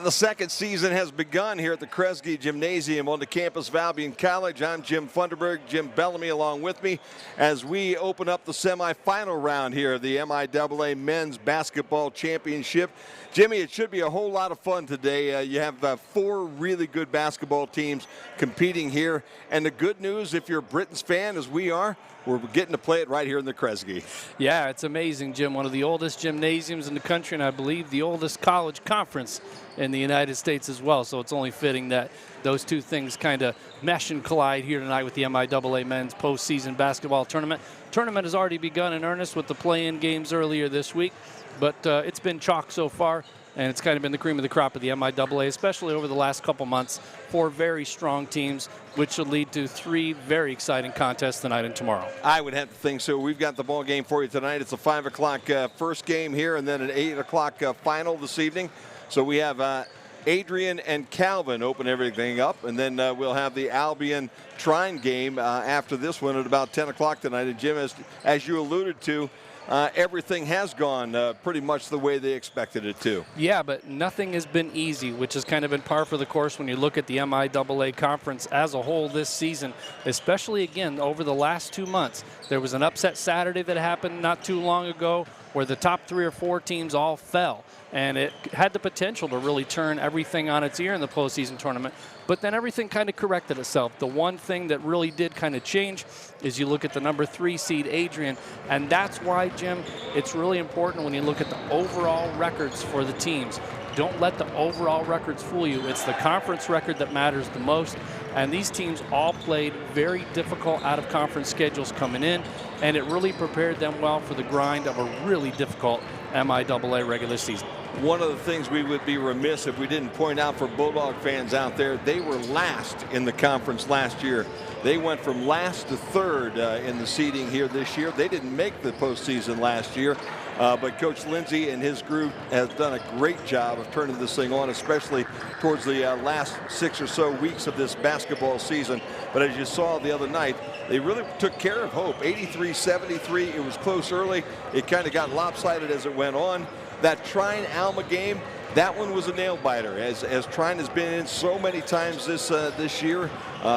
And the second season has begun here at the Kresge Gymnasium on the campus of Albion College. I'm Jim Funderburg, Jim Bellamy along with me as we open up the semifinal round here of the MIAA Men's Basketball Championship. Jimmy, it should be a whole lot of fun today. You have four really good basketball teams competing here. And the good news, if you're a Britons fan, as we are, we're getting to play it right here in the Kresge. Yeah, it's amazing, Jim. One of the oldest gymnasiums in the country, and I believe the oldest college conference in the United States as well. So it's only fitting that those two things kind of mesh and collide here tonight with the MIAA Men's Postseason Basketball Tournament. Tournament has already begun in earnest with the play-in games earlier this week, but it's been chalk so far. And it's kind of been the cream of the crop of the MIAA, especially over the last couple months. Four very strong teams, which will lead to three very exciting contests tonight and tomorrow. I would have to think so. We've got the ball game for you tonight. It's a 5 o'clock first game here, and then an 8 o'clock final this evening. So we have Adrian and Calvin open everything up, and then we'll have the Albion Trine game after this one at about 10 o'clock tonight. And Jim, as you alluded to, everything has gone pretty much the way they expected it to. Yeah, but nothing has been easy, which has kind of been par for the course when you look at the MIAA conference as a whole this season, especially, again, over the last 2 months. There was an upset Saturday that happened not too long ago where the top 3 or 4 teams all fell, and it had the potential to really turn everything on its ear in the postseason tournament. But then everything kind of corrected itself. The one thing that really did kind of change is you look at the number 3 seed, Adrian, and that's why, Jim, it's really important when you look at the overall records for the teams. Don't let the overall records fool you. It's the conference record that matters the most, and these teams all played very difficult out-of-conference schedules coming in, and it really prepared them well for the grind of a really difficult MIAA regular season. One of the things we would be remiss if we didn't point out for Bulldog fans out there, they were last in the conference last year. They went from last to third in the seeding here this year. They didn't make the postseason last year, but Coach Lindsay and his group has done a great job of turning this thing on, especially towards the last 6 or so weeks of this basketball season. But as you saw the other night, they really took care of Hope. 83-73, it was close early. It kind of got lopsided as it went on. That Trine-Alma game, that one was a nail-biter. As Trine has been in so many times this year,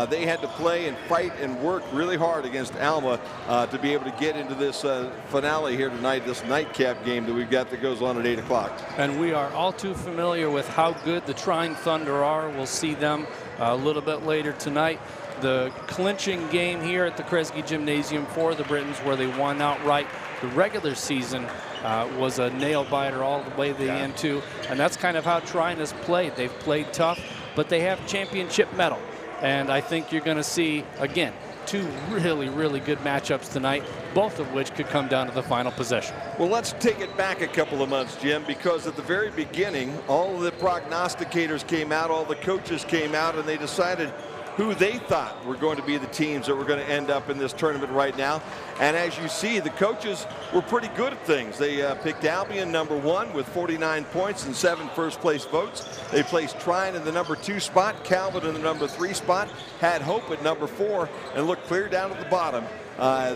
they had to play and fight and work really hard against Alma to be able to get into this finale here tonight, this nightcap game that we've got that goes on at 8 o'clock. And we are all too familiar with how good the Trine Thunder are. We'll see them a little bit later tonight. The clinching game here at the Kresge Gymnasium for the Britons, where they won outright the regular season, was a nail-biter all the way to the end, too. And that's kind of how Trine has played. They've played tough, but they have championship mettle. And I think you're going to see, again, 2 really, really good matchups tonight, both of which could come down to the final possession. Well, let's take it back a couple of months, Jim, because at the very beginning, all of the prognosticators came out, all the coaches came out, and they decided who they thought were going to be the teams that were going to end up in this tournament right now. And as you see, the coaches were pretty good at things. They picked Albion number 1 with 49 points and 7 first-place votes. They placed Trine in the number 2 spot, Calvin in the number 3 spot, had Hope at number 4, and looked clear down at the bottom.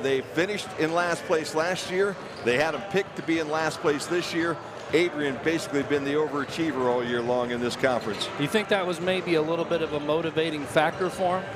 They finished in last place last year. They had them picked to be in last place this year. Adrian basically been the overachiever all year long in this conference. Do you think that was maybe a little bit of a motivating factor for him?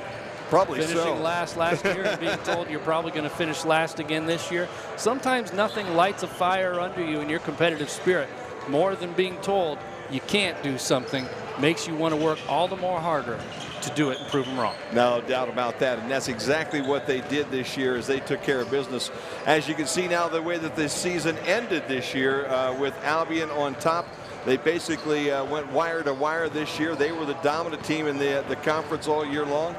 Probably so. Finishing last year and being told you're probably going to finish last again this year. Sometimes nothing lights a fire under you in your competitive spirit more than being told you can't do something. Makes you want to work all the more harder to do it and prove them wrong. No doubt about that, and that's exactly what they did this year as they took care of business. As you can see now, the way that this season ended this year with Albion on top, they basically went wire to wire this year. They were the dominant team in the conference all year long.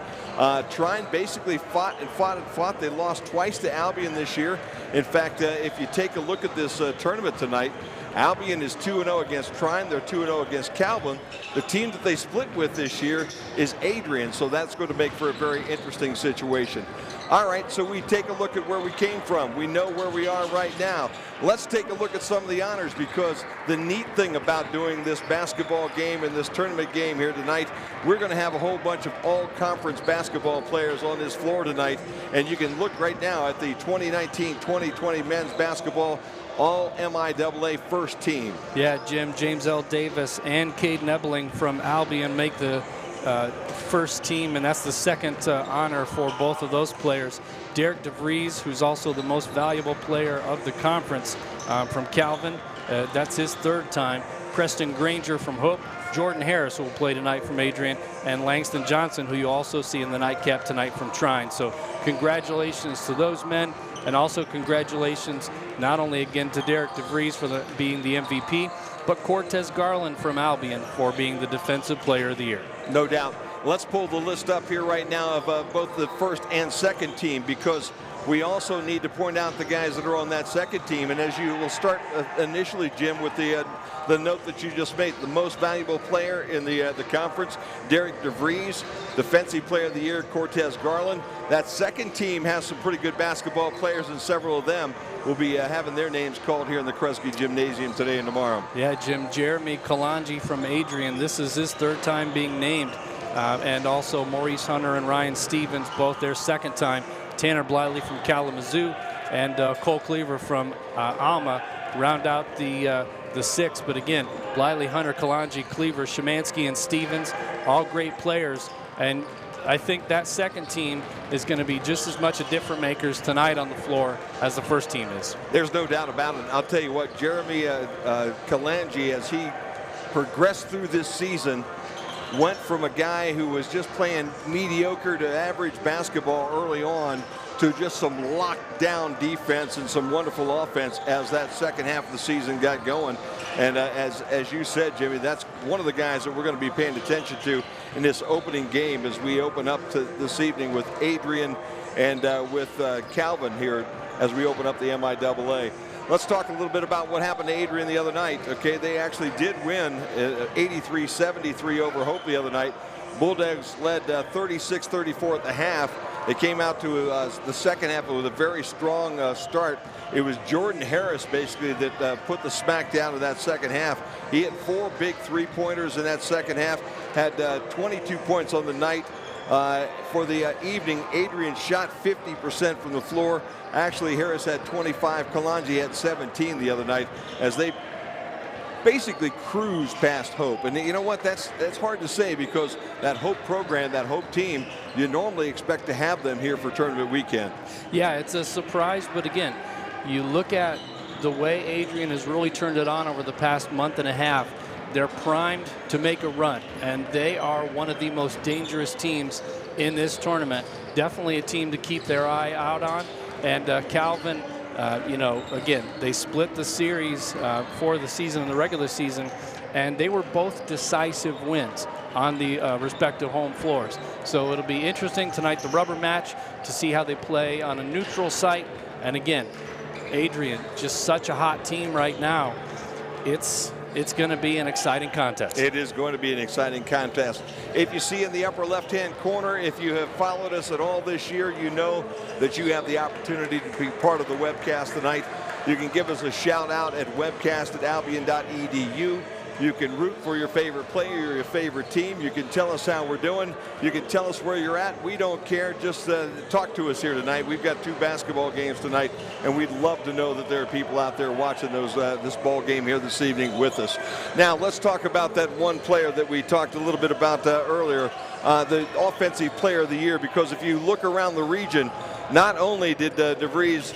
Trine basically fought and fought and fought. They lost twice to Albion this year. In fact, if you take a look at this tournament tonight, Albion is 2-0 against Trine. They're 2-0 against Calvin. The team that they split with this year is Adrian, so that's going to make for a very interesting situation. All right, so we take a look at where we came from. We know where we are right now. Let's take a look at some of the honors, because the neat thing about doing this basketball game and this tournament game here tonight, we're going to have a whole bunch of all-conference basketball players on this floor tonight, and you can look right now at the 2019-2020 men's basketball all MIAA first team. Yeah, Jim, James L. Davis and Caden Ebeling from Albion make the first team, and that's the second honor for both of those players. Derek DeVries, who's also the most valuable player of the conference from Calvin, that's his third time. Preston Granger from Hope, Jordan Harris, who will play tonight from Adrian, and Langston Johnson, who you also see in the nightcap tonight from Trine. So congratulations to those men, and also congratulations not only again to Derek DeVries for being the MVP, but Cortez Garland from Albion for being the Defensive Player of the Year. No doubt. Let's pull the list up here right now of both the first and second team, because we also need to point out the guys that are on that second team. And as you will start initially, Jim, with the note that you just made, the most valuable player in the conference, Derek DeVries, Defensive Player of the Year, Cortez Garland. That second team has some pretty good basketball players, and several of them will be having their names called here in the Kresge Gymnasium today and tomorrow. Yeah, Jim, Jeremy Kalanji from Adrian, this is his third time being named. And also Maurice Hunter and Ryan Stevens, both their second time. Tanner Bliley from Kalamazoo and Cole Cleaver from Alma round out the six. But again, Bliley, Hunter, Kalanji, Cleaver, Szymanski, and Stevens, all great players. And I think that second team is going to be just as much a difference makers tonight on the floor as the first team is. There's no doubt about it. I'll tell you what, Jeremy Kalanji, as he progressed through this season, went from a guy who was just playing mediocre to average basketball early on to just some lockdown defense and some wonderful offense as that second half of the season got going. And as you said, Jimmy, that's one of the guys that we're going to be paying attention to in this opening game as we open up to this evening with Adrian and with Calvin here as we open up the MIAA. Let's talk a little bit about what happened to Adrian the other night. Okay, they actually did win 83-73 over Hope the other night. Bulldogs led 36-34 at the half. They came out to the second half with a very strong start. It was Jordan Harris basically that put the smack down in that second half. He had 4 big three-pointers in that second half, had 22 points on the night. For the evening, Adrian shot 50% from the floor. Actually, Harris had 25. Kalanji had 17 the other night as they basically cruised past Hope. And you know what? That's hard to say, because that Hope program, that Hope team, you normally expect to have them here for tournament weekend. Yeah, it's a surprise. But again, you look at the way Adrian has really turned it on over the past month and a half. They're primed to make a run, and they are one of the most dangerous teams in this tournament. Definitely a team to keep their eye out on. And Calvin, you know, again, they split the series for the season, the regular season, and they were both decisive wins on the respective home floors. So it'll be interesting tonight, the rubber match, to see how they play on a neutral site. And again, Adrian, just such a hot team right now. It's going to be an exciting contest. It is going to be an exciting contest. If you see in the upper left-hand corner, if you have followed us at all this year, you know that you have the opportunity to be part of the webcast tonight. You can give us a shout out at webcast@albion.edu. You can root for your favorite player or your favorite team. You can tell us how we're doing. You can tell us where you're at. We don't care. Just talk to us here tonight. We've got 2 basketball games tonight, and we'd love to know that there are people out there watching this ball game here this evening with us. Now, let's talk about that one player that we talked a little bit about earlier, the Offensive Player of the Year, because if you look around the region, not only did DeVries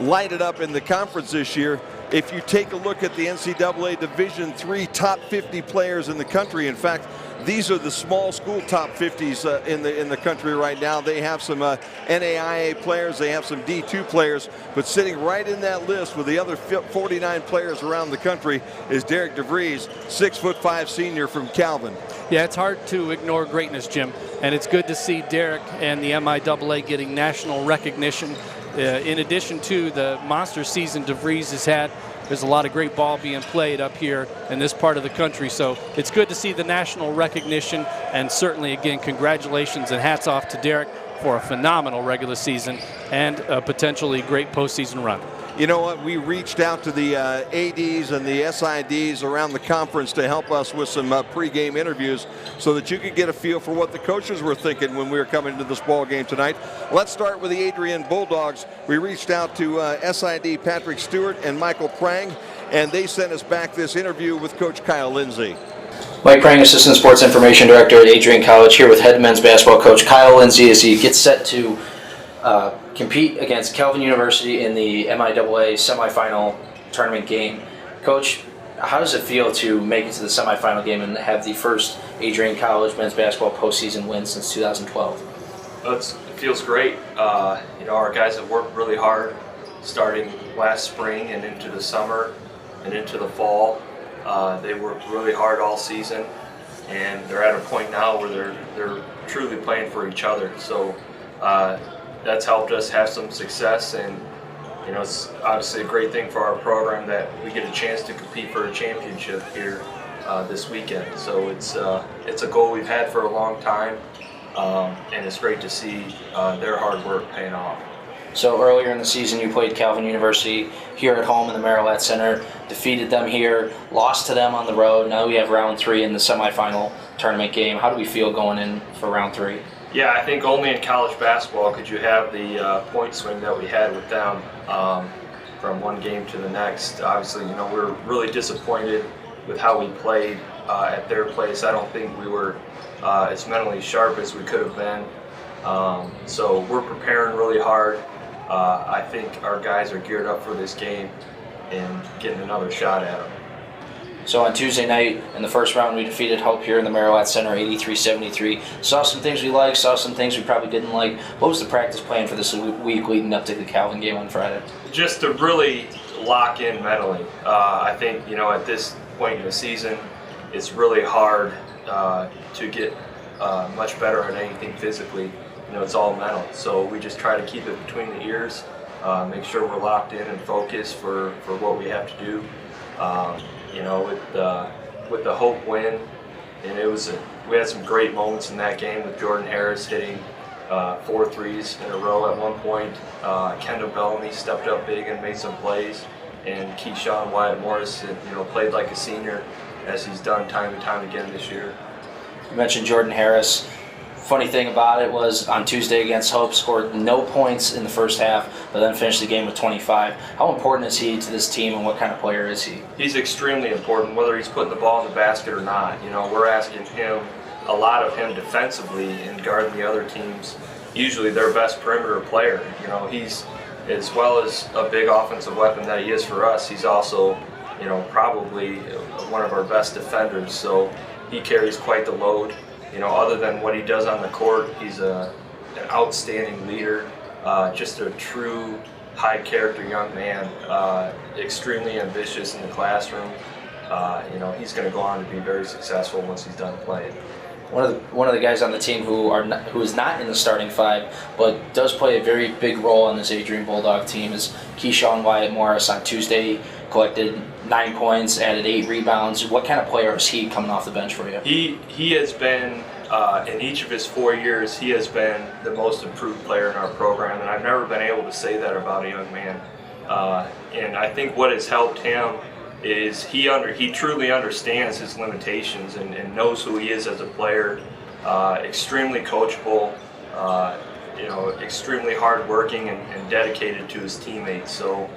light it up in the conference this year, if you take a look at the NCAA Division III top 50 players in the country, in fact, these are the small school top 50s in the country right now. They have some NAIA players, they have some D2 players, but sitting right in that list with the other 49 players around the country is Derek DeVries, 6'5" senior from Calvin. Yeah, it's hard to ignore greatness, Jim, and it's good to see Derek and the MIAA getting national recognition. In addition to the monster season DeVries has had, there's a lot of great ball being played up here in this part of the country. So it's good to see the national recognition, and certainly, again, congratulations and hats off to Derek for a phenomenal regular season and a potentially great postseason run. you know what, we reached out to the ADs and the SIDs around the conference to help us with some pregame interviews so that you could get a feel for what the coaches were thinking when we were coming to this ball game tonight. Let's start with the Adrian Bulldogs. We reached out to SID Patrick Stewart and Michael Prang, and they sent us back this interview with Coach Kyle Lindsay. Mike Prang, Assistant Sports Information Director at Adrian College, here with head men's basketball coach Kyle Lindsay as he gets set to compete against Calvin University in the MIAA semifinal tournament game. Coach, how does it feel to make it to the semifinal game and have the first Adrian College men's basketball postseason win since 2012? Well, it feels great. Our guys have worked really hard starting last spring and into the summer and into the fall. They worked really hard all season, and they're at a point now where they're truly playing for each other. So that's helped us have some success, and it's obviously a great thing for our program that we get a chance to compete for a championship here this weekend. So it's a goal we've had for a long time, and it's great to see their hard work paying off. So earlier in the season, you played Calvin University here at home in the MIAA Center, defeated them here, lost to them on the road. Now we have round 3 in the semifinal tournament game. How do we feel going in for round 3? Yeah, I think only in college basketball could you have the point swing that we had with them from one game to the next. Obviously, we're really disappointed with how we played at their place. I don't think we were as mentally sharp as we could have been. So we're preparing really hard. I think our guys are geared up for this game and getting another shot at them. So on Tuesday night in the first round, we defeated Hope here in the MIAA Center 83-73. Saw some things we liked, saw some things we probably didn't like. What was the practice plan for this week leading up to the Calvin game on Friday? Just to really lock in mentally. I think, at this point in the season, it's really hard to get much better at anything physically. It's all mental. So we just try to keep it between the ears, make sure we're locked in and focused for what we have to do. With the Hope win, and we had some great moments in that game with Jordan Harris hitting 4 threes in a row at one point. Kendall Bellamy stepped up big and made some plays, and Keyshawn Wyatt Morris, played like a senior as he's done time and time again this year. You mentioned Jordan Harris. Funny thing about it was on Tuesday against Hope, scored no points in the first half, but then finished the game with 25. How important is he to this team, and what kind of player is he? He's extremely important, whether he's putting the ball in the basket or not. We're asking a lot of him defensively and guarding the other teams, usually their best perimeter player. He's, as well as a big offensive weapon that he is for us, he's also, probably one of our best defenders. So he carries quite the load. Other than what he does on the court, he's an outstanding leader, just a true high-character young man, extremely ambitious in the classroom. He's going to go on to be very successful once he's done playing. One of the guys on the team who is not in the starting 5, but does play a very big role on this Adrian Bulldog team is Keyshawn Wyatt Morris. On Tuesday, collected 9 points, added 8 rebounds. What kind of player is he coming off the bench for you? He has been, in each of his 4 years, he has been the most improved player in our program, and I've never been able to say that about a young man. And I think what has helped him is he truly understands his limitations and knows who he is as a player. Extremely coachable, extremely hardworking and dedicated to his teammates. So,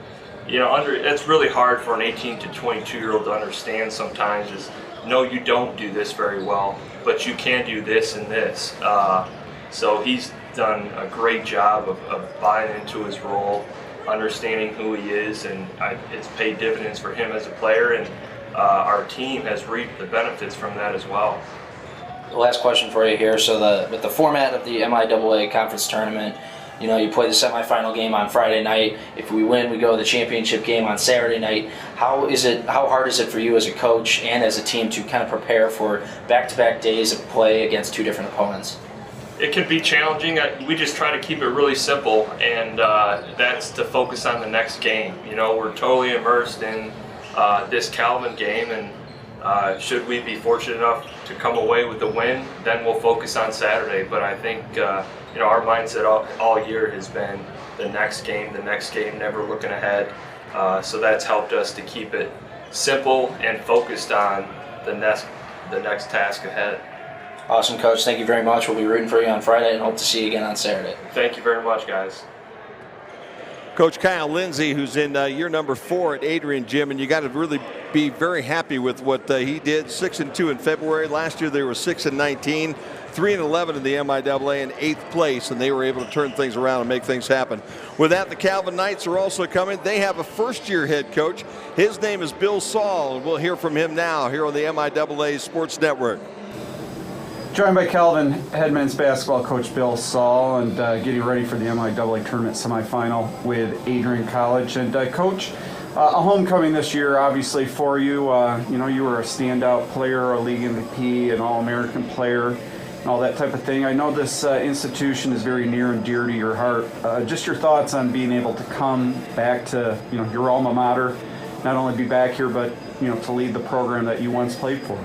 it's really hard for an 18 to 22-year-old to understand sometimes is, no, you don't do this very well, but you can do this and this. So he's done a great job of buying into his role, understanding who he is, and it's paid dividends for him as a player, and our team has reaped the benefits from that as well. The last question for you here. So with the format of the MIAA conference tournament, you play the semifinal game on Friday night. If we win, we go to the championship game on Saturday night. How hard is it for you as a coach and as a team to kind of prepare for back-to-back days of play against 2 different opponents? It can be challenging. We just try to keep it really simple, and that's to focus on the next game. We're totally immersed in this Calvin game, and Should we be fortunate enough to come away with a win, then we'll focus on Saturday. But I think our mindset all year has been the next game, never looking ahead. So that's helped us to keep it simple and focused on the next task ahead. Awesome, Coach. Thank you very much. We'll be rooting for you on Friday and hope to see you again on Saturday. Thank you very much, guys. Coach Kyle Lindsey, who's in year number 4 at Adrian Gym, and you got to really be very happy with what he did. 6-2 in February. Last year they were 6-19, 3-11 in the MIAA, and 8th place, and they were able to turn things around and make things happen. With that, the Calvin Knights are also coming. They have a first-year head coach. His name is Bill Saul, and we'll hear from him now here on the MIAA Sports Network. Joined by Calvin head men's basketball coach Bill Saul, and getting ready for the MIAA tournament semifinal with Adrian College. And Coach, a homecoming this year, obviously for you. You were a standout player, a league MVP, an All-American player, and all that type of thing. I know this institution is very near and dear to your heart. Just your thoughts on being able to come back to your alma mater, not only be back here, but to lead the program that you once played for.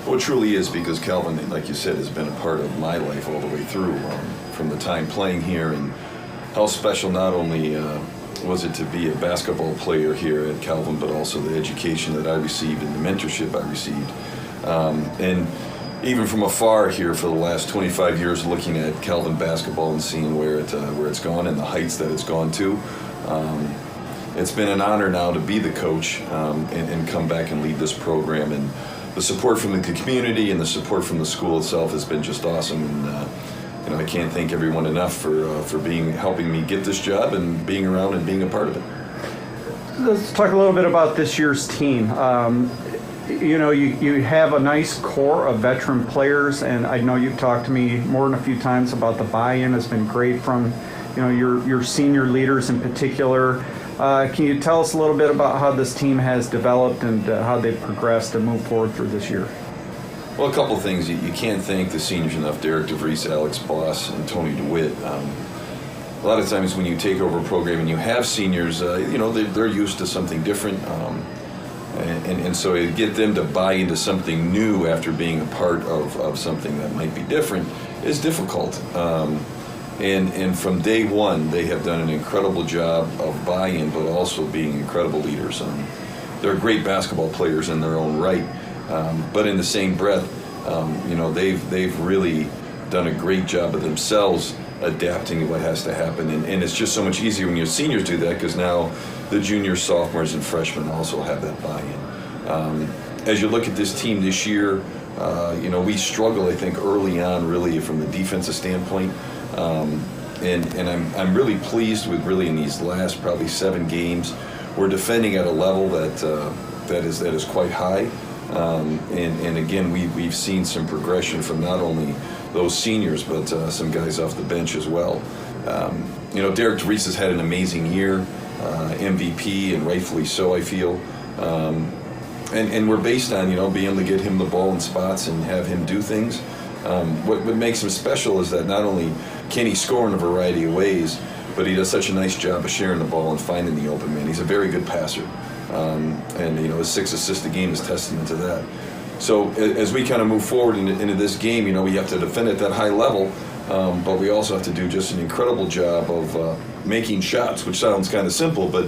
Well, it truly is, because Calvin, like you said, has been a part of my life all the way through, from the time playing here, and how special not only was it to be a basketball player here at Calvin, but also the education that I received and the mentorship I received. And even from afar here for the last 25 years, looking at Calvin basketball and seeing where it's gone and the heights that it's gone to. It's been an honor now to be the coach and come back and lead this program. And the support from the community and the support from the school itself has been just awesome, and I can't thank everyone enough for helping me get this job and being around and being a part of it. Let's talk a little bit about this year's team. You have a nice core of veteran players, and I know you've talked to me more than a few times about the buy-in has been great from your senior leaders in particular. Can you tell us a little bit about how this team has developed and how they've progressed and moved forward through this year? Well, a couple of things. You can't thank the seniors enough. Derek DeVries, Alex Boss, and Tony DeWitt. A lot of times when you take over a program and you have seniors, they're used to something different. And so to get them to buy into something new after being a part of something that might be different is difficult. And from day one, they have done an incredible job of buy-in, but also being incredible leaders. They're great basketball players in their own right, but in the same breath, they've really done a great job of themselves adapting to what has to happen. And it's just so much easier when your seniors do that, because now the juniors, sophomores, and freshmen also have that buy-in. As you look at this team this year, we struggle, I think, early on, really, from the defensive standpoint. And I'm really pleased with really in these last probably 7 games, we're defending at a level that is quite high. And again, we've seen some progression from not only those seniors, but some guys off the bench as well. Derek DeVries has had an amazing year, MVP, and rightfully so, I feel. And we're based on, being able to get him the ball in spots and have him do things. What makes him special is that not only can he score in a variety of ways, but he does such a nice job of sharing the ball and finding the open man. He's a very good passer. And his 6 assists a game is testament to that. So as we kind of move forward into this game, we have to defend at that high level, but we also have to do just an incredible job of making shots, which sounds kind of simple, but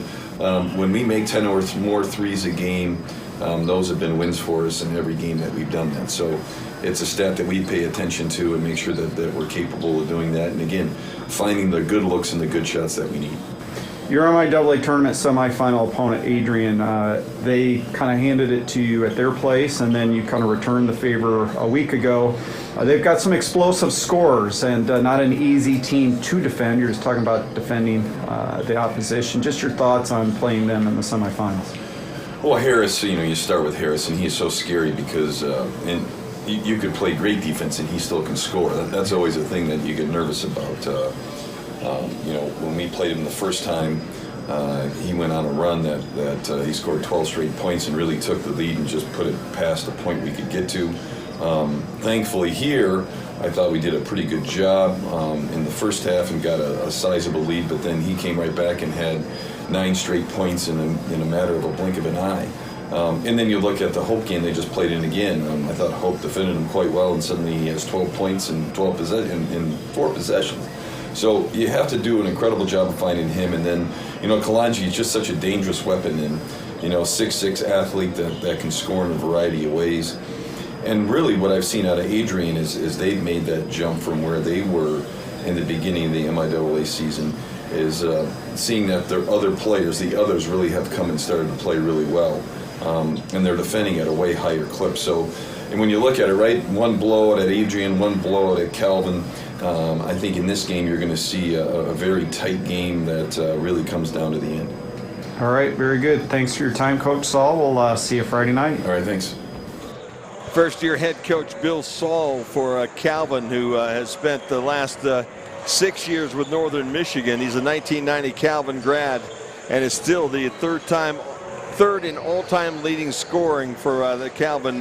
when we make 10 or more threes a game, those have been wins for us in every game that we've done that. So it's a stat that we pay attention to and make sure that we're capable of doing that. And again, finding the good looks and the good shots that we need. Your MIAA tournament semifinal opponent, Adrian, they kind of handed it to you at their place, and then you kind of returned the favor a week ago. They've got some explosive scorers and not an easy team to defend. You're just talking about defending the opposition. Just your thoughts on playing them in the semifinals. Well, Harris, you start with Harris, and he's so scary because you could play great defense and he still can score. That's always a thing that you get nervous about. When we played him the first time, he went on a run that he scored 12 straight points and really took the lead and just put it past the point we could get to. Thankfully here, I thought we did a pretty good job in the first half and got a sizable lead, but then he came right back and had 9 straight points in a matter of a blink of an eye. And then you look at the Hope game they just played in again. I thought Hope defended him quite well, and suddenly he has 12 points in 4 possessions. So you have to do an incredible job of finding him. And then, Kalanji is just such a dangerous weapon, and 6'6" athlete that can score in a variety of ways. And really what I've seen out of Adrian is they've made that jump from where they were in the beginning of the MIAA season, is seeing that their other players, the others, really have come and started to play really well. And they're defending at a way higher clip. So, and when you look at it, right, one blowout at Adrian, one blowout at Calvin, I think in this game you're going to see a very tight game that really comes down to the end. All right, very good. Thanks for your time, Coach Saul. We'll see you Friday night. All right, thanks. First-year head coach Bill Saul for Calvin, who has spent the last 6 years with Northern Michigan. He's a 1990 Calvin grad and is still the third in all-time leading scoring for the Calvin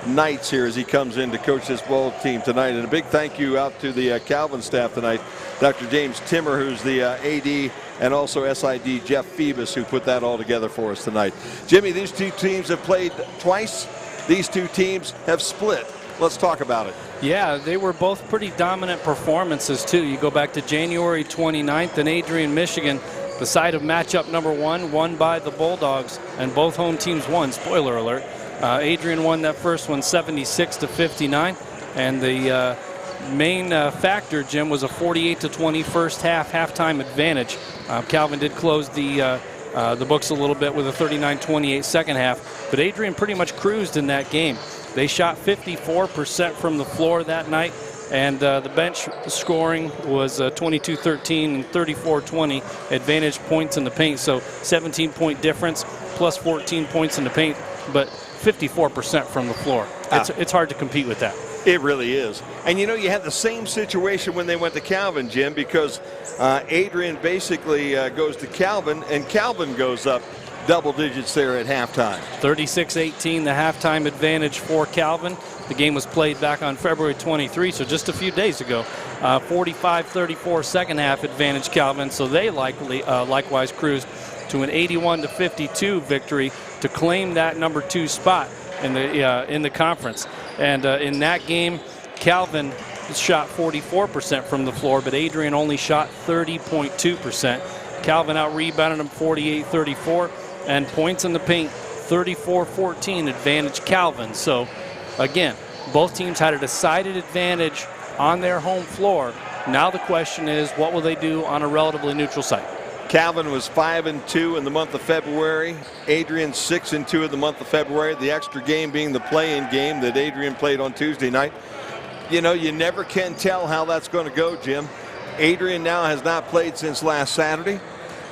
Knights here as he comes in to coach this ball team tonight. And a big thank you out to the Calvin staff tonight. Dr. James Timmer, who's the AD, and also SID Jeff Phoebus, who put that all together for us tonight. Jimmy, these two teams have played twice. These two teams have split. Let's talk about it. Yeah, they were both pretty dominant performances, too. You go back to January 29th in Adrian, Michigan, the site of matchup number 1, won by the Bulldogs, and both home teams won. Spoiler alert. Adrian won that first one 76-59, and the main factor, Jim, was a 48-20 first half halftime advantage. Calvin did close the books a little bit with a 39-28 second half, but Adrian pretty much cruised in that game. They shot 54% from the floor that night, and the bench scoring was 22-13 and 34-20 advantage points in the paint. So 17-point difference plus 14 points in the paint, but 54% from the floor. It's hard to compete with that. It really is. And you had the same situation when they went to Calvin, Jim, because Adrian basically goes to Calvin, and Calvin goes up double digits there at halftime. 36-18, the halftime advantage for Calvin. The game was played back on February 23, so just a few days ago. 45-34 second half advantage Calvin, so they likewise cruised to an 81-52 victory to claim that number 2 spot in the conference. And in that game, Calvin shot 44% from the floor, but Adrian only shot 30.2%. Calvin out-rebounded him 48-34, and points in the paint 34-14 advantage Calvin. So again, both teams had a decided advantage on their home floor. Now the question is, what will they do on a relatively neutral site? Calvin was 5-2 in the month of February. Adrian 6-2 in the month of February. The extra game being the play-in game that Adrian played on Tuesday night. You never can tell how that's going to go, Jim. Adrian now has not played since last Saturday.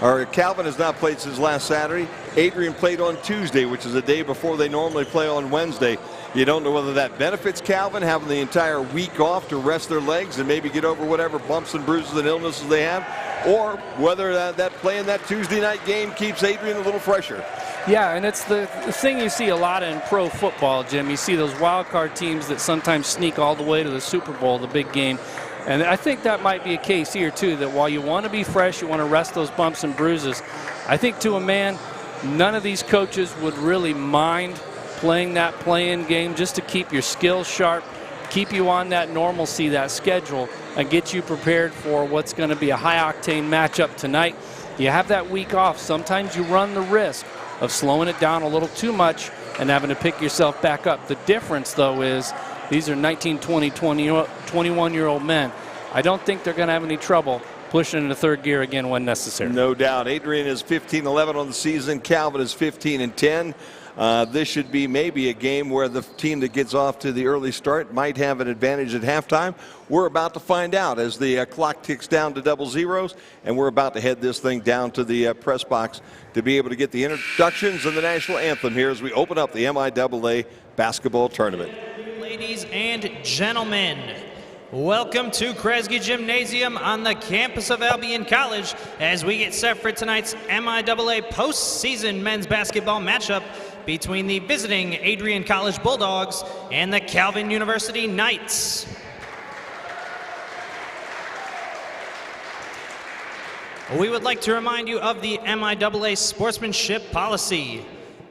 Or Calvin has not played since last Saturday. Adrian played on Tuesday, which is a day before they normally play on Wednesday. You don't know whether that benefits Calvin, having the entire week off to rest their legs and maybe get over whatever bumps and bruises and illnesses they have, or whether that playing that Tuesday night game keeps Adrian a little fresher. Yeah, and it's the thing you see a lot in pro football, Jim. You see those wild card teams that sometimes sneak all the way to the Super Bowl, the big game. And I think that might be a case here, too, that while you want to be fresh, you want to rest those bumps and bruises. I think to a man, none of these coaches would really mind playing that play-in game just to keep your skills sharp, keep you on that normalcy, that schedule, and get you prepared for what's going to be a high-octane matchup tonight. You have that week off. Sometimes you run the risk of slowing it down a little too much and having to pick yourself back up. The difference, though, is these are 19, 20, 21-year-old men. I don't think they're going to have any trouble pushing into third gear again when necessary. No doubt. Adrian is 15-11 on the season. Calvin is 15-10. This should be maybe a game where the team that gets off to the early start might have an advantage at halftime. We're about to find out as the clock ticks down to double zeros, and we're about to head this thing down to the press box to be able to get the introductions and the national anthem here as we open up the MIAA basketball tournament. Ladies and gentlemen, welcome to Kresge Gymnasium on the campus of Albion College as we get set for tonight's MIAA postseason men's basketball matchup between the visiting Adrian College Bulldogs and the Calvin University Knights. We would like to remind you of the MIAA sportsmanship policy.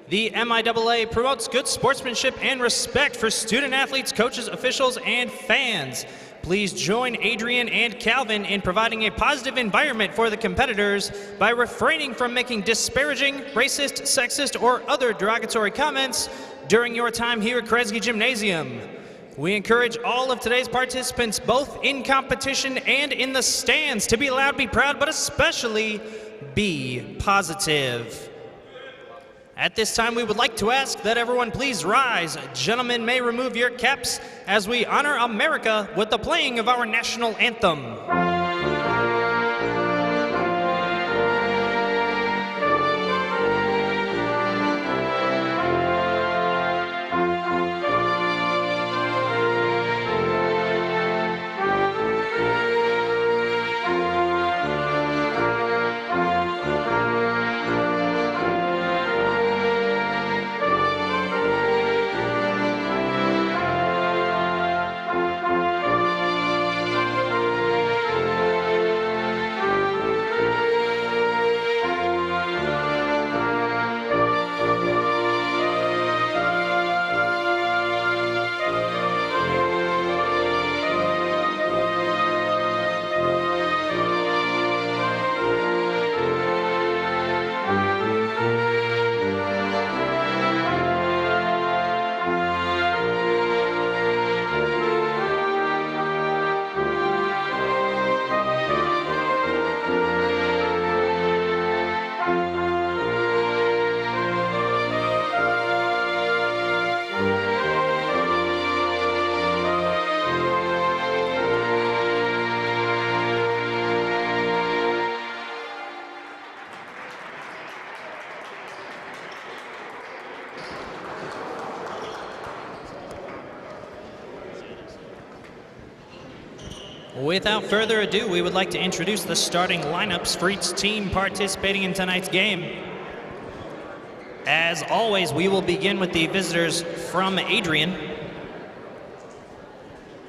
The MIAA promotes good sportsmanship and respect for student athletes, coaches, officials, and fans. Please join Adrian and Calvin in providing a positive environment for the competitors by refraining from making disparaging, racist, sexist, or other derogatory comments during your time here at Kresge Gymnasium. We encourage all of today's participants, both in competition and in the stands, to be loud, be proud, but especially be positive. At this time, we would like to ask that everyone please rise. Gentlemen may remove your caps as we honor America with the playing of our national anthem. Without further ado, we would like to introduce the starting lineups for each team participating in tonight's game. As always, we will begin with the visitors from Adrian.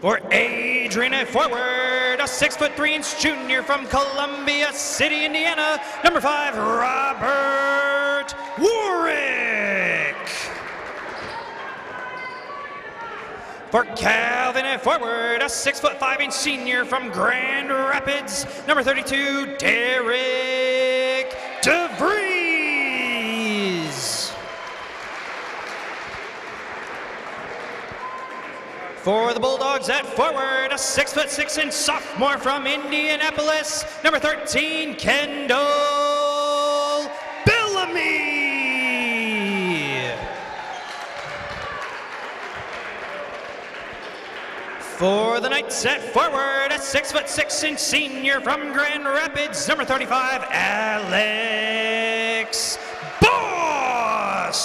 For Adrian at forward, a 6'3" junior from Columbia City, Indiana, number 5, Robert Warwick. For Calvin at forward, a 6'5" senior from Grand Rapids, number 32, Derek DeVries. For the Bulldogs at forward, a 6'6" sophomore from Indianapolis, number 13, Kendall Bellamy. For the Knights at forward, a 6'6" senior from Grand Rapids, number 35, Alex Boss.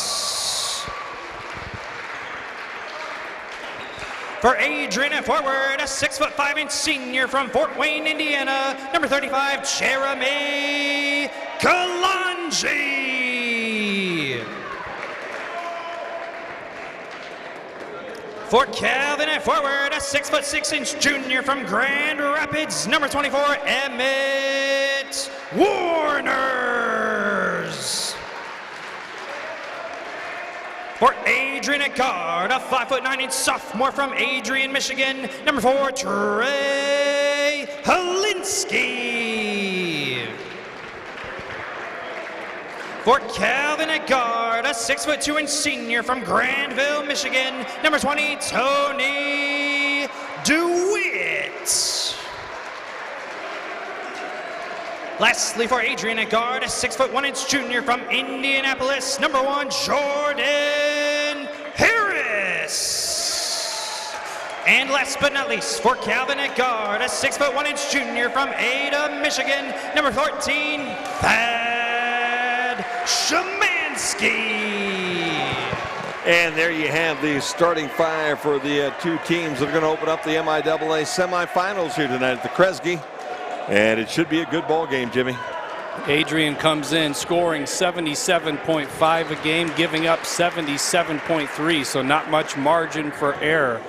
For Adrian at forward, a 6'5" senior from Fort Wayne, Indiana, number 35, Jeremy Kalanji. For Calvin at forward, a 6'6" junior from Grand Rapids, number 24, Emmett Warners. For Adrian at guard, a 5'9" sophomore from Adrian, Michigan, number 4, Trey Halinsky. For Calvin at guard, a 6'2" senior from Grandville, Michigan, number 20, Tony DeWitt. Lastly, for Adrian at guard, a 6'1" junior from Indianapolis, number 1, Jordan Harris. And last but not least, for Calvin at guard, a 6'1" junior from Ada, Michigan, number 14, Shemansky. And there you have the starting 5 for the two teams that are going to open up the MIAA semifinals here tonight at the Kresge. And it should be a good ball game, Jimmy. Adrian comes in scoring 77.5 a game, giving up 77.3, so not much margin for error.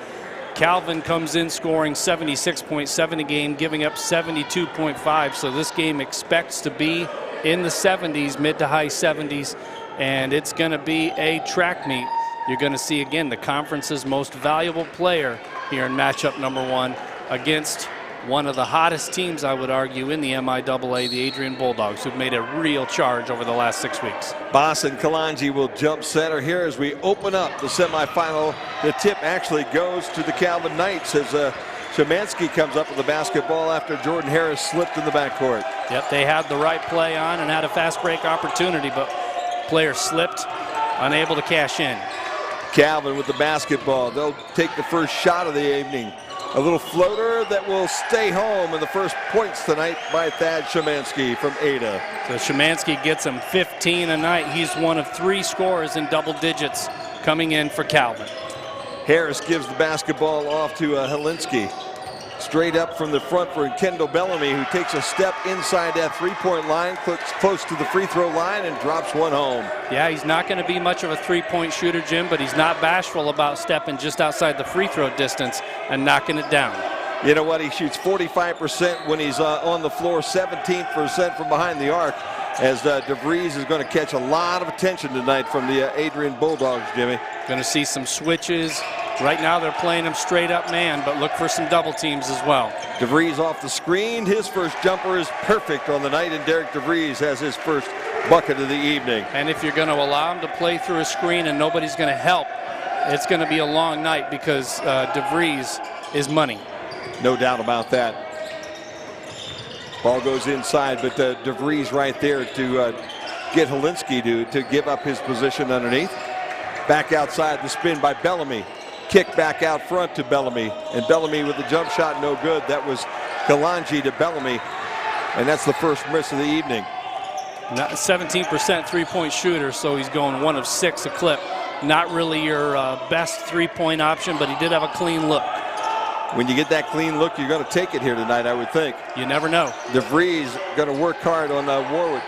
Calvin comes in scoring 76.7 a game, giving up 72.5, so this game expects to be in the 70s, mid to high 70s. and it's going to be a track meet. You're going to see, again, the conference's most valuable player here in matchup number 1 against one of the hottest teams, I would argue, in the MIAA, the Adrian Bulldogs, who've made a real charge over the last 6 weeks. Boss and Kalanji will jump center here as we open up the semifinal. The tip actually goes to the Calvin Knights as Szymanski comes up with the basketball after Jordan Harris slipped in the backcourt. Yep, they had the right play on and had a fast break opportunity, but player slipped, unable to cash in. Calvin with the basketball. They'll take the first shot of the evening. A little floater that will stay home, and the first points tonight by Thad Szymanski from Ada. So Szymanski gets him 15 a night. He's one of 3 scorers in double digits coming in for Calvin. Harris gives the basketball off to Helinski. Straight up from the front for Kendall Bellamy, who takes a step inside that three-point line, close to the free throw line, and drops one home. Yeah, he's not going to be much of a three-point shooter, Jim, but he's not bashful about stepping just outside the free throw distance and knocking it down. You know what? He shoots 45% when he's on the floor, 17% from behind the arc, as DeVries is going to catch a lot of attention tonight from the Adrian Bulldogs, Jimmy. Going to see some switches. Right now they're playing him straight up man, but look for some double teams as well. DeVries off the screen. His first jumper is perfect on the night, and Derek DeVries has his first bucket of the evening. And if you're going to allow him to play through a screen and nobody's going to help, it's going to be a long night because DeVries is money. No doubt about that. Ball goes inside, but DeVries right there to get Helinski to give up his position underneath. Back outside, the spin by Bellamy. Kick back out front to Bellamy, and Bellamy with the jump shot, no good. That was Kalanji to Bellamy, and that's the first miss of the evening. Not 17% three-point shooter, so he's going 1 of 6 a clip. Not really your best three-point option, but he did have a clean look. When you get that clean look, you're going to take it here tonight, I would think. You never know. DeVries going to work hard on Warwick.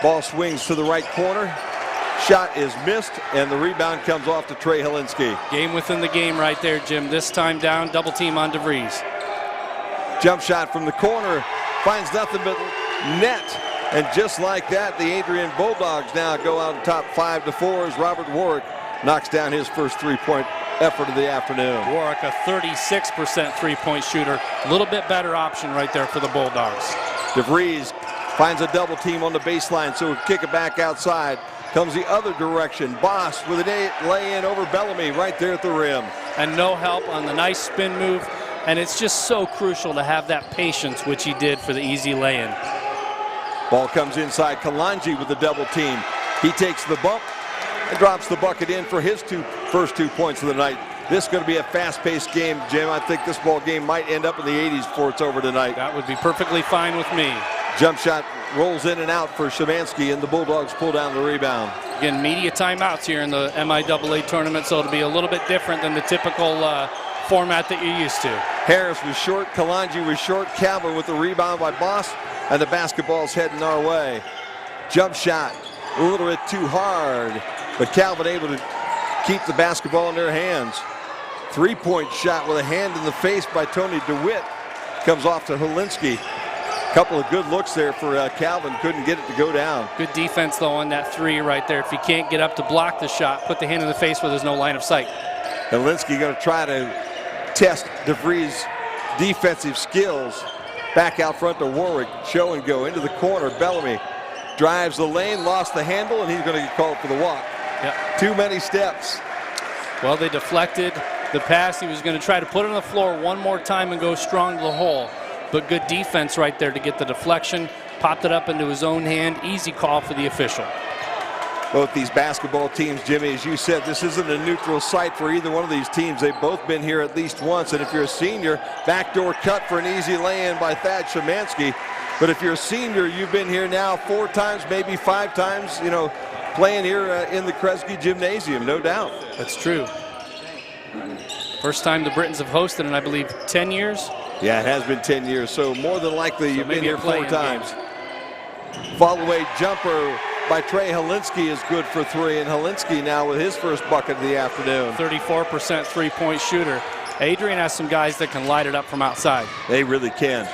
Ball swings to the right corner. Shot is missed, and the rebound comes off to Trey Helinski. Game within the game right there, Jim. This time down, double team on DeVries. Jump shot from the corner, finds nothing but net. And just like that, the Adrian Bulldogs now go out on top 5-4 as Robert Warwick knocks down his first three-point effort of the afternoon. Warwick, a 36% three-point shooter. A little bit better option right there for the Bulldogs. DeVries finds a double team on the baseline, so he'll kick it back outside. Comes the other direction. Boss with a lay-in over Bellamy right there at the rim. And no help on the nice spin move. And it's just so crucial to have that patience, which he did for the easy lay-in. Ball comes inside. Kalanji with the double team. He takes the bump and drops the bucket in for his first 2 points of the night. This is going to be a fast-paced game, Jim. I think this ball game might end up in the 80s before it's over tonight. That would be perfectly fine with me. Jump shot rolls in and out for Szymanski, and the Bulldogs pull down the rebound. Again, media timeouts here in the MIAA tournament, so it'll be a little bit different than the typical format that you're used to. Harris was short, Kalanji was short, Calvin with the rebound by Boss, and the basketball's heading our way. Jump shot, a little bit too hard, but Calvin able to keep the basketball in their hands. Three-point shot with a hand in the face by Tony DeWitt. Comes off to Helinski. Couple of good looks there for Calvin. Couldn't get it to go down. Good defense, though, on that three right there. If you can't get up to block the shot, put the hand in the face where there's no line of sight. Helinski going to try to test DeVries' defensive skills. Back out front to Warwick. Show and go into the corner. Bellamy drives the lane, lost the handle, and he's going to get called for the walk. Yep. Too many steps. Well, they deflected the pass. He was going to try to put it on the floor one more time and go strong to the hole. But good defense right there to get the deflection. Popped it up into his own hand. Easy call for the official. Both these basketball teams, Jimmy, as you said, this isn't a neutral site for either one of these teams. They've both been here at least once. And if you're a senior, backdoor cut for an easy lay-in by Thad Szymanski. But if you're a senior, you've been here now 4 times, maybe 5 times, you know, playing here in the Kresge Gymnasium, no doubt. That's true. First time the Britons have hosted in, I believe, 10 years. Yeah, it has been 10 years, so more than likely you've been here 4 times. Game. Fall-away jumper by Trey Helinski is good for 3, and Helinski now with his first bucket of the afternoon. 34% three-point shooter. Adrian has some guys that can light it up from outside. They really can.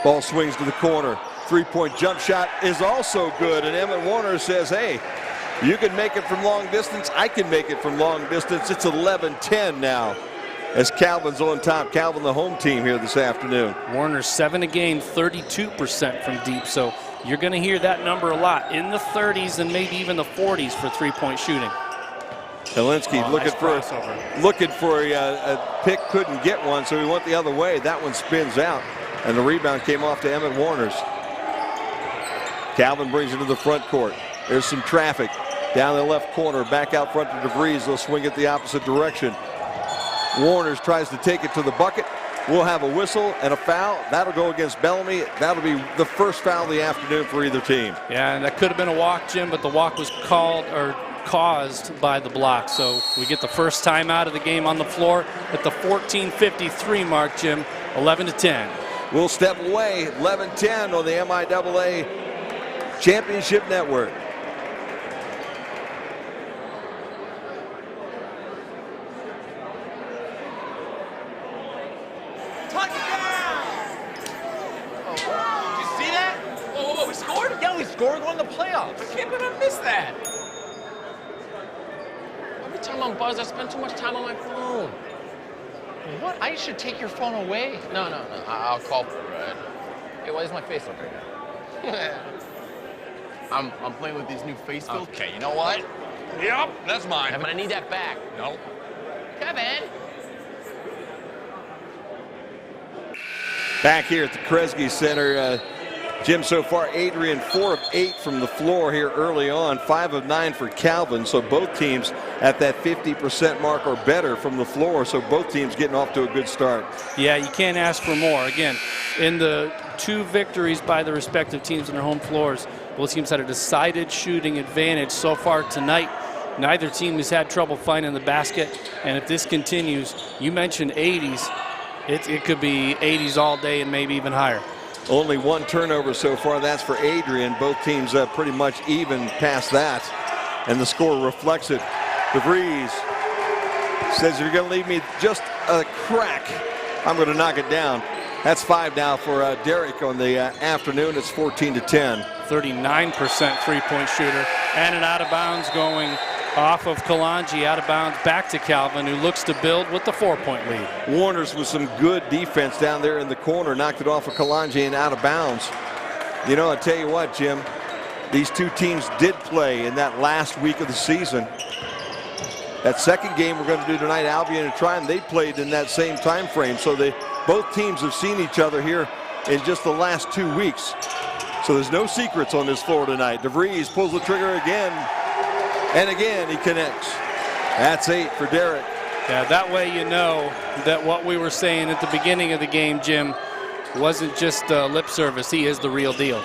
Ball swings to the corner. three-point jump shot is also good, and Emmett Warner says, hey, you can make it from long distance, I can make it from long distance. It's 11-10 now as Calvin's on top. Calvin, the home team here this afternoon. Warner's 7 a game, 32% from deep, so you're going to hear that number a lot, in the 30s and maybe even the 40s for three-point shooting. Helinski looking for a pick, couldn't get one, so he went the other way. That one spins out, and the rebound came off to Emmett Warner's. Calvin brings it to the front court. There's some traffic down the left corner, back out front to DeVries. They'll swing it the opposite direction. Warner's tries to take it to the bucket. We'll have a whistle and a foul. That'll go against Bellamy. That'll be the first foul of the afternoon for either team. Yeah, and that could have been a walk, Jim, but the walk was caused by the block. So we get the first time out of the game on the floor at the 14:53 mark, Jim, 11-10. We'll step away, 11-10 on the MIAA Championship Network. Scored, won the playoffs. I can't believe I missed that. Every time I'm buzzed, I spend too much time on my phone. What? I should take your phone away. No. I'll call for it. Hey, why does my face look like that? I'm playing with these new face filters. Okay, you know what? Yep, that's mine. I'm gonna need that back. No. Kevin. Back here at the Kresge Center, Jim, so far Adrian 4 of 8 from the floor here early on, 5 of 9 for Calvin. So both teams at that 50% mark or better from the floor. So both teams getting off to a good start. Yeah, you can't ask for more. Again, in the 2 victories by the respective teams on their home floors, both teams had a decided shooting advantage so far tonight. Neither team has had trouble finding the basket, and if this continues, you mentioned 80s, it could be 80s all day and maybe even higher. Only 1 turnover so far. That's for Adrian. Both teams pretty much even past that. And the score reflects it. DeVries says, if you're going to leave me just a crack, I'm going to knock it down. That's 5 now for Derek on the afternoon. It's 14-10. 39% three-point shooter. And an out of bounds going off of Kalanji, out of bounds back to Calvin, who looks to build with the 4-point lead. Warner's with some good defense down there in the corner, knocked it off of Kalanji and out of bounds. You know, I tell you what, Jim, these two teams did play in that last week of the season. That second game we're going to do tonight, Albion and Tryon, they played in that same time frame. So both teams have seen each other here in just the last 2 weeks. So there's no secrets on this floor tonight. DeVries pulls the trigger again. And again, he connects. That's 8 for Derek. Yeah, that way you know that what we were saying at the beginning of the game, Jim, wasn't just lip service. He is the real deal.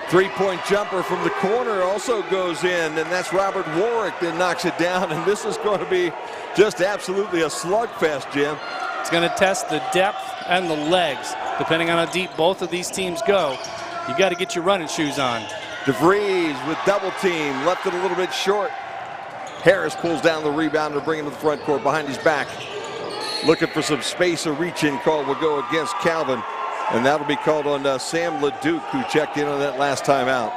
3-point jumper from the corner also goes in, and that's Robert Warwick that knocks it down. And this is going to be just absolutely a slugfest, Jim. It's going to test the depth and the legs. Depending on how deep both of these teams go, you got to get your running shoes on. DeVries with double team, left it a little bit short. Harris pulls down the rebound to bring him to the front court behind his back. Looking for some space. A reach-in call will go against Calvin. And that'll be called on Sam LeDuc, who checked in on that last time out.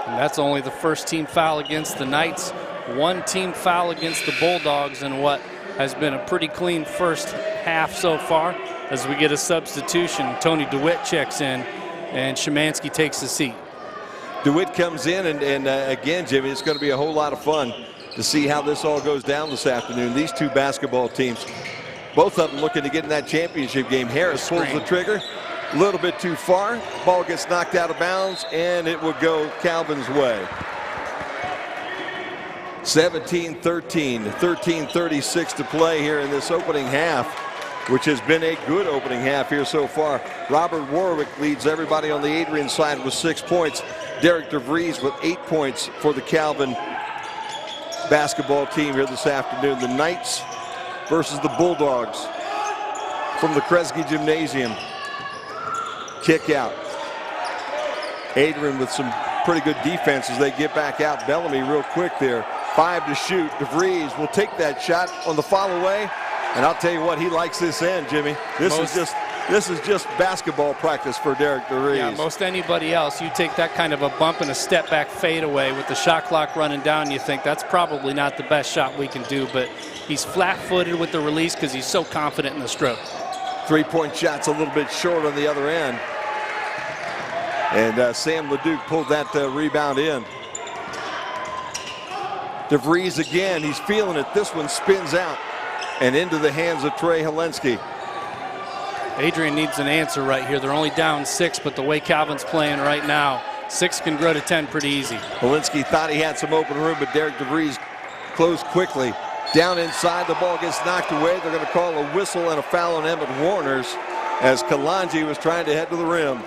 And that's only the first team foul against the Knights. 1 team foul against the Bulldogs in what has been a pretty clean first half so far. As we get a substitution, Tony DeWitt checks in, and Szymanski takes the seat. DeWitt comes in, and again, Jimmy, it's going to be a whole lot of fun to see how this all goes down this afternoon. These two basketball teams, both of them looking to get in that championship game. Harris pulls the trigger a little bit too far. Ball gets knocked out of bounds, and it will go Calvin's way. 17-13, 13:36 to play here in this opening half, which has been a good opening half here so far. Robert Warwick leads everybody on the Adrian side with 6 points. Derek DeVries with 8 points for the Calvin basketball team here this afternoon. The Knights versus the Bulldogs from the Kresge Gymnasium. Kick out. Adrian with some pretty good defense as they get back out. Bellamy real quick there. 5 to shoot. DeVries will take that shot on the follow away. And I'll tell you what, he likes this end, Jimmy. This is just This is just basketball practice for Derek DeVries. Yeah, most anybody else, you take that kind of a bump and a step back fadeaway with the shot clock running down, you think that's probably not the best shot we can do, but he's flat-footed with the release because he's so confident in the stroke. Three-point shot's a little bit short on the other end. And Sam Leduc pulled that rebound in. DeVries again, he's feeling it. This one spins out and into the hands of Trey Helensky. Adrian needs an answer right here. They're only down 6, but the way Calvin's playing right now, 6 can grow to 10 pretty easy. Helensky thought he had some open room, but Derek DeVries closed quickly. Down inside, the ball gets knocked away. They're going to call a whistle and a foul on Emmett Warner's as Kalanji was trying to head to the rim.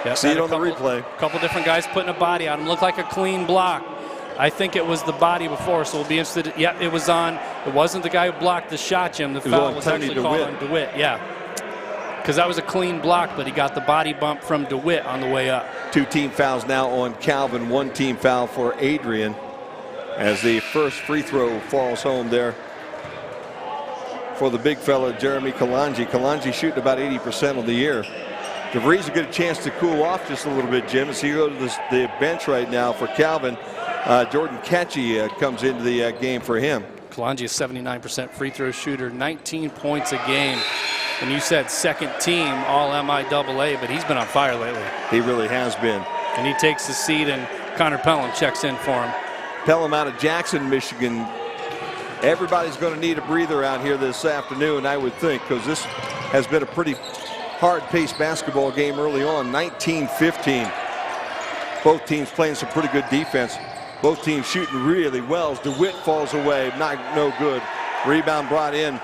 Yep, see it on the replay. A couple different guys putting a body on him. Looked like a clean block. I think it was the body before, so we'll be interested. Yep, it was on. It wasn't the guy who blocked the shot, Jim. The foul was actually called on DeWitt. Yeah. Because that was a clean block, but he got the body bump from DeWitt on the way up. 2 team fouls now on Calvin, 1 team foul for Adrian as the first free throw falls home there for the big fella, Jeremy Kalanji. Kalanji shooting about 80% of the year. DeVries will get a chance to cool off just a little bit, Jim, as he goes to the bench right now for Calvin. Jordan Catchy comes into the game for him. Kalanji is 79% free throw shooter, 19 points a game. And you said second team all MIAA, but he's been on fire lately. He really has been. And he takes the seat, and Connor Pelham checks in for him. Pelham out of Jackson, Michigan. Everybody's going to need a breather out here this afternoon, I would think, because this has been a pretty hard-paced basketball game early on, 19-15. Both teams playing some pretty good defense. Both teams shooting really well. As DeWitt falls away, no good. Rebound brought in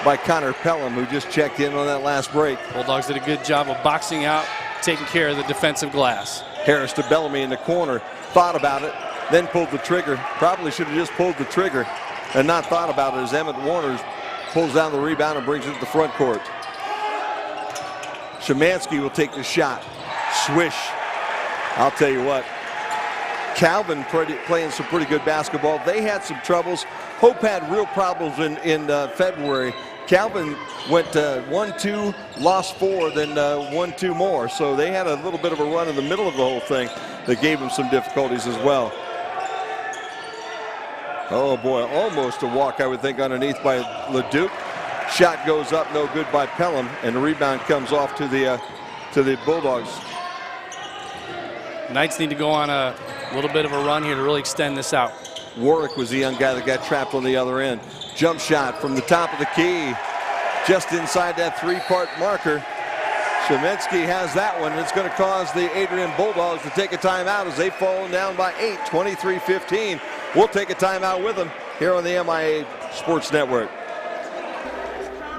by Connor Pelham, who just checked in on that last break. Bulldogs did a good job of boxing out, taking care of the defensive glass. Harris to Bellamy in the corner, thought about it, then pulled the trigger. Probably should have just pulled the trigger and not thought about it as Emmett Warner pulls down the rebound and brings it to the front court. Szymanski will take the shot. Swish. I'll tell you what, Calvin playing some pretty good basketball. They had some troubles. Hope had real problems in February. Calvin went 1-2, lost 4, then 1-2 more. So they had a little bit of a run in the middle of the whole thing that gave them some difficulties as well. Oh boy, almost a walk, I would think, underneath by Leduc. Shot goes up, no good by Pelham, and the rebound comes off to the Bulldogs. Knights need to go on a little bit of a run here to really extend this out. Warwick was the young guy that got trapped on the other end. Jump shot from the top of the key, just inside that 3-part marker. Szymanski has that one. It's going to cause the Adrian Bulldogs to take a timeout as they've fallen down by 8, 23-15. We'll take a timeout with them here on the MIAA Sports Network.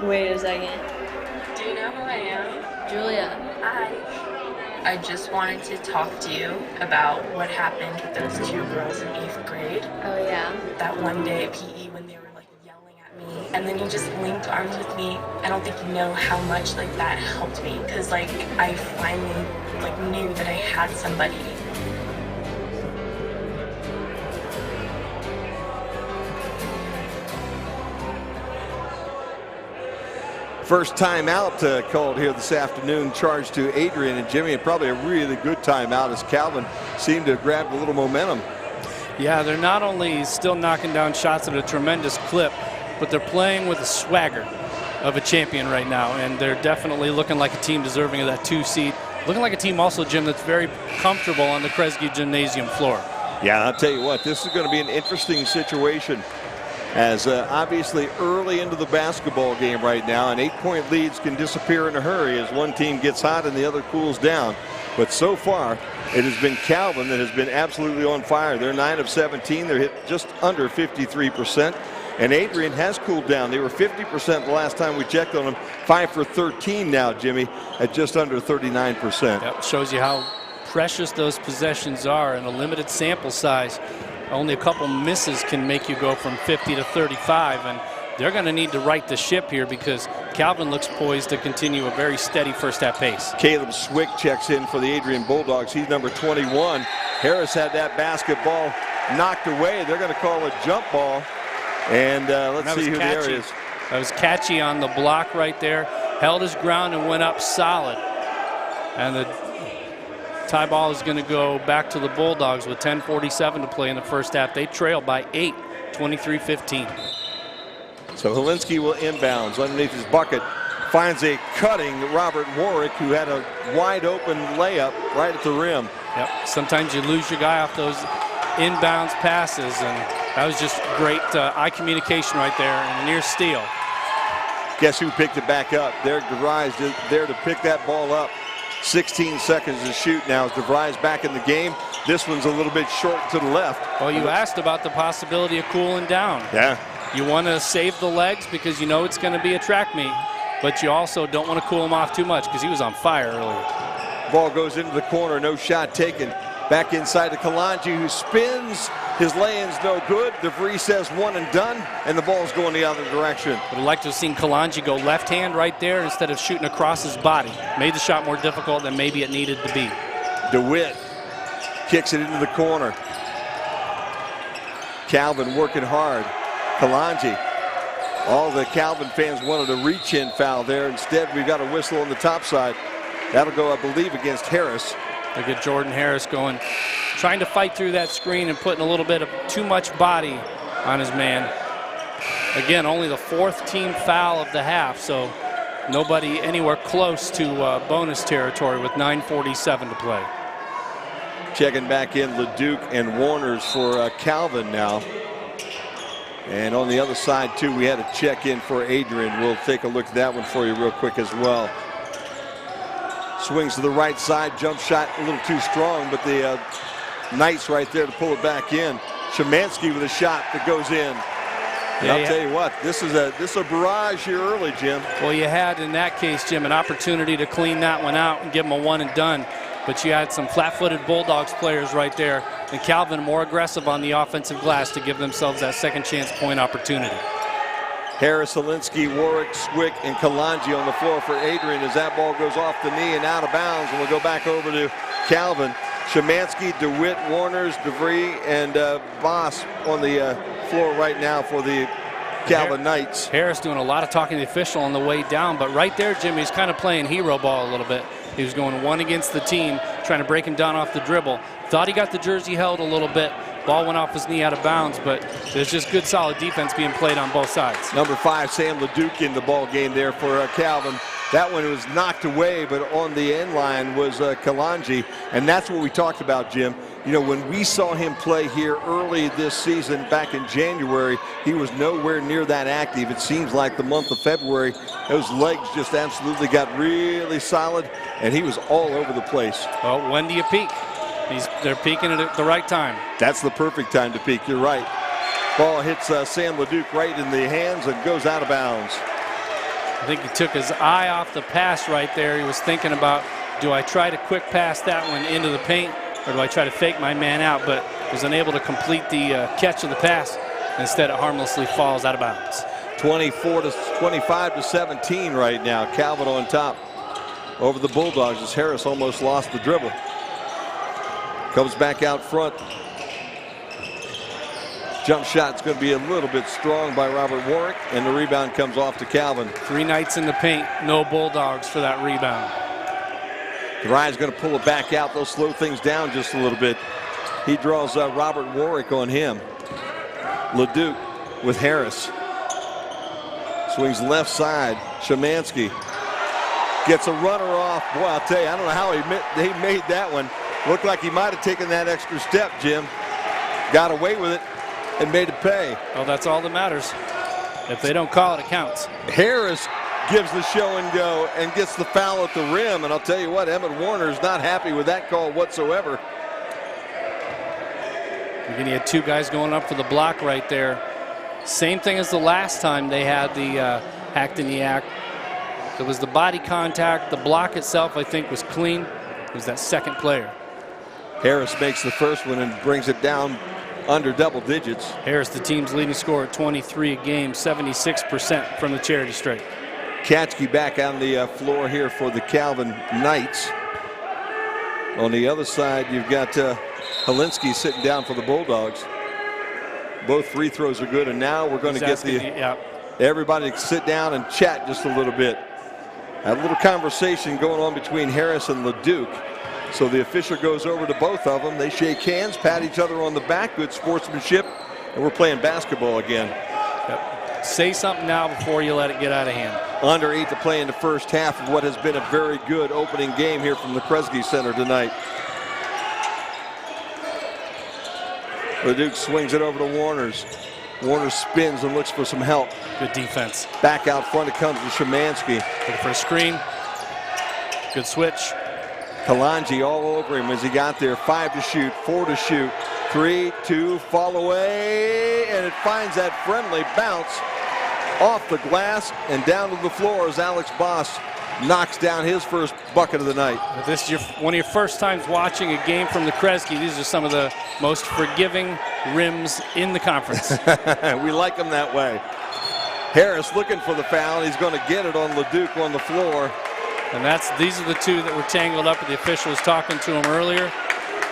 Wait a second. Do you know who I am? Julia. I just wanted to talk to you about what happened with those 2 girls in 8th grade. Oh, yeah. That one day at PE when they were like yelling at me, and then you just linked arms with me. I don't think you know how much like that helped me, because like I finally like knew that I had somebody. First timeout called here this afternoon, charged to Adrian and Jimmy, and probably a really good timeout as Calvin seemed to have grabbed a little momentum. Yeah, they're not only still knocking down shots at a tremendous clip, but they're playing with a swagger of a champion right now, and they're definitely looking like a team deserving of that 2 seed. Looking like a team also, Jim, that's very comfortable on the Kresge Gymnasium floor. Yeah, I'll tell you what, this is going to be an interesting situation, as obviously early into the basketball game right now, and 8-point leads can disappear in a hurry as one team gets hot and the other cools down. But so far, it has been Calvin that has been absolutely on fire. They're 9 of 17. They're hit just under 53%. And Adrian has cooled down. They were 50% the last time we checked on them. 5 for 13 now, Jimmy, at just under 39%. Yep, shows you how precious those possessions are in a limited sample size. Only a couple misses can make you go from 50 to 35, and they're going to need to right the ship here because Calvin looks poised to continue a very steady first half pace. Caleb Swick checks in for the Adrian Bulldogs. He's number 21. Harris had that basketball knocked away. They're going to call a jump ball, and let's see who there is. That was Catchy on the block right there. held his ground and went up solid. And the tie ball is going to go back to the Bulldogs with 10:47 to play in the first half. They trail by 8, 23-15. So Helinski will inbounds underneath his bucket. Finds a cutting Robert Warwick, who had a wide open layup right at the rim. Yep. Sometimes you lose your guy off those inbounds passes, and that was just great eye communication right there and a near steal. Guess who picked it back up? Derek DeVries there to pick that ball up. 16 seconds to shoot now as DeVries back in the game. This one's a little bit short to the left. Well, you asked about the possibility of cooling down. Yeah. You want to save the legs because you know it's going to be a track meet, but you also don't want to cool him off too much because he was on fire earlier. Ball goes into the corner, no shot taken. Back inside to Kalanji, who spins. His lay-in's no good. DeVries says one and done, and the ball's going the other direction. Would have liked to have seen Kalanji go left hand right there instead of shooting across his body. Made the shot more difficult than maybe it needed to be. DeWitt kicks it into the corner. Calvin working hard. Kalanji. All the Calvin fans wanted a reach-in foul there. Instead, we've got a whistle on the top side. That'll go, I believe, against Harris. Look at Jordan Harris going, trying to fight through that screen and putting a little bit of too much body on his man. Again, only the 4th team foul of the half, so nobody anywhere close to bonus territory with 9:47 to play. Checking back in LeDuc and Warners for Calvin now. And on the other side, too, we had a check-in for Adrian. We'll take a look at that one for you real quick as well. Swings to the right side, jump shot a little too strong, but the Knights right there to pull it back in. Szymanski with a shot that goes in. And I'll tell you what, this is a barrage here early, Jim. Well, you had in that case, Jim, an opportunity to clean that one out and give him a one and done. But you had some flat-footed Bulldogs players right there, and Calvin more aggressive on the offensive glass to give themselves that second chance point opportunity. Harris, Helinski, Warwick, Swick, and Kalanji on the floor for Adrian as that ball goes off the knee and out of bounds. And we'll go back over to Calvin. Szymanski, DeWitt, Warners, DeVries, and Boss on the floor right now for the Calvin Knights. Harris doing a lot of talking to the official on the way down, but right there, Jim, he's kind of playing hero ball a little bit. He was going one against the team, trying to break him down off the dribble. Thought he got the jersey held a little bit. Ball went off his knee out of bounds, but there's just good, solid defense being played on both sides. Number 5, Sam LeDuc in the ball game there for Calvin. That one was knocked away, but on the end line was Kalanji, and that's what we talked about, Jim. You know, when we saw him play here early this season back in January, he was nowhere near that active. It seems like the month of February, those legs just absolutely got really solid, and he was all over the place. Well, when do you peak? They're peaking at the right time. That's the perfect time to peak. You're right. Ball hits Sam LeDuc right in the hands and goes out of bounds. I think he took his eye off the pass right there. He was thinking about, do I try to quick pass that one into the paint, or do I try to fake my man out? But was unable to complete the catch of the pass. Instead, it harmlessly falls out of bounds. 25 to 17 right now. Calvin on top over the Bulldogs as Harris almost lost the dribble. Comes back out front. Jump shot's going to be a little bit strong by Robert Warwick, and the rebound comes off to Calvin. 3 Knights in the paint, no Bulldogs for that rebound. Ryan's going to pull it back out. They'll slow things down just a little bit. He draws Robert Warwick on him. LeDuc with Harris. Swings left side. Szymanski gets a runner off. Boy, I'll tell you, I don't know how he made that one. Looked like he might have taken that extra step, Jim. Got away with it and made it pay. Well, that's all that matters. If they don't call it, it counts. Harris gives the show and go and gets the foul at the rim. And I'll tell you what, Emmett Warner's not happy with that call whatsoever. Again, he had 2 guys going up for the block right there. Same thing as the last time they had the hacked in the act. It was the body contact. The block itself, I think, was clean. It was that second player. Harris makes the first one and brings it down under double digits. Harris, the team's leading scorer at 23 a game, 76% from the charity stripe. Katchke back on the floor here for the Calvin Knights. On the other side, you've got Helinski sitting down for the Bulldogs. Both free throws are good, and now we're going to get everybody to sit down and chat just a little bit. A little conversation going on between Harris and LeDuc. So the official goes over to both of them. They shake hands, pat each other on the back. Good sportsmanship. And we're playing basketball again. Yep. Say something now before you let it get out of hand. Under 8 to play in the first half of what has been a very good opening game here from the Kresge Center tonight. LeDuc swings it over to Warners. Warner spins and looks for some help. Good defense. Back out front it comes to Szymanski. Looking for a screen. Good switch. Kalanji all over him as he got there. 5 to shoot, 4 to shoot. 3, 2, fall away, and it finds that friendly bounce off the glass and down to the floor as Alex Boss knocks down his first bucket of the night. If this is one of your first times watching a game from the Kresge, these are some of the most forgiving rims in the conference. We like them that way. Harris looking for the foul. He's going to get it on LeDuc on the floor. And these are the two that were tangled up. The official was talking to him earlier.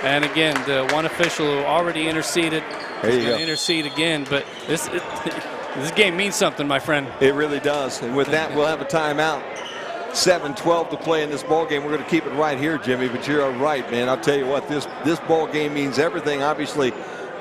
And again, the one official who already interceded is going to intercede again. But this game means something, my friend. It really does. And with that, we'll have a timeout. 7:12 to play in this ball game. We're going to keep it right here, Jimmy. But you're right, man. I'll tell you what, this ball game means everything. Obviously,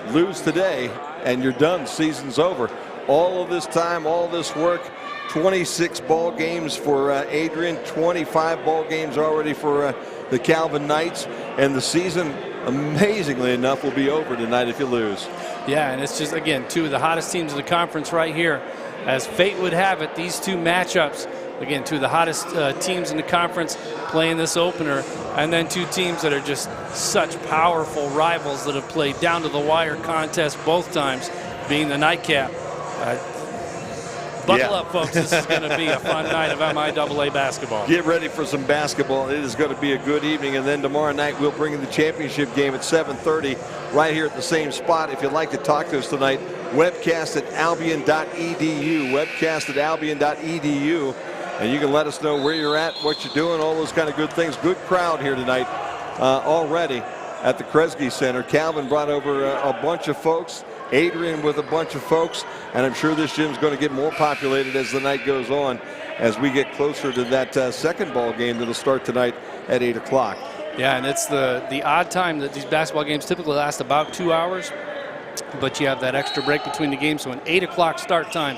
lose today, and you're done. Season's over. All of this time, all this work. 26 ball games for Adrian, 25 ball games already for the Calvin Knights, and the season, amazingly enough, will be over tonight if you lose. Yeah, and it's just, again, two of the hottest teams in the conference right here. As fate would have it, these two matchups, again, two of the hottest teams in the conference playing this opener, and then two teams that are just such powerful rivals that have played down to the wire contest both times, being the nightcap. Buckle up, folks. This is going to be a fun night of MIAA basketball. Get ready for some basketball. It is going to be a good evening. And then tomorrow night, we'll bring in the championship game at 7:30 right here at the same spot. If you'd like to talk to us tonight, webcast at albion.edu. Webcast at albion.edu. And you can let us know where you're at, what you're doing, all those kind of good things. Good crowd here tonight already at the Kresge Center. Calvin brought over a bunch of folks. Adrian with a bunch of folks, and I'm sure this gym's going to get more populated as the night goes on, as we get closer to that second ball game that'll start tonight at 8 o'clock. Yeah, and it's the odd time that these basketball games typically last about 2 hours, but you have that extra break between the games. So an 8 o'clock start time,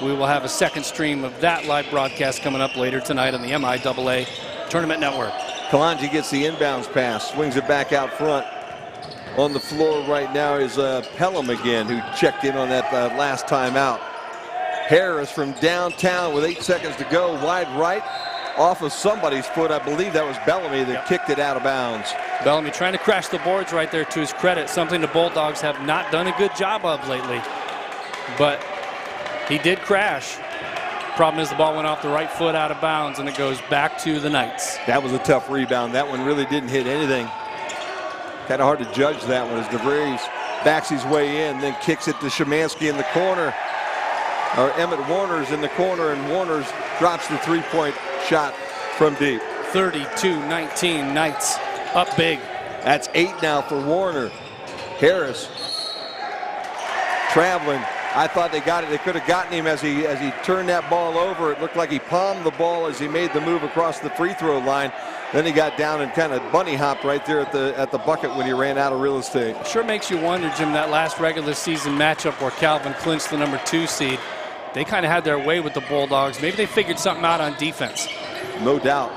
we will have a second stream of that live broadcast coming up later tonight on the MIAA Tournament Network. Kalanji gets the inbounds pass, swings it back out front. On the floor right now is Pelham again, who checked in on that last time out. Harris from downtown with 8 seconds to go, wide right, off of somebody's foot. I believe that was Bellamy that kicked it out of bounds. Bellamy trying to crash the boards right there, to his credit, something the Bulldogs have not done a good job of lately. But he did crash. Problem is the ball went off the right foot out of bounds, and it goes back to the Knights. That was a tough rebound. That one really didn't hit anything. Kind of hard to judge that one as DeVries backs his way in, then kicks it to Szymanski in the corner. Or Emmett Warner's in the corner, and Warner's drops the three-point shot from deep. 32-19, Knights up big. That's 8 now for Warner. Harris traveling. I thought they got it. They could have gotten him as he turned that ball over. It looked like he palmed the ball as he made the move across the free throw line. Then he got down and kind of bunny hopped right there at the bucket when he ran out of real estate. Sure makes you wonder, Jim, that last regular season matchup where Calvin clinched the number 2 seed. They kind of had their way with the Bulldogs. Maybe they figured something out on defense. No doubt.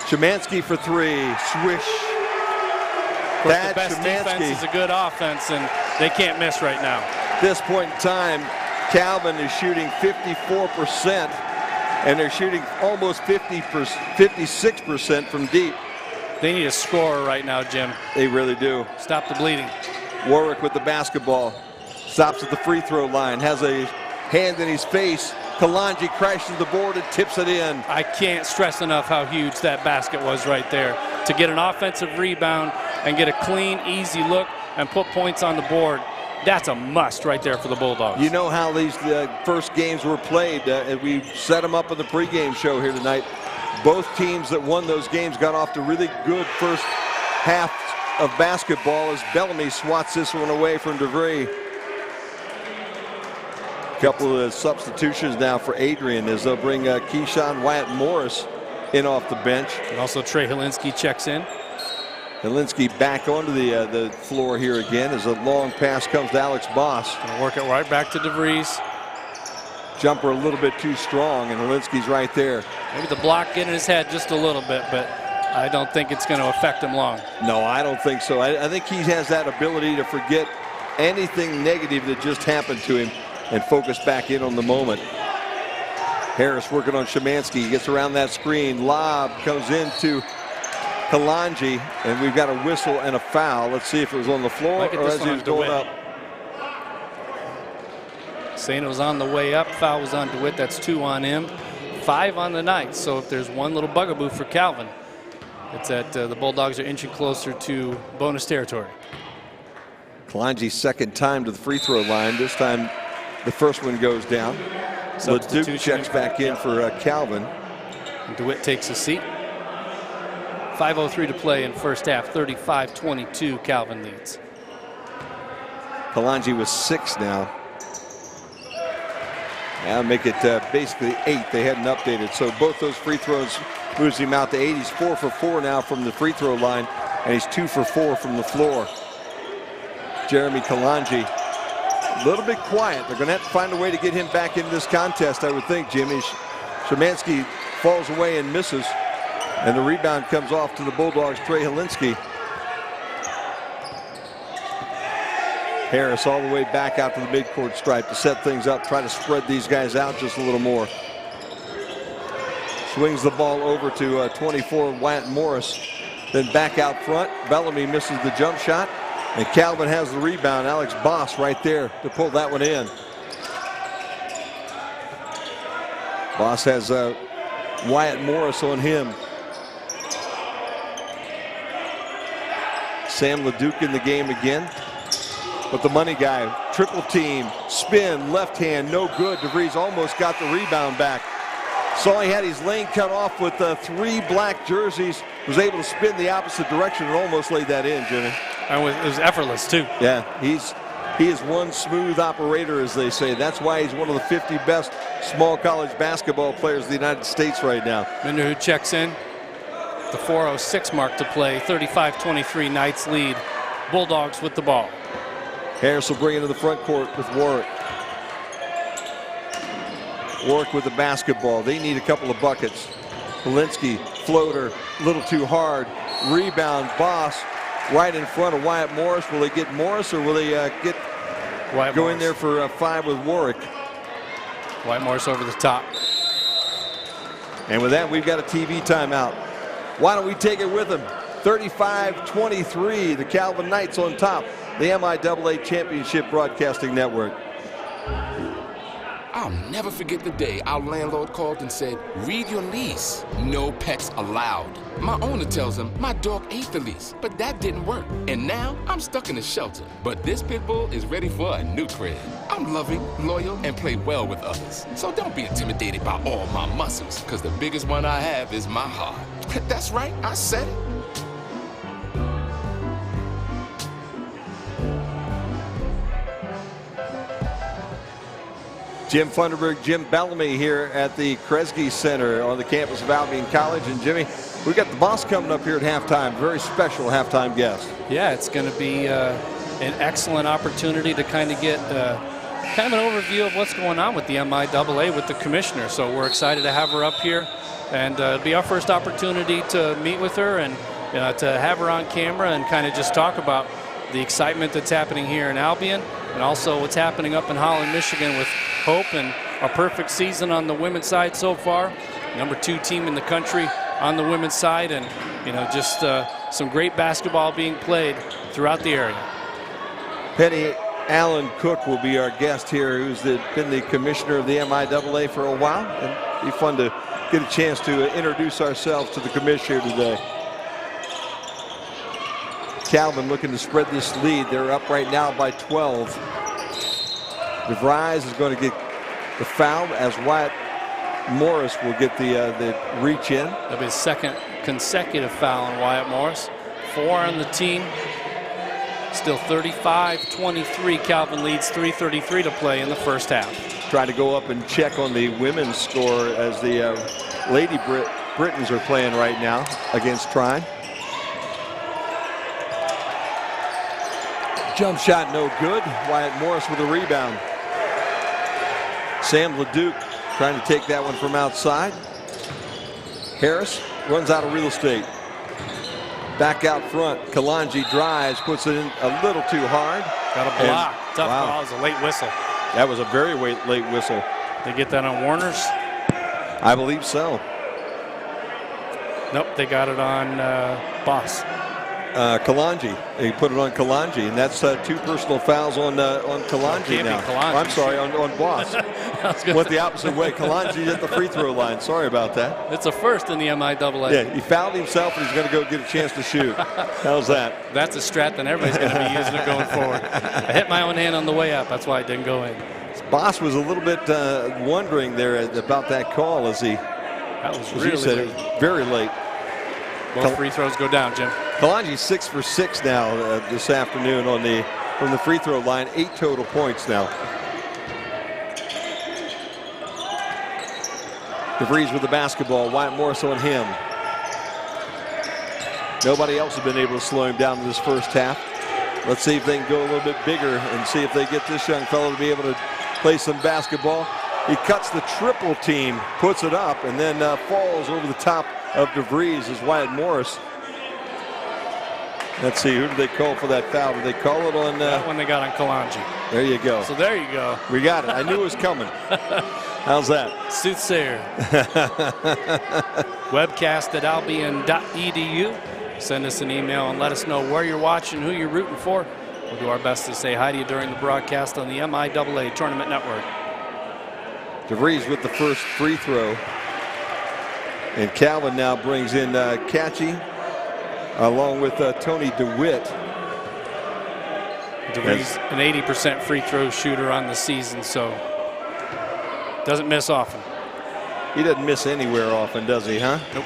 Szymanski for 3. Swish. Of course, the best defense is a good offense, and they can't miss right now. At this point in time, Calvin is shooting 54%, and they're shooting almost 56% from deep. They need a scorer right now, Jim. They really do. Stop the bleeding. Warwick with the basketball. Stops at the free throw line. Has a hand in his face. Kalanji crashes the board and tips it in. I can't stress enough how huge that basket was right there. To get an offensive rebound and get a clean, easy look and put points on the board. That's a must right there for the Bulldogs. You know how these first games were played. We set them up in the pregame show here tonight. Both teams that won those games got off to really good first half of basketball as Bellamy swats this one away from DeVries. Couple of substitutions now for Adrian as they'll bring Keyshawn Wyatt Morris in off the bench. And also Trey Helinski checks in. Helinski back onto the floor here again as a long pass comes to Alex Boss. Gonna work it right back to DeVries. Jumper a little bit too strong, and Helinski's right there. Maybe the block getting his head just a little bit, but I don't think it's going to affect him long. No, I don't think so. I think he has that ability to forget anything negative that just happened to him and focus back in on the moment. Harris working on Szymanski. He gets around that screen. Lob comes into Kalanji, and we've got a whistle and a foul. Let's see if it was on the floor or as he was going up. Saying it was on the way up. Foul was on DeWitt. That's 2 on him. 5 on the night. So if there's one little bugaboo for Calvin, it's that the Bulldogs are inching closer to bonus territory. Kalanji's second time to the free throw line. This time the first one goes down. LeDuc checks back in for Calvin. And DeWitt takes a seat. 5:03 to play in first half. 35-22 Calvin leads. Kalanji was 6 now. Now make it basically 8. They hadn't updated. So both those free throws moves him out to 8. He's 4 for 4 now from the free throw line, and he's 2 for 4 from the floor. Jeremy Kalanji, a little bit quiet. They're going to have to find a way to get him back into this contest, I would think, Jimmy. Szymanski falls away and misses, and the rebound comes off to the Bulldogs' Trey Helinski. Harris all the way back out to the midcourt stripe to set things up, try to spread these guys out just a little more. Swings the ball over to 24 Wyatt Morris. Then back out front. Bellamy misses the jump shot. And Calvin has the rebound. Alex Boss right there to pull that one in. Boss has Wyatt Morris on him. Sam LeDuc in the game again. But the money guy, triple team, spin, left hand, no good. DeVries almost got the rebound back. Saw he had his lane cut off with 3 black jerseys. Was able to spin the opposite direction and almost laid that in, Jimmy. And it was effortless, too. Yeah, he is one smooth operator, as they say. That's why he's one of the 50 best small college basketball players in the United States right now. Minder who checks in. The 4:06 mark to play. 35-23 Knights lead. Bulldogs with the ball. Harris will bring it to the front court with Warwick. Warwick with the basketball. They need a couple of buckets. Helinski, floater, a little too hard. Rebound, Boss, right in front of Wyatt Morris. Will they get Morris, or will they get Wyatt go Morris in there for 5 with Warwick? Wyatt Morris over the top. And with that, we've got a TV timeout. Why don't we take it with them? 35-23, the Calvin Knights on top. The MIAA Championship Broadcasting Network. I'll never forget the day our landlord called and said, read your lease. No pets allowed. My owner tells him my dog ate the lease, but that didn't work. And now I'm stuck in a shelter. But this pit bull is ready for a new crib. I'm loving, loyal, and play well with others. So don't be intimidated by all my muscles, because the biggest one I have is my heart. That's right, I said it. Jim Funderburg, Jim Bellamy here at the Kresge Center on the campus of Albion College. And Jimmy, we got the boss coming up here at halftime. Very special halftime guest. Yeah, it's going to be an excellent opportunity to kind of get kind of an overview of what's going on with the MIAA with the commissioner. So we're excited to have her up here, and it'll be our first opportunity to meet with her and to have her on camera and kind of just talk about the excitement that's happening here in Albion, and also what's happening up in Holland, Michigan with Hope and a perfect season on the women's side so far. #2 team in the country on the women's side, and just some great basketball being played throughout the area. Penny Allen Cook will be our guest here, who's been the commissioner of the MIAA for a while. And it'll be fun to get a chance to introduce ourselves to the commissioner today. Calvin looking to spread this lead. They're up right now by 12. DeVries is going to get the foul as Wyatt Morris will get the reach in. That'll be his second consecutive foul on Wyatt Morris. 4 on the team. Still 35-23. Calvin leads. 3:33 to play in the first half. try to go up and check on the women's score as the Lady Britons are playing right now against Trine. Jump shot no good. Wyatt Morris with a rebound. Sam Leduc trying to take that one from outside. Harris runs out of real estate. Back out front. Kalanji drives, puts it in a little too hard. Got a block. Tough call. It was a late whistle. That was a very late whistle. They get that on Warner's? I believe so. Nope, they got it on Boss. Kalanji. They put it on Kalanji, and that's 2 personal fouls on Kalanji now. I'm sorry, on Boss. Went the opposite way. Kalanji at the free throw line. Sorry about that. It's a first in the MIAA. Yeah, he fouled himself, and he's going to go get a chance to shoot. How's that? That's a strat that everybody's going to be using it going forward. I hit my own hand on the way up. That's why it didn't go in. Boss was a little bit wondering there about that call as that was really late. Very late. Both free throws go down, Jim. Kalanji's 6 for 6 now this afternoon from the free throw line. 8 total points now. DeVries with the basketball. Wyatt Morris on him. Nobody else has been able to slow him down in this first half. Let's see if they can go a little bit bigger and see if they get this young fellow to be able to play some basketball. He cuts the triple team, puts it up, and then falls over the top of DeVries as Wyatt Morris. Let's see, who did they call for that foul? Did they call it on? That one they got on Kalanji. There you go. So there you go. We got it. I knew it was coming. How's that? Soothsayer. Webcast at albion.edu. Send us an email and let us know where you're watching, who you're rooting for. We'll do our best to say hi to you during the broadcast on the MIAA Tournament Network. DeVries with the first free throw. And Calvin now brings in Catchy along with Tony DeWitt. DeVries, an 80% free throw shooter on the season, so doesn't miss often. He doesn't miss anywhere often, does he, huh? Nope.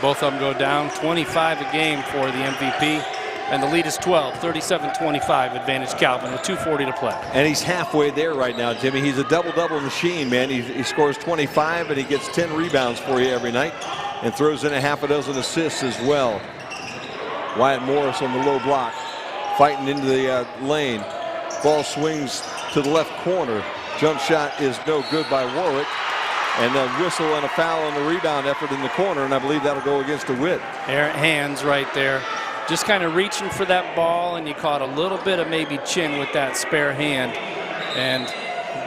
Both of them go down. 25 a game for the MVP. And the lead is 12, 37-25, advantage Calvin with 2:40 to play. And he's halfway there right now, Jimmy. He's a double-double machine, man. He scores 25, and he gets 10 rebounds for you every night and throws in a half a dozen assists as well. Wyatt Morris on the low block, fighting into the lane. Ball swings to the left corner. Jump shot is no good by Warwick. And a whistle and a foul on the rebound effort in the corner, and I believe that'll go against DeWitt. Errant hands right there. Just kind of reaching for that ball, and you caught a little bit of maybe chin with that spare hand. And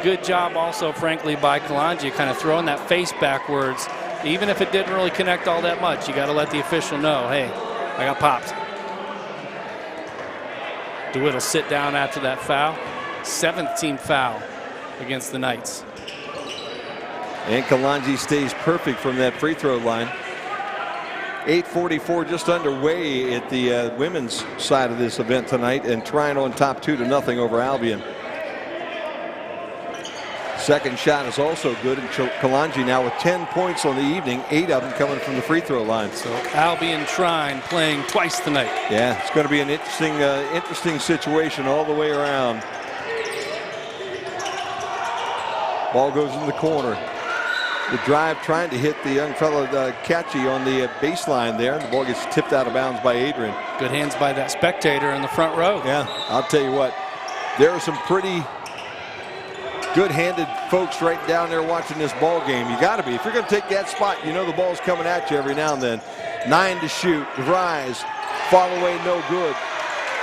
good job also, frankly, by Kalanji, kind of throwing that face backwards. Even if it didn't really connect all that much, you got to let the official know, hey, I got popped. DeWitt will sit down after that foul. 7th team foul against the Knights. And Kalanji stays perfect from that free throw line. 8:44 just underway at the women's side of this event tonight, and Trine on top 2-0 over Albion. Second shot is also good, and Kalanji now with 10 points on the evening, 8 of them coming from the free throw line. So Albion Trine playing twice tonight. Yeah, it's going to be an interesting situation all the way around. Ball goes in the corner. The drive trying to hit the young fellow Catchy on the baseline there. The ball gets tipped out of bounds by Adrian. Good hands by that spectator in the front row. Yeah, I'll tell you what, there are some pretty good-handed folks right down there watching this ball game. You got to be. If you're going to take that spot, you know the ball's coming at you every now and then. 9 to shoot. Rise. Fall away, no good.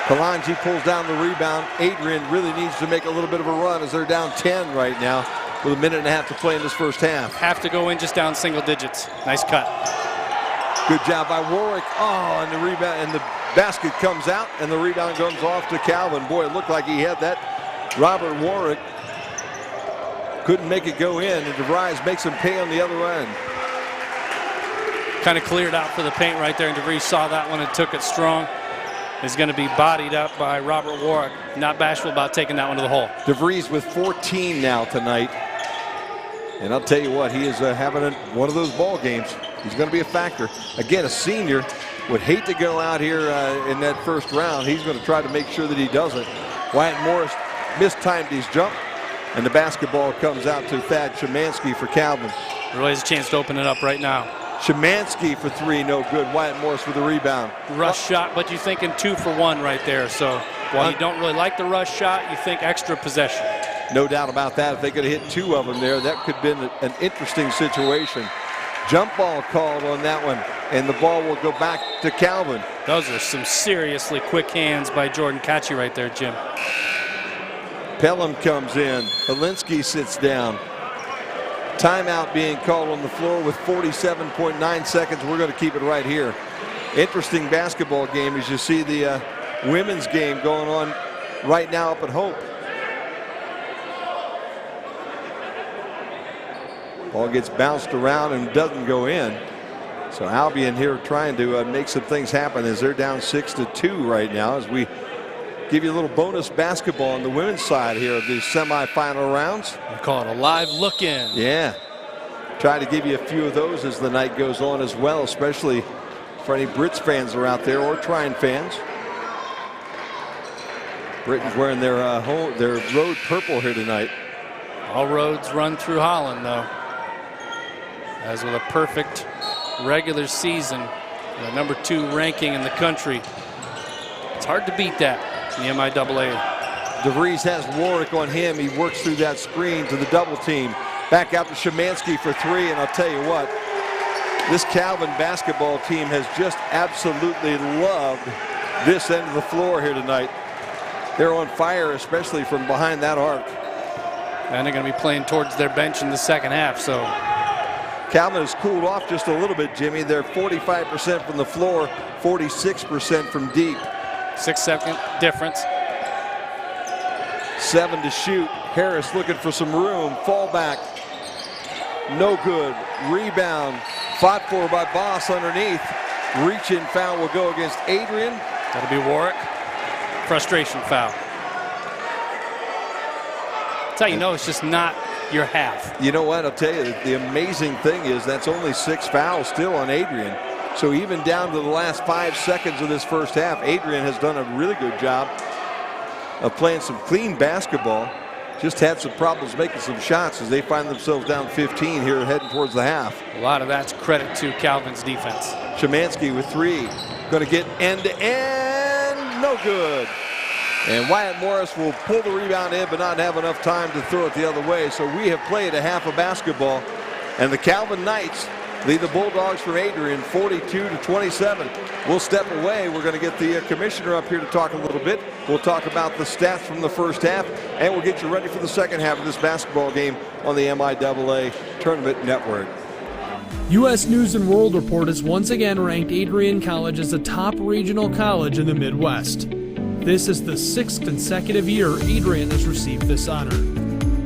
Kalanji pulls down the rebound. Adrian really needs to make a little bit of a run as they're down 10 right now with a minute and a half to play in this first half. Have to go in just down single digits. Nice cut. Good job by Warwick. Oh, and the rebound and the basket comes out, and the rebound comes off to Calvin. Boy, it looked like he had that. Robert Warwick couldn't make it go in, and DeVries makes him pay on the other end. Kind of cleared out for the paint right there, and DeVries saw that one and took it strong. Is going to be bodied up by Robert Warwick. Not bashful about taking that one to the hole. DeVries with 14 now tonight. And I'll tell you what, he is having one of those ball games. He's going to be a factor. Again, a senior would hate to go out here in that first round. He's going to try to make sure that he doesn't. Wyatt Morris mistimed his jump. And the basketball comes out to Thad Szymanski for Calvin. Really has a chance to open it up right now. Szymanski for three, no good. Wyatt Morris with the rebound. Rush shot, but you're thinking 2 for 1 right there. So while you don't really like the rush shot, you think extra possession. No doubt about that. If they could have hit 2 of them there, that could have been an interesting situation. Jump ball called on that one, and the ball will go back to Calvin. Those are some seriously quick hands by Jordan Kachi right there, Jim. Pelham comes in. Helinski sits down. Timeout being called on the floor with 47.9 seconds. We're going to keep it right here. Interesting basketball game as you see the women's game going on right now up at Hope. Ball gets bounced around and doesn't go in. So Albion here trying to make some things happen as they're down 6-2 right now, as we give you a little bonus basketball on the women's side here of these semifinal rounds. I call it a live look-in. Yeah. Try to give you a few of those as the night goes on as well, especially for any Brits fans that are out there or Trine fans. Britain's wearing their road purple here tonight. All roads run through Holland, though. As with a perfect regular season, and a #2 ranking in the country, it's hard to beat that in the MIAA. DeVries has Warwick on him. He works through that screen to the double team. Back out to Szymanski for 3, and I'll tell you what, this Calvin basketball team has just absolutely loved this end of the floor here tonight. They're on fire, especially from behind that arc. And they're going to be playing towards their bench in the second half, so. Calvin has cooled off just a little bit, Jimmy. They're 45% from the floor, 46% from deep. 6-second difference. 7 to shoot. Harris looking for some room. Fall back. No good. Rebound. Fought for by Boss underneath. Reach-in foul will go against Adrian. That'll be Warwick. Frustration foul. That's how you know it's just not your half. You know what? I'll tell you, the amazing thing is that's only 6 fouls still on Adrian. So even down to the last 5 seconds of this first half, Adrian has done a really good job of playing some clean basketball. Just had some problems making some shots as they find themselves down 15 here heading towards the half. A lot of that's credit to Calvin's defense. Szymanski with 3. Going to get end-to-end. No good. And Wyatt Morris will pull the rebound in but not have enough time to throw it the other way. So we have played a half of basketball. And the Calvin Knights lead the Bulldogs from Adrian 42-27. We'll step away. We're going to get the commissioner up here to talk a little bit. We'll talk about the stats from the first half, and we'll get you ready for the second half of this basketball game on the MIAA Tournament Network. U.S. News and World Report has once again ranked Adrian College as a top regional college in the Midwest. This is the 6th consecutive year Adrian has received this honor.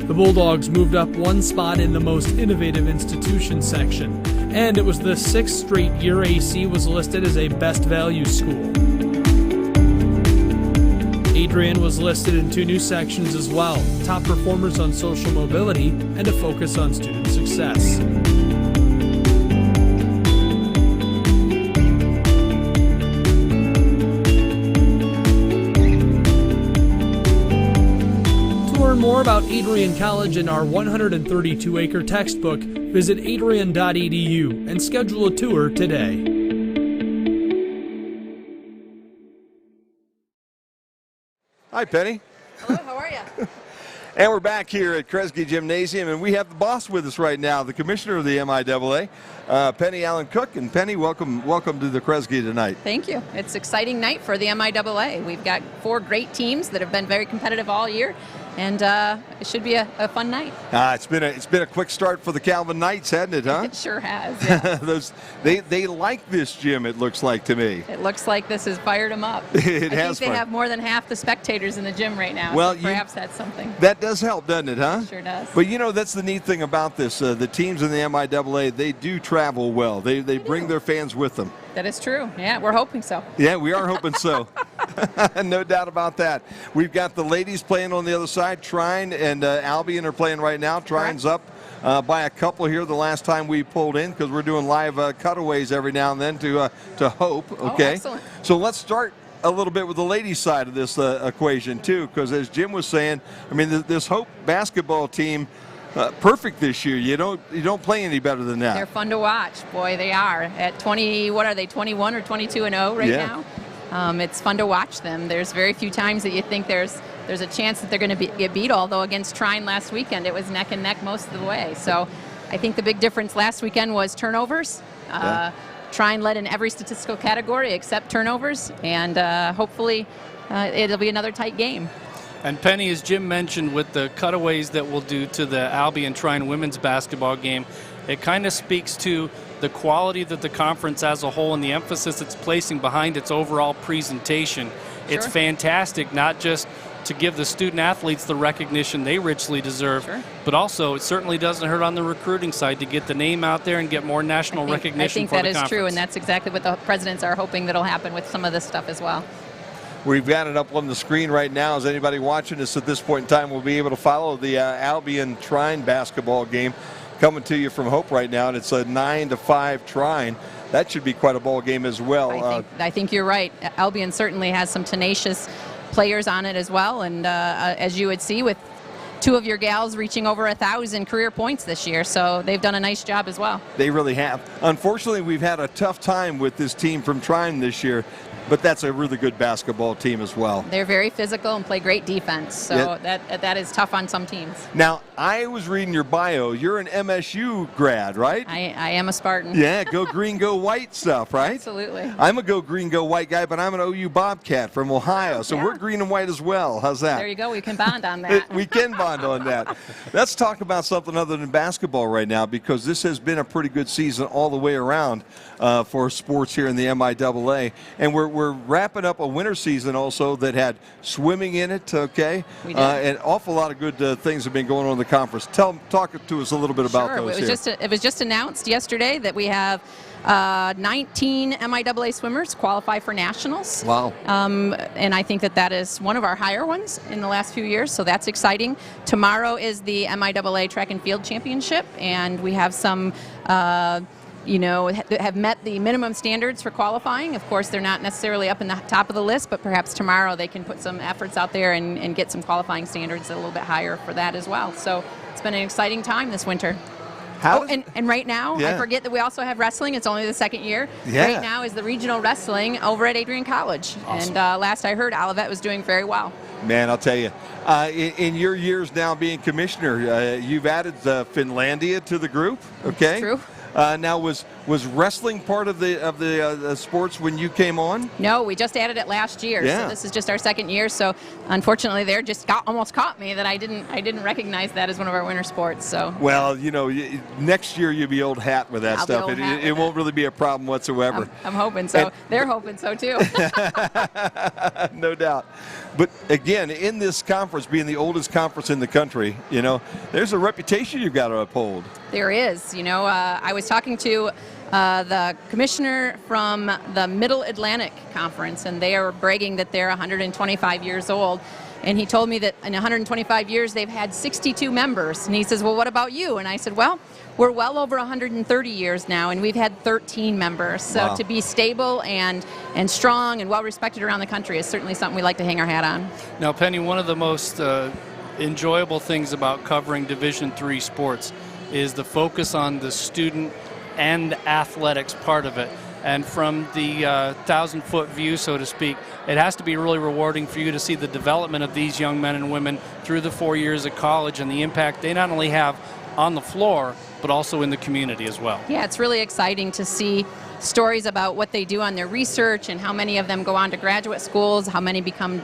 The Bulldogs moved up 1 spot in the most innovative institution section, and it was the 6th straight year AC was listed as a best value school. Adrian was listed in 2 new sections as well, top performers on social mobility and a focus on student success. More about Adrian College and our 132-acre textbook, visit adrian.edu and schedule a tour today. Hi, Penny. Hello, how are you? And we're back here at Kresge Gymnasium, and we have the boss with us right now, the commissioner of the MIAA, Penny Allen Cook. And Penny, welcome to the Kresge tonight. Thank you. It's an exciting night for the MIAA. We've got 4 great teams that have been very competitive all year, and it should be a fun night. It's been a quick start for the Calvin Knights, hasn't it, huh? It sure has. Yeah. they like this gym, it looks like to me. It looks like this has fired them up. I think they have more than half the spectators in the gym right now. Well, so perhaps that's something. That does help, doesn't it, huh? Sure does. But you know, that's the neat thing about this. The teams in the MIAA, they do travel well. They bring their fans with them. That is true. Yeah, we're hoping so. Yeah, we are hoping so. No doubt about that. We've got the ladies playing on the other side. Trine and Albion are playing right now. Trine's up by a couple here the last time we pulled in, because we're doing live cutaways every now and then to Hope. Okay. Oh, excellent. So let's start a little bit with the ladies' side of this equation too, because as Jim was saying, I mean, this Hope basketball team, perfect this year. You don't play any better than that. They're fun to watch. Boy, they are. At 20, what are they, 21 or 22-0 right now? It's fun to watch them. There's very few times that you think there's a chance that they're going to get beat, although against Trine last weekend it was neck and neck most of the way. So I think the big difference last weekend was turnovers. Trine led in every statistical category except turnovers, and hopefully it'll be another tight game. And Penny, as Jim mentioned, with the cutaways that we'll do to the Albion Trine women's basketball game, it kind of speaks to the quality that the conference as a whole and the emphasis it's placing behind its overall presentation. Sure. It's fantastic, not just to give the student athletes the recognition they richly deserve, but also it certainly doesn't hurt on the recruiting side to get the name out there and get more national recognition I think for that the is conference. true, and that's exactly what the presidents are hoping that'll happen with some of this stuff as well. We've got it up on the screen right now. As anybody watching us at this point in time will be able to follow the Albion Trine basketball game coming to you from Hope right now, and it's a 9-5 Trine. That should be quite a ball game as well. I think you're right. Albion certainly has some tenacious players on it as well, and as you would see with two of your gals reaching over 1,000 career points this year, so they've done a nice job as well. They really have. Unfortunately, we've had a tough time with this team from Trine this year, but that's a really good basketball team as well. They're very physical and play great defense, so that is tough on some teams. Now, I was reading your bio. You're an MSU grad, right? I am a Spartan. Yeah, go green, go white stuff, right? Absolutely. I'm a go green, go white guy, but I'm an OU Bobcat from Ohio, so we're green and white as well. How's that? There you go. We can bond on that. We can bond on that. Let's talk about something other than basketball right now, because this has been a pretty good season all the way around for sports here in the MIAA, and we're wrapping up a winter season also that had swimming in it. Okay, we did. And an awful lot of good things have been going on in the conference. Talk to us a little bit about those. It was just announced yesterday that we have 19 MIAA swimmers qualify for nationals. Wow. And I think that is one of our higher ones in the last few years, so that's exciting. Tomorrow is the MIAA Track and Field Championship, and we have some have met the minimum standards for qualifying. Of course, they're not necessarily up in the top of the list, but perhaps tomorrow they can put some efforts out there and get some qualifying standards a little bit higher for that as well. So it's been an exciting time this winter. And right now, I forget that we also have wrestling. It's only the second year. Yeah. Right now is the regional wrestling over at Adrian College. Awesome. And last I heard, Olivet was doing very well. Man, I'll tell you, in your years now being commissioner, you've added Finlandia to the group. Okay. True. Now, was wrestling part of the sports when you came on? No, we just added it last year. Yeah. So this is just our second year. So unfortunately, there just almost caught me that I didn't recognize that as one of our winter sports. So. Well, next year you'll be old hat with that I'll stuff. It won't really be a problem whatsoever. I'm hoping so. They're hoping so too. No doubt. But again, in this conference, being the oldest conference in the country, there's a reputation you've got to uphold. There is. I was talking to the commissioner from the Middle Atlantic Conference, and they are bragging that they're 125 years old. And he told me that in 125 years they've had 62 members. And he says, well, what about you? And I said, well, we're well over 130 years now, and we've had 13 members. So Wow. to be stable and strong and well respected around the country is certainly something we like to hang our hat on. Now, Penny, one of the most enjoyable things about covering Division III sports is the focus on the student and athletics part of it. And from the 1,000-foot view, so to speak, it has to be really rewarding for you to see the development of these young men and women through the 4 years of college and the impact they not only have on the floor, but also in the community as well. Yeah, it's really exciting to see stories about what they do on their research and how many of them go on to graduate schools, how many become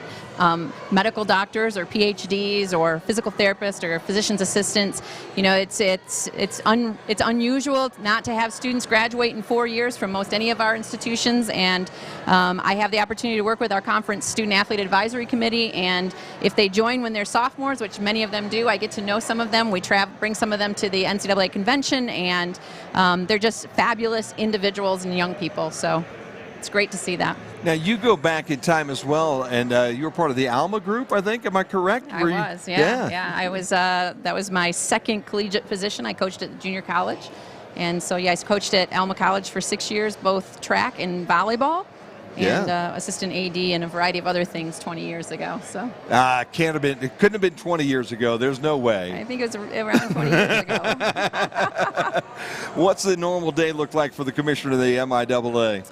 medical doctors or PhDs or physical therapists or physician's assistants. It's unusual not to have students graduate in 4 years from most any of our institutions, and I have the opportunity to work with our conference student athlete advisory committee, and if they join when they're sophomores, which many of them do, I get to know some of them. We bring some of them to the NCAA convention, and they're just fabulous individuals and young people, so it's great to see that. Now, you go back in time as well, and you were part of the Alma group, I think. Am I correct? I was, yeah. I was. That was my second collegiate position. I coached at the junior college, and so I coached at Alma College for 6 years, both track and volleyball. and assistant AD and a variety of other things 20 years ago. So can't have been. It couldn't have been 20 years ago. There's no way. I think it was around 20 years ago. What's the normal day look like for the commissioner of the MIAA?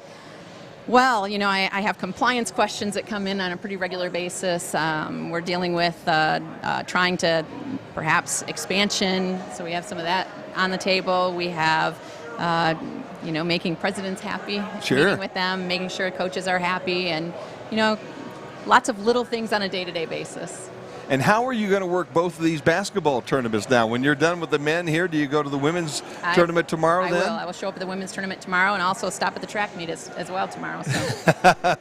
Well, I have compliance questions that come in on a pretty regular basis. We're dealing with trying to perhaps expansion, so we have some of that on the table. We have, making presidents happy, meeting with them, making sure coaches are happy, and, lots of little things on a day-to-day basis. And how are you going to work both of these basketball tournaments now? When you're done with the men here, do you go to the women's tournament tomorrow I will show up at the women's tournament tomorrow and also stop at the track meet as well tomorrow. So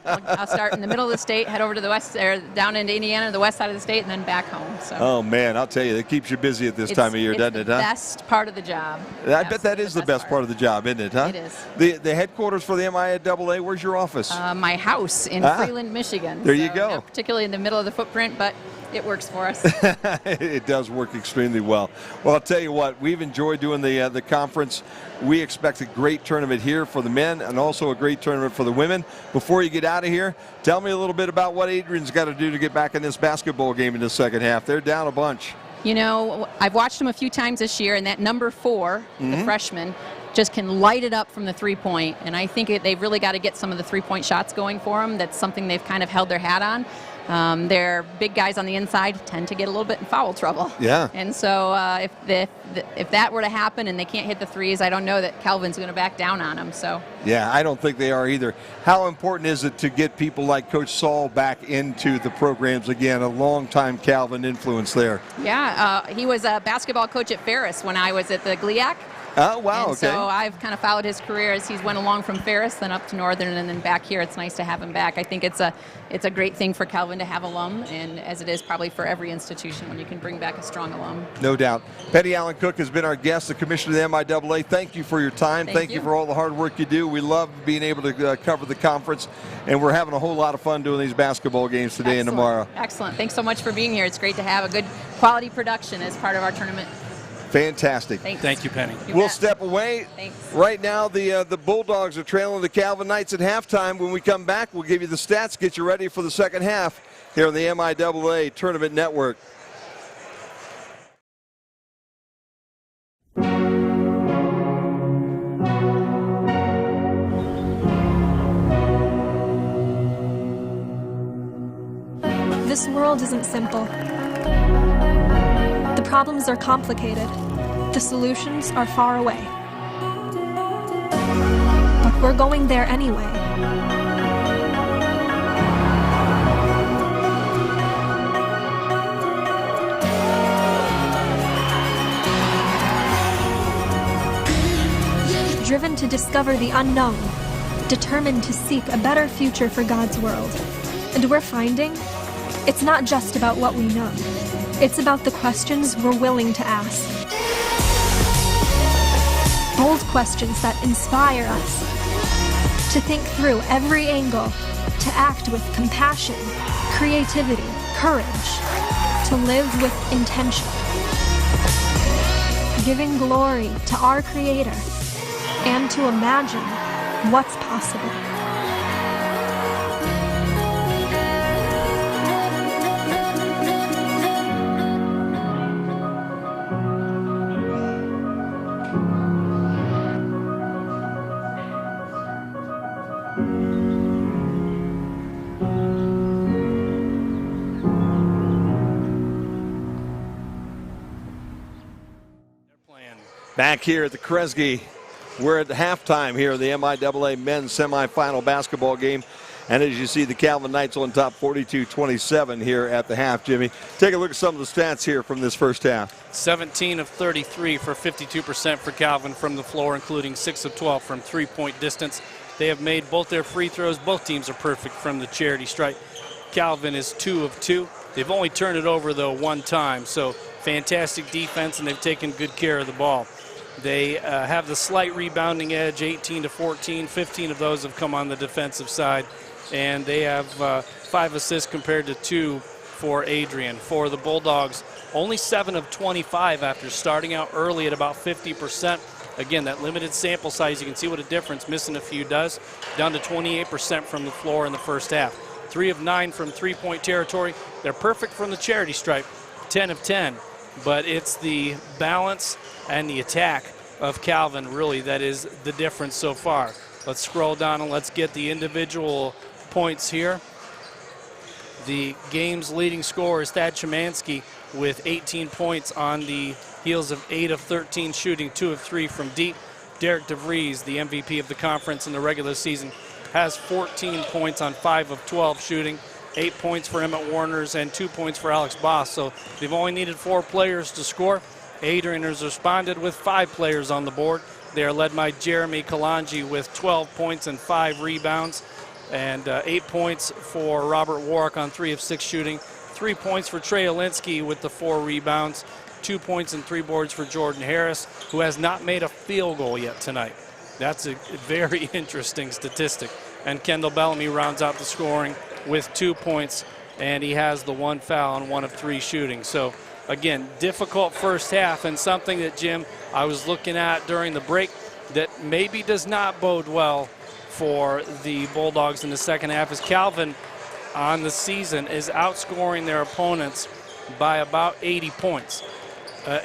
I'll start in the middle of the state, head over to the west, or down into Indiana, the west side of the state, and then back home. So. Oh, man, I'll tell you, that keeps you busy at this time of year, doesn't it? It's the best part of the job. I bet that is the best part of the job, isn't it, huh? It is. The headquarters for the MIAA, where's your office? My house in Freeland, Michigan. There you go. Not particularly in the middle of the footprint, but it works for us. It does work extremely well. Well, I'll tell you what, we've enjoyed doing the conference. We expect a great tournament here for the men and also a great tournament for the women. Before you get out of here, tell me a little bit about what Adrian's got to do to get back in this basketball game in the second half. They're down a bunch. I've watched them a few times this year, and that number 4, the freshman, just can light it up from the three-point. And I think they've really got to get some of the three-point shots going for them. That's something they've kind of held their hat on. Their big guys on the inside tend to get a little bit in foul trouble. Yeah. And so if that were to happen and they can't hit the threes, I don't know that Calvin's going to back down on them. So. Yeah, I don't think they are either. How important is it to get people like Coach Saul back into the programs again? A long-time Calvin influence there. Yeah, he was a basketball coach at Ferris when I was at the GLIAC. Oh, wow, and okay. So I've kind of followed his career as he's went along from Ferris, then up to Northern, and then back here. It's nice to have him back. I think it's a great thing for Calvin to have alum, and as it is probably for every institution when you can bring back a strong alum. No doubt. Penny Allen Cook has been our guest, the commissioner of the MIAA. Thank you for your time. Thank you for all the hard work you do. We love being able to cover the conference, and we're having a whole lot of fun doing these basketball games today and tomorrow. Excellent. Thanks so much for being here. It's great to have a good quality production as part of our tournament. Fantastic. Thanks. Thank you, Penny. We'll step away. Thanks. Right now, the Bulldogs are trailing the Calvin Knights at halftime. When we come back, we'll give you the stats, get you ready for the second half here on the MIAA Tournament Network. This world isn't simple. The problems are complicated. The solutions are far away. But we're going there anyway. Driven to discover the unknown, determined to seek a better future for God's world. And we're finding it's not just about what we know. It's about the questions we're willing to ask. Bold questions that inspire us to think through every angle, to act with compassion, creativity, courage, to live with intention, giving glory to our Creator and to imagine what's possible. Back here at the Kresge, we're at the halftime here of the MIAA men's semifinal basketball game. And as you see, the Calvin Knights on top 42-27 here at the half, Jimmy. Take a look at some of the stats here from this first half. 17 of 33 for 52% for Calvin from the floor, including 6 of 12 from three-point distance. They have made both their free throws. Both teams are perfect from the charity stripe. Calvin is 2 of 2. They've only turned it over, though, one time. So fantastic defense, and they've taken good care of the ball. They have the slight rebounding edge, 18 to 14. 15 of those have come on the defensive side. And they have 5 assists compared to 2 for Adrian. For the Bulldogs, only 7 of 25 after starting out early at about 50%. again, that limited sample size, you can see what a difference missing a few does. Down to 28% from the floor in the first half. 3 of 9 from three-point territory. They're perfect from the charity stripe, 10 of 10. But it's the balance and the attack of Calvin, really, that is the difference so far. Let's scroll down and let's get the individual points here. The game's leading scorer is Thad Szymanski with 18 points on the heels of 8 of 13 shooting, 2 of 3 from deep. Derek DeVries, the MVP of the conference in the regular season, has 14 points on 5 of 12 shooting, 8 points for Emmett Warners and 2 points for Alex Boss. So they've only needed 4 players to score. Adrian has responded with 5 players on the board. They are led by Jeremy Kalanji with 12 points and 5 rebounds, and 8 points for Robert Warwick on 3 of 6 shooting, 3 points for Trey Olinsky with the 4 rebounds, 2 points and 3 boards for Jordan Harris, who has not made a field goal yet tonight. That's a very interesting statistic. And Kendall Bellamy rounds out the scoring with 2 points, and he has the 1 foul on 1 of 3 shooting. So again, difficult first half, and something that, Jim, I was looking at during the break that maybe does not bode well for the Bulldogs in the second half is Calvin on the season is outscoring their opponents by about 80 points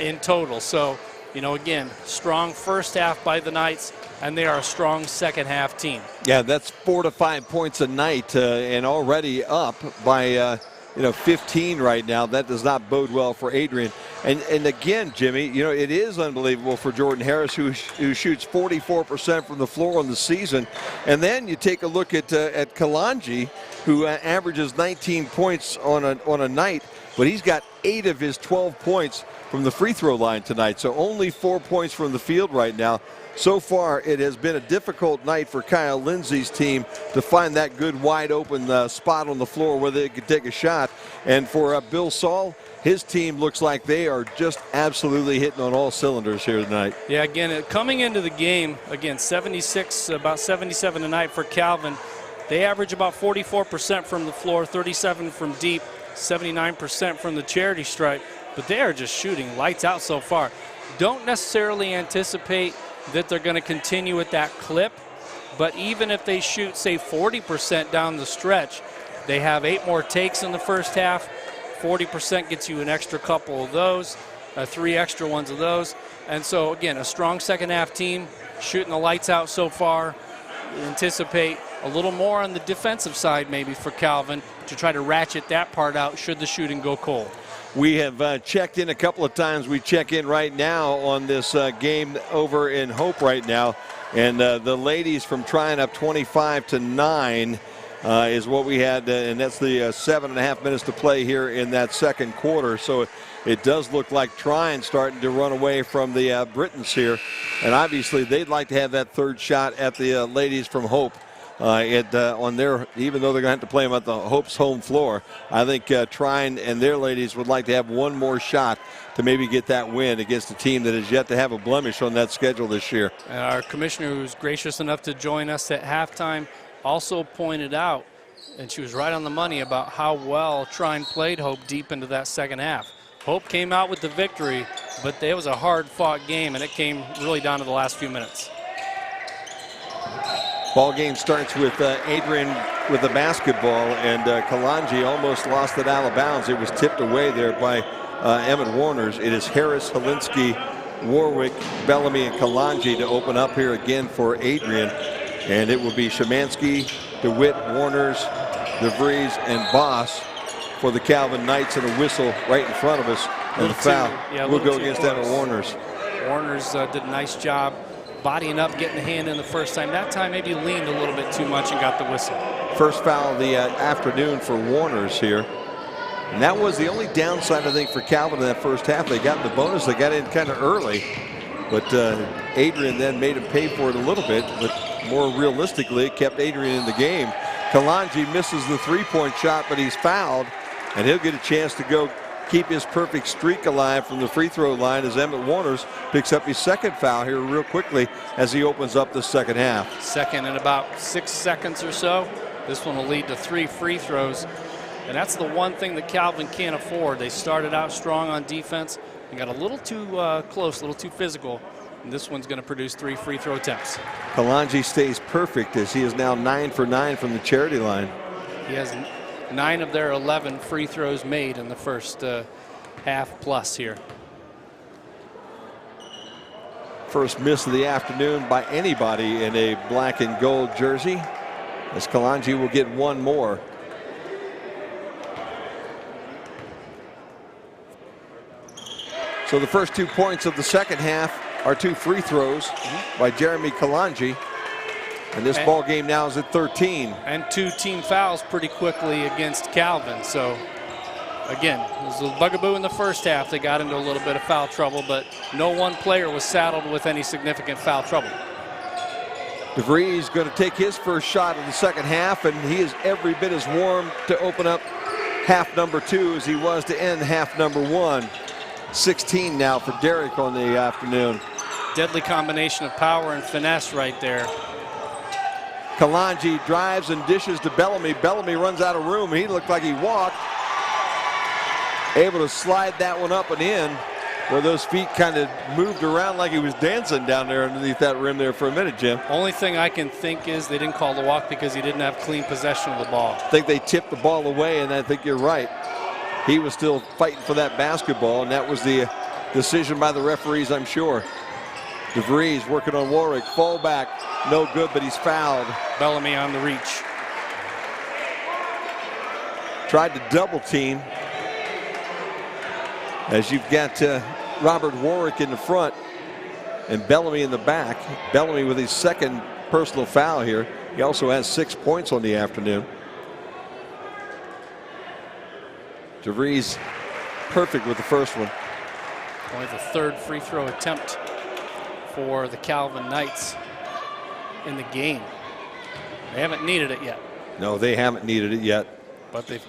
in total. So, you know, again, strong first half by the Knights, and they are a strong second half team. Yeah, that's 4 to 5 points a night, and already up by 15 right now. That does not bode well for Adrian. And again, Jimmy, you know, it is unbelievable for Jordan Harris, who shoots 44% from the floor on the season. And then you take a look at Kalanji, who averages 19 points on a night, but he's got 8 of his 12 points from the free throw line tonight. So only 4 points from the field right now. So far, it has been a difficult night for Kyle Lindsey's team to find that good wide open spot on the floor where they could take a shot. And for Bill Saul, his team looks like they are just absolutely hitting on all cylinders here tonight. Yeah, again, coming into the game, again, 76, about 77 tonight for Calvin. They average about 44% from the floor, 37 from deep, 79% from the charity stripe. But they are just shooting lights out so far. Don't necessarily anticipate that they're going to continue with that clip, but even if they shoot, say, 40% down the stretch, they have 8 more takes in the first half. 40% gets you an extra couple of those, 3 extra ones of those. And so, again, a strong second half team, shooting the lights out so far. Anticipate a little more on the defensive side maybe for Calvin to try to ratchet that part out should the shooting go cold. We have checked in a couple of times. We check in right now on this game over in Hope right now. And the ladies from Tryon up 25-9 is what we had. And that's the 7.5 minutes to play here in that second quarter. So it does look like Tryon starting to run away from the Britons here. And obviously they'd like to have that third shot at the ladies from Hope. On their, even though they're going to have to play them at the Hope's home floor, I think Tryon and their ladies would like to have one more shot to maybe get that win against a team that has yet to have a blemish on that schedule this year. Our commissioner, who's gracious enough to join us at halftime, also pointed out, and she was right on the money about how well Tryon played Hope deep into that second half. Hope came out with the victory, but it was a hard-fought game, and it came really down to the last few minutes. Ball game starts with Adrian with the basketball, and Kalanji almost lost it out of bounds. It was tipped away there by Emmett Warners. It is Harris, Holinsky, Warwick, Bellamy, and Kalanji to open up here again for Adrian. And it will be Szymanski, DeWitt, Warners, DeVries, and Boss for the Calvin Knights, and a whistle right in front of us. And the foul will go against Emmett Warners. Warners did a nice job bodying up, getting the hand in the first time. That time maybe leaned a little bit too much and got the whistle. First foul of the afternoon for Warners here. And that was the only downside, I think, for Calvin in that first half. They got the bonus. They got in kind of early. But Adrian then made him pay for it a little bit. But more realistically, it kept Adrian in the game. Kalanji misses the three-point shot, but he's fouled. And he'll get a chance to go keep his perfect streak alive from the free throw line as Emmett Warners picks up his second foul here real quickly as he opens up the second half. Second in about 6 seconds or so. This one will lead to 3 free throws. And that's the one thing that Calvin can't afford. They started out strong on defense and got a little too close, a little too physical And this one's going to produce 3 free throw attempts. Kalanji stays perfect as he is now 9 for 9 from the charity line. He has 9 of their 11 free throws made in the first half plus here. First miss of the afternoon by anybody in a black and gold jersey, as Kalanji will get one more. So the first 2 points of the second half are 2 free throws by Jeremy Kalanji. And this ball game now is at 13. And 2 team fouls pretty quickly against Calvin. So again, it was a bugaboo in the first half. They got into a little bit of foul trouble, but no one player was saddled with any significant foul trouble. DeVries going to take his first shot of the second half, and he is every bit as warm to open up half number 2 as he was to end half number 1. 16 now for Derek on the afternoon. Deadly combination of power and finesse right there. Kalanji drives and dishes to Bellamy. Bellamy runs out of room. He looked like he walked. Able to slide that one up and in, where those feet kind of moved around like he was dancing down there underneath that rim there for a minute, Jim. Only thing I can think is they didn't call the walk because he didn't have clean possession of the ball. I think they tipped the ball away, and I think you're right. He was still fighting for that basketball, and that was the decision by the referees, I'm sure. DeVries working on Warwick. Fall back, no good, but he's fouled. Bellamy on the reach. Tried to double team. As you've got Robert Warwick in the front and Bellamy in the back. Bellamy with his second personal foul here. He also has 6 points on the afternoon. DeVries perfect with the first one. Only the 3rd free throw attempt for the Calvin Knights in the game. They haven't needed it yet. No, they haven't needed it yet. But they've,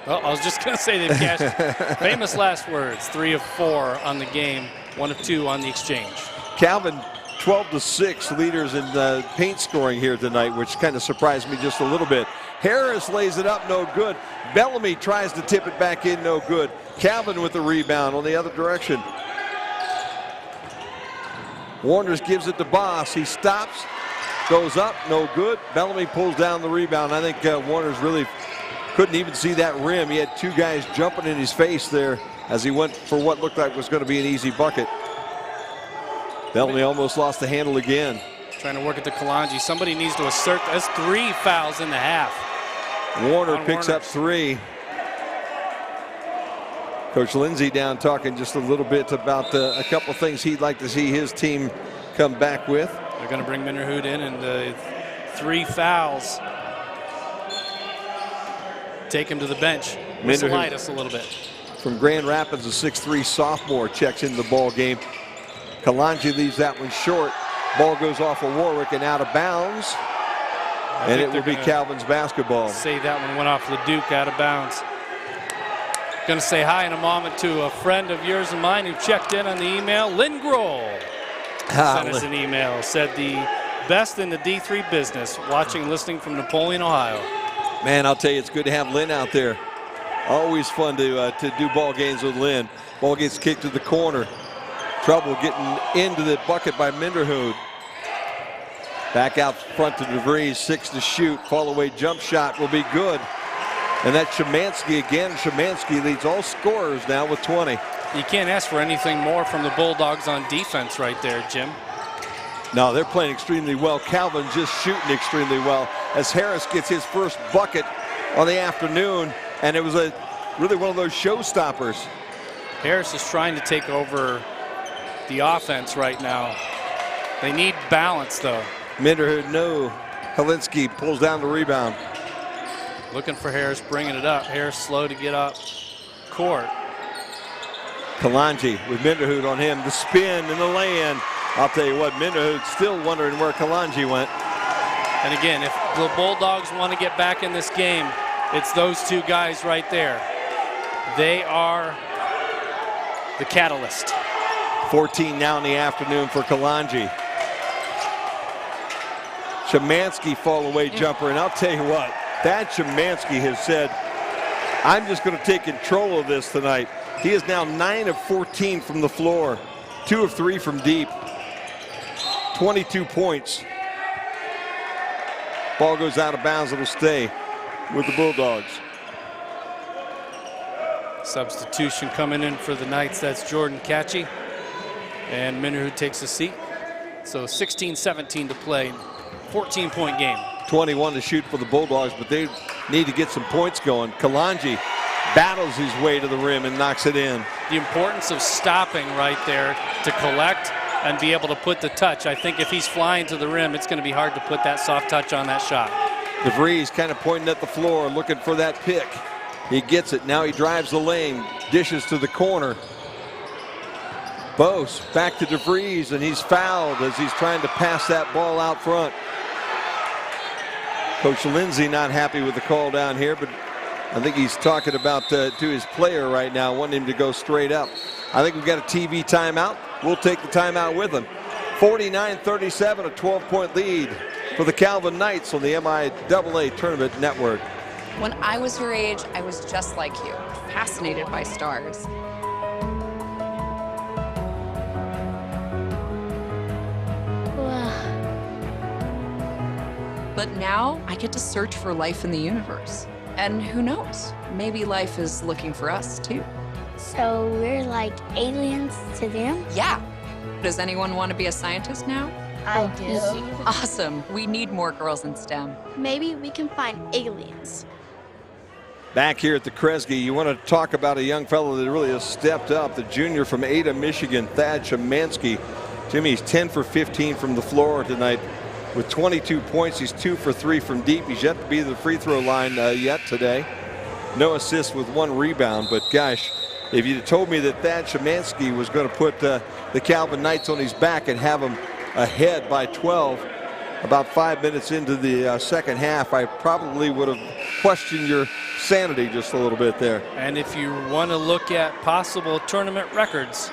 well, I was just going to say they've cashed. Famous last words, 3 of 4 on the game, 1 of 2 on the exchange. Calvin 12-6 leaders in paint scoring here tonight, which kind of surprised me just a little bit. Harris lays it up, no good. Bellamy tries to tip it back in, no good. Calvin with the rebound on the other direction. Warners gives it to Boss. He stops, goes up, no good. Bellamy pulls down the rebound. I think Warners really couldn't even see that rim. He had 2 guys jumping in his face there as he went for what looked like was going to be an easy bucket. Bellamy almost lost the handle again. Trying to work it to Kalanji. Somebody needs to assert. That's 3 fouls in the half. Warner picks up 3. Coach Lindsay down talking just a little bit about a couple things he'd like to see his team come back with. They're going to bring Minderhood in, and 3 fouls. Take him to the bench. Slide us a little bit. From Grand Rapids, a 6'3" sophomore checks into the ball game. Kalanji leaves that one short. Ball goes off of Warwick and out of bounds. And it will be Calvin's basketball. Say that one went off the Duke out of bounds. Going to say hi in a moment to a friend of yours and mine who checked in on the email. Lynn Grohl sent us an email. Said the best in the D3 business. Watching and listening from Napoleon, Ohio. Man, I'll tell you, it's good to have Lynn out there. Always fun to do ball games with Lynn. Ball gets kicked to the corner. Trouble getting into the bucket by Minderhood. Back out front to DeVries, 6 to shoot. Fall away jump shot will be good. And that's Szymanski again. Szymanski leads all scorers now with 20. You can't ask for anything more from the Bulldogs on defense right there, Jim. No, they're playing extremely well. Calvin just shooting extremely well as Harris gets his first bucket on the afternoon. And it was really one of those showstoppers. Harris is trying to take over the offense right now. They need balance, though. Minderhood, no. Helinski pulls down the rebound. Looking for Harris, bringing it up. Harris slow to get up court. Kalanji with Minderhood on him. The spin and the lay-in. I'll tell you what, Minderhood's still wondering where Kalanji went. And again, if the Bulldogs want to get back in this game, it's those 2 guys right there. They are the catalyst. 14 now in the afternoon for Kalanji. Szymanski fall away jumper, and I'll tell you what, that Szymanski has said, I'm just going to take control of this tonight. He is now 9 of 14 from the floor, 2 of 3 from deep. 22 points. Ball goes out of bounds. It'll stay with the Bulldogs. Substitution coming in for the Knights. That's Jordan Catchy. And Minner takes a seat. So 16-17 to play. 14-point game. 21 to shoot for the Bulldogs, but they need to get some points going. Kalanji battles his way to the rim and knocks it in. The importance of stopping right there to collect and be able to put the touch. I think if he's flying to the rim, it's going to be hard to put that soft touch on that shot. DeVries kind of pointing at the floor, looking for that pick. He gets it. Now he drives the lane, dishes to the corner. Bose back to DeVries, and he's fouled as he's trying to pass that ball out front. Coach Lindsay not happy with the call down here, but I think he's talking about to his player right now, wanting him to go straight up. I think we've got a TV timeout. We'll take the timeout with him. 49-37, a 12-point lead for the Calvin Knights on the MIAA Tournament Network. When I was your age, I was just like you, fascinated by stars. But now I get to search for life in the universe. And who knows, maybe life is looking for us too. So we're like aliens to them? Yeah. Does anyone want to be a scientist now? I do. Awesome. We need more girls in STEM. Maybe we can find aliens. Back here at the Kresge, you want to talk about a young fellow that really has stepped up. The junior from Ada, Michigan, Thad Szymanski. Jimmy's 10 for 15 from the floor tonight with 22 points. He's 2 for 3 from deep. He's yet to be to the free throw line yet today. No assists with 1 rebound, but gosh, if you'd told me that Thad Szymanski was going to put the Calvin Knights on his back and have them ahead by 12 about 5 minutes into the second half, I probably would have questioned your sanity just a little bit there. And if you want to look at possible tournament records,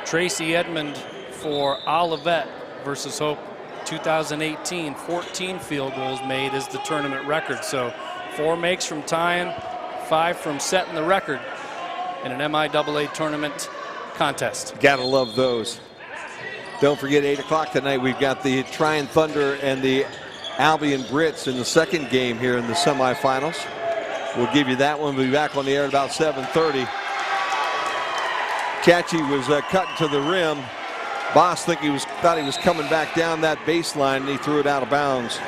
Tracy Edmond for Olivet versus Hope 2018, 14 field goals made is the tournament record. So 4 makes from tying, 5 from setting the record in an MIAA tournament contest. Gotta love those. Don't forget 8 o'clock tonight, we've got the Tryon Thunder and the Albion Brits in the second game here in the semifinals. We'll give you that one. We'll be back on the air at about 7:30. Catchy was cutting to the rim. Boss thought he was coming back down that baseline, and he threw it out of bounds.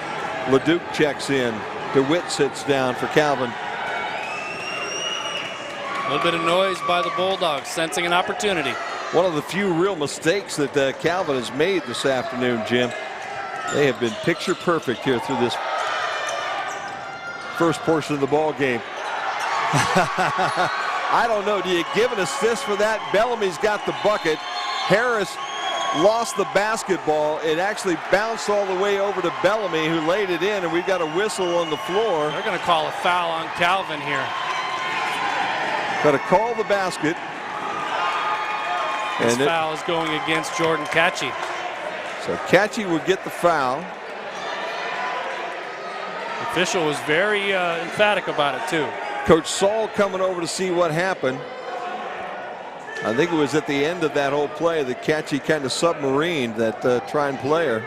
LeDuc checks in. DeWitt sits down for Calvin. A little bit of noise by the Bulldogs, sensing an opportunity. One of the few real mistakes that Calvin has made this afternoon, Jim. They have been picture perfect here through this first portion of the ball game. I don't know. Do you give an assist for that? Bellamy's got the bucket. Harris lost the basketball. It actually bounced all the way over to Bellamy, who laid it in, and we've got a whistle on the floor. They're going to call a foul on Calvin here. Got to call the basket. This foul is going against Jordan Catchy. So Catchy would get the foul. The official was very emphatic about it too. Coach Saul coming over to see what happened. I think it was at the end of that whole play that Catchy kind of submarined that Tryon player.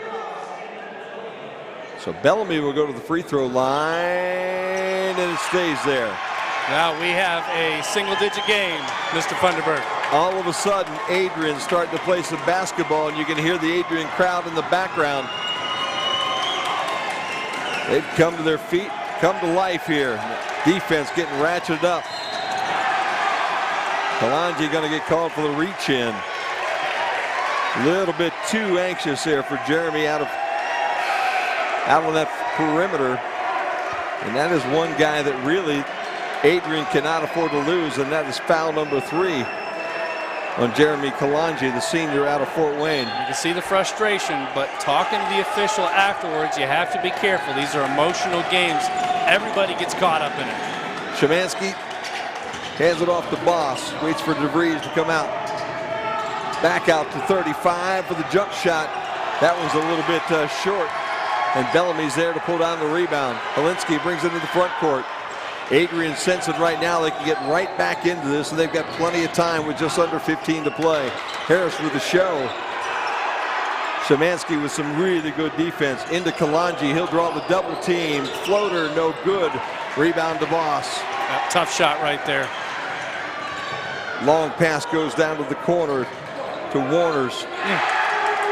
So Bellamy will go to the free throw line, and it stays there. Now we have a single-digit game, Mr. Funderburg. All of a sudden, Adrian starting to play some basketball, and you can hear the Adrian crowd in the background. They've come to their feet, come to life here. Defense getting ratcheted up. Kalanji going to get called for the reach in. A little bit too anxious there for Jeremy out on that perimeter. And that is one guy that really Adrian cannot afford to lose, and that is foul number 3 on Jeremy Kalanji, the senior out of Fort Wayne. You can see the frustration, but talking to the official afterwards, you have to be careful. These are emotional games. Everybody gets caught up in it. Szymanski hands it off to Boss, waits for DeVries to come out. Back out to 35 for the jump shot. That was a little bit short, and Bellamy's there to pull down the rebound. Helinski brings it into the front court. Adrian sensing right now they can get right back into this, and they've got plenty of time with just under 15 to play. Harris with the show. Szymanski with some really good defense into Kalanji. He'll draw the double team. Floater, no good. Rebound to Boss. Tough shot right there. Long pass goes down to the corner to Warners.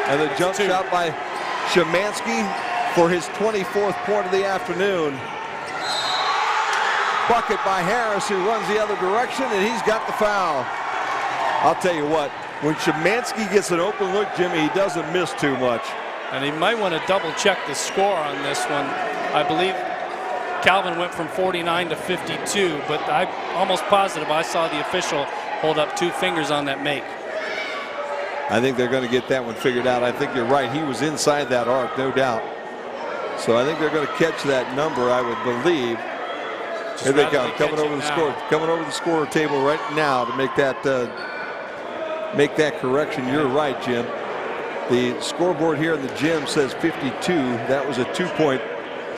And the jump shot by Szymanski for his 24th point of the afternoon. Bucket by Harris, who runs the other direction, and he's got the foul. I'll tell you what, when Szymanski gets an open look, Jimmy, he doesn't miss too much. And he might want to double check the score on this one. I believe Calvin went from 49 to 52, but I'm almost positive I saw the official hold up 2 fingers on that make. I think they're going to get that one figured out. I think you're right. He was inside that arc, no doubt. So I think they're going to catch that number, I would believe. Here they come, coming over the score table right now to make that correction. You're right, Jim. The scoreboard here in the gym says 52. That was a 2-point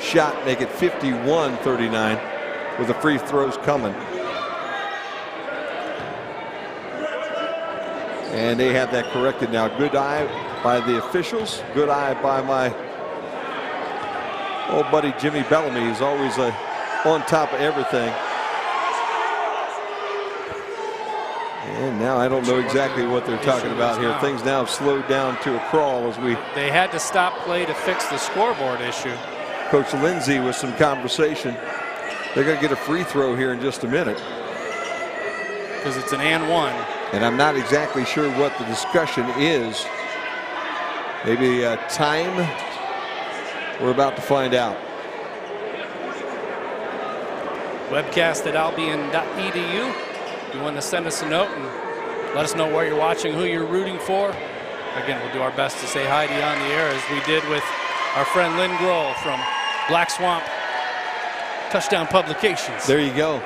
shot, make it 51-39 with the free throws coming. And they have that corrected now. Good eye by the officials. Good eye by my old buddy Jimmy Bellamy. He's always on top of everything. And now I don't know exactly what they're talking about here. Things now have slowed down to a crawl as we... They had to stop play to fix the scoreboard issue. Coach Lindsay with some conversation. They're going to get a free throw here in just a minute. Because it's an and one. And I'm not exactly sure what the discussion is. Maybe time. We're about to find out. Webcast at albion.edu. If you want to send us a note and let us know where you're watching, who you're rooting for. Again, we'll do our best to say hi to you on the air, as we did with our friend Lynn Grohl from Black Swamp Touchdown Publications. There you go.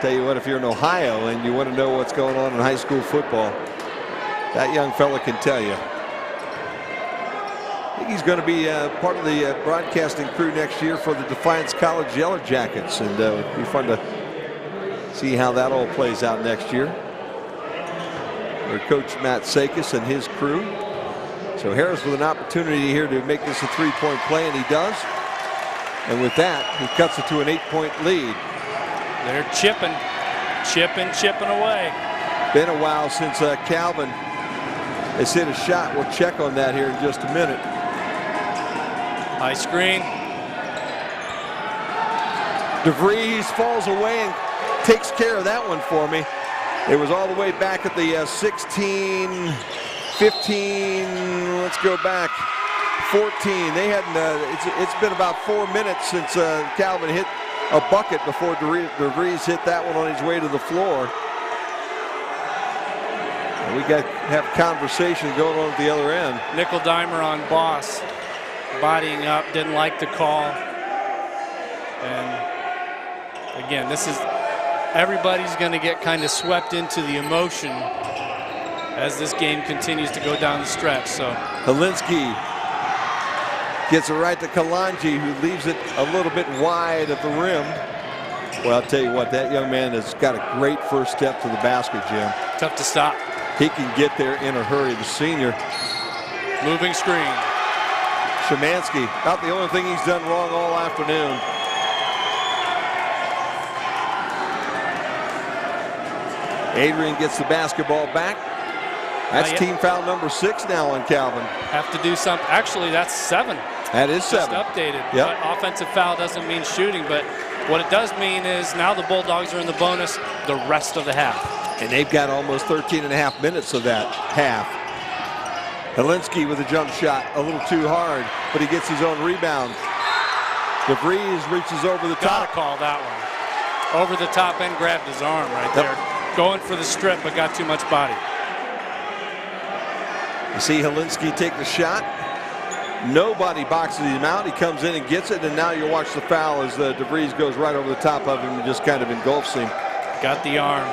Tell you what, if you're in Ohio and you want to know what's going on in high school football, that young fella can tell you. I think he's going to be part of the broadcasting crew next year for the Defiance College Yellow Jackets, and it'll be fun to see how that all plays out next year. Their coach Matt Sakis and his crew. So Harris with an opportunity here to make this a 3-point play, and he does. And with that, he cuts it to an 8-point lead. They're chipping away. Been a while since Calvin has hit a shot. We'll check on that here in just a minute. High screen. DeVries falls away and takes care of that one for me. It was all the way back at the 16, 15, let's go back, 14. They hadn't, it's been about 4 minutes since Calvin hit a bucket before DeVries hit that one on his way to the floor. And we have conversation going on at the other end. Nickel dimer on Boss. Bodying up, didn't like the call. And again, this is, everybody's going to get kind of swept into the emotion as this game continues to go down the stretch. So Helinski gets it right to Kalanji, who leaves it a little bit wide of the rim. Well, I'll tell you what, that young man has got a great first step to the basket, Jim. Tough to stop. He can get there in a hurry, the senior. Moving screen. Szymanski, about the only thing he's done wrong all afternoon. Adrian gets the basketball back. That's team foul number 6 now on Calvin. Have to do something. Actually, that's 7. That is 7. Just updated. Yep. But offensive foul doesn't mean shooting, but what it does mean is now the Bulldogs are in the bonus the rest of the half. And they've got almost 13 and a half minutes of that half. Helinski with a jump shot, a little too hard, but he gets his own rebound. DeVries reaches over the top. Gotta call that one. Over the top and grabbed his arm right there. Going for the strip, but got too much body. You see Helinski take the shot. Nobody boxes him out. He comes in and gets it, and now you watch the foul as DeVries goes right over the top of him and just kind of engulfs him. Got the arm.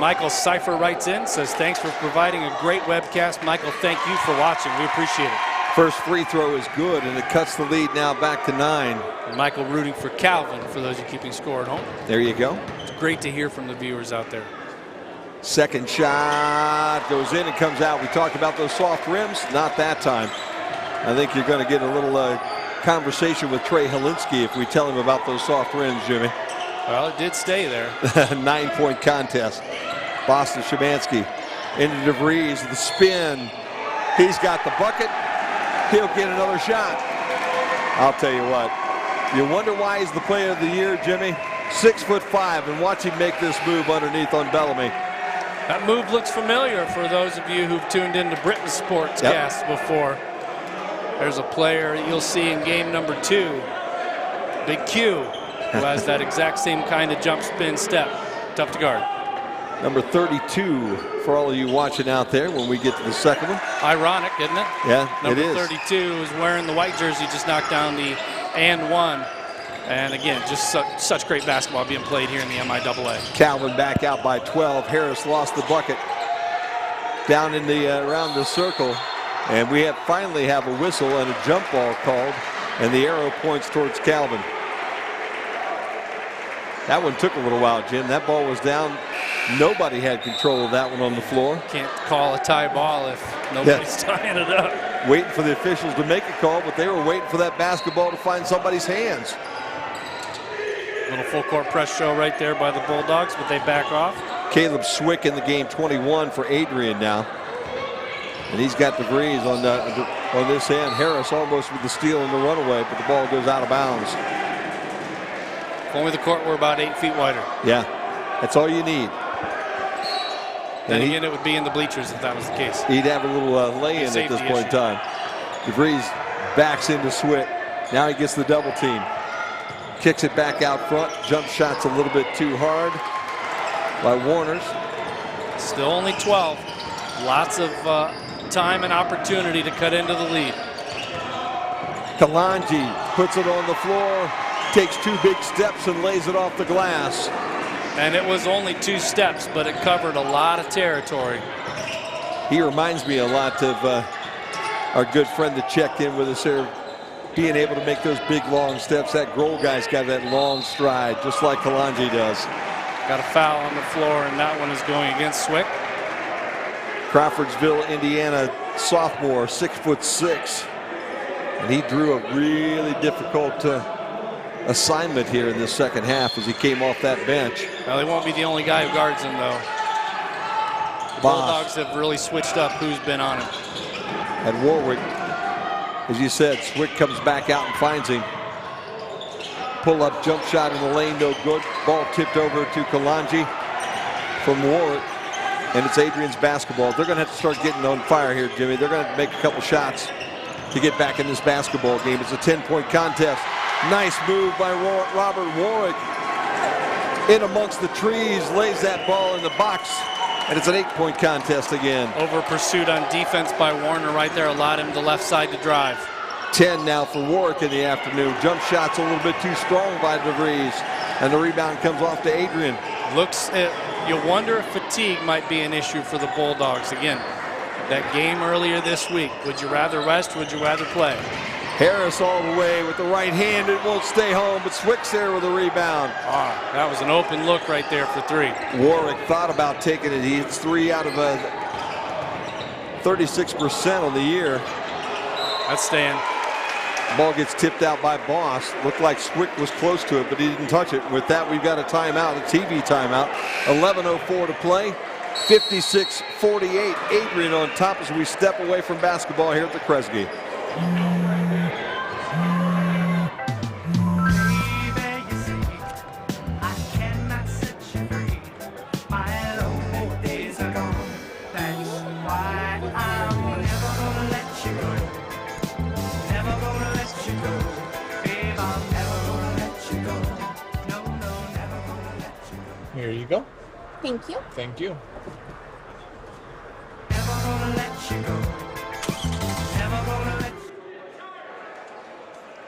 Michael Cipher writes in, says, thanks for providing a great webcast. Michael, thank you for watching. We appreciate it. First free throw is good, and it cuts the lead now back to 9. And Michael rooting for Calvin, for those of you keeping score at home. There you go. It's great to hear from the viewers out there. Second shot goes in and comes out. We talked about those soft rims. Not that time. I think you're going to get a little conversation with Trey Helinski if we tell him about those soft rims, Jimmy. Well, it did stay there. 9-point contest. Boston Szymanski into DeVries, the spin. He's got the bucket. He'll get another shot. I'll tell you what. You wonder why he's the player of the year, Jimmy? 6'5", and watch him make this move underneath on Bellamy. That move looks familiar for those of you who've tuned into Britain Sports Cast before. There's a player you'll see in game number 2, Big Q, who has that exact same kind of jump spin step. Tough to guard. Number 32 for all of you watching out there when we get to the second one. Ironic, isn't it? Yeah, Number it is. 32 is wearing the white jersey, just knocked down the and one. And again, just such great basketball being played here in the MIAA. Calvin back out by 12. Harris lost the bucket down in the around the circle. And we finally have a whistle and a jump ball called. And the arrow points towards Calvin. That one took a little while, Jim. That ball was down. Nobody had control of that one on the floor. Can't call a tie ball if nobody's tying it up. Waiting for the officials to make a call, but they were waiting for that basketball to find somebody's hands. Little full court press show right there by the Bulldogs, but they back off. Caleb Swick in the game, 21 for Adrian now. And he's got DeVries on this end. Harris almost with the steal and the runaway, but the ball goes out of bounds. If only the court were about 8 feet wider. Yeah, that's all you need. Then again, it would be in the bleachers if that was the case. He'd have a little lay-in at this point in time. DeVries backs into Swick. Now he gets the double team. Kicks it back out front. Jump shot's a little bit too hard by Warners. Still only 12. Lots of time and opportunity to cut into the lead. Kalanji puts it on the floor, takes 2 big steps and lays it off the glass. And it was only 2 steps, but it covered a lot of territory. He reminds me a lot of our good friend that checked in with us here, being able to make those big, long steps. That Grohl guy's got that long stride, just like Kalanji does. Got a foul on the floor, and that one is going against Swick. Crawfordsville, Indiana sophomore, 6'6". And he drew a really difficult assignment here in this second half as he came off that bench. Well, he won't be the only guy who guards him, though. The Bulldogs have really switched up who's been on him. At Warwick, as you said, Swick comes back out and finds him. Pull-up jump shot in the lane, no good. Ball tipped over to Kalanji from Warwick. And it's Adrian's basketball. They're going to have to start getting on fire here, Jimmy. They're going to make a couple shots to get back in this basketball game. It's a 10-point contest. Nice move by Robert Warwick. In amongst the trees, lays that ball in the box. And it's an 8-point contest again. Over pursuit on defense by Warner right there. Allowed him the left side to drive. 10 now for Warwick in the afternoon. Jump shot's a little bit too strong by DeVries. And the rebound comes off to Adrian. You wonder if fatigue might be an issue for the Bulldogs. Again, that game earlier this week. Would you rather rest or would you rather play? Harris all the way with the right hand. It won't stay home, but Swick's there with a rebound. That was an open look right there for 3. Warwick thought about taking it. He hits 3 out of 36% on the year. That's staying. Ball gets tipped out by Boss. Looked like Swick was close to it, but he didn't touch it. And with that, we've got a timeout, a TV timeout. 11:04 to play. 56-48. Adrian on top as we step away from basketball here at the Kresge. Here you go. Thank you. Thank you.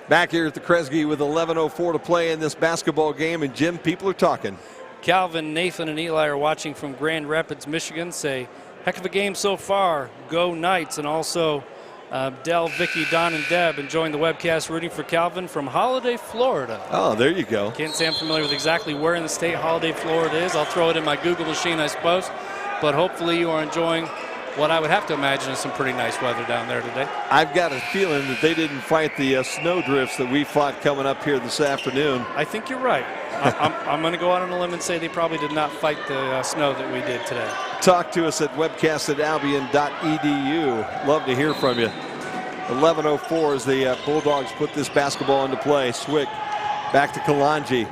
Back here at the Kresge with 11:04 to play in this basketball game, and Jim, people are talking. Calvin, Nathan, and Eli are watching from Grand Rapids, Michigan. Say, heck of a game so far. Go Knights. And also Del, Vicky, Don, and Deb enjoying the webcast, rooting for Calvin from Holiday, Florida. Oh, there you go. Can't say I'm familiar with exactly where in the state Holiday, Florida is. I'll throw it in my Google machine, I suppose. but hopefully you are enjoying what I would have to imagine is some pretty nice weather down there today. I've got a feeling that they didn't fight the snow drifts that we fought coming up here this afternoon. I think you're right. I'm going to go out on a limb and say they probably did not fight the snow that we did today. Talk to us at webcast@albion.edu. Love to hear from you. 11:04 as the Bulldogs put this basketball into play. Swick back to Kalanji.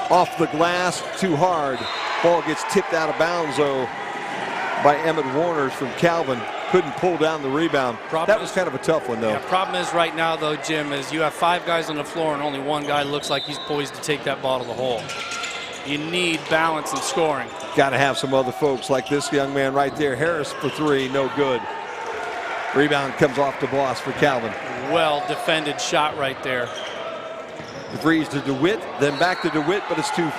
Off the glass, too hard. Ball gets tipped out of bounds, though, by Emmett Warners from Calvin. Couldn't pull down the rebound. That was kind of a tough one, though. Yeah, problem is right now, though, Jim, is you have 5 guys on the floor and only one guy looks like he's poised to take that ball to the hole. You need balance and scoring. Got to have some other folks like this young man right there. Harris for 3, no good. Rebound comes off the boss for Calvin. Well defended shot right there. DeVries to DeWitt, then back to DeWitt, but it's too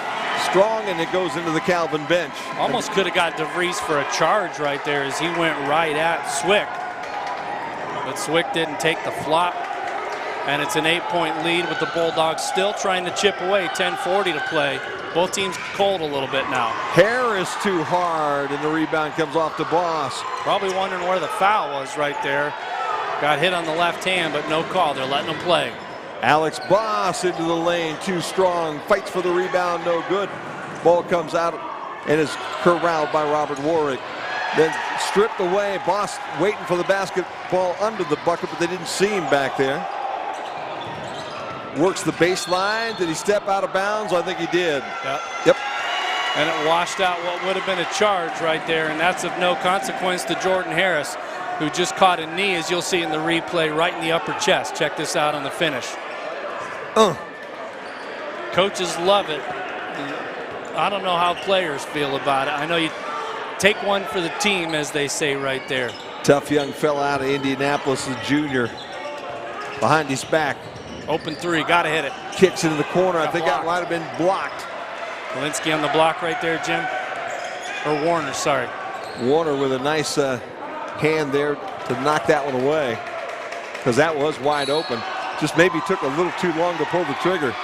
strong, and it goes into the Calvin bench. Almost could have got DeVries for a charge right there as he went right at Swick. But Swick didn't take the flop. And it's an 8-point lead with the Bulldogs still trying to chip away. 10:40 to play. Both teams cold a little bit now. Harris too hard, and the rebound comes off the boss. Probably wondering where the foul was right there. Got hit on the left hand, but no call. They're letting him play. Alex Boss into the lane, too strong. Fights for the rebound, no good. Ball comes out and is corralled by Robert Warwick. Then stripped away. Boss waiting for the basketball under the bucket, but they didn't see him back there. Works the baseline. Did he step out of bounds? I think he did. Yep. And it washed out what would have been a charge right there, and that's of no consequence to Jordan Harris, who just caught a knee, as you'll see in the replay, right in the upper chest. Check this out on the finish. Coaches love it. I don't know how players feel about it. I know you take one for the team, as they say right there. Tough young fella out of Indianapolis, a junior. Behind his back. Open 3, got to hit it. Kicks into the corner. I think that might have been blocked. Walensky on the block right there, Jim. Or Warner, sorry. Warner with a nice hand there to knock that one away, because that was wide open. Just maybe took a little too long to pull the trigger.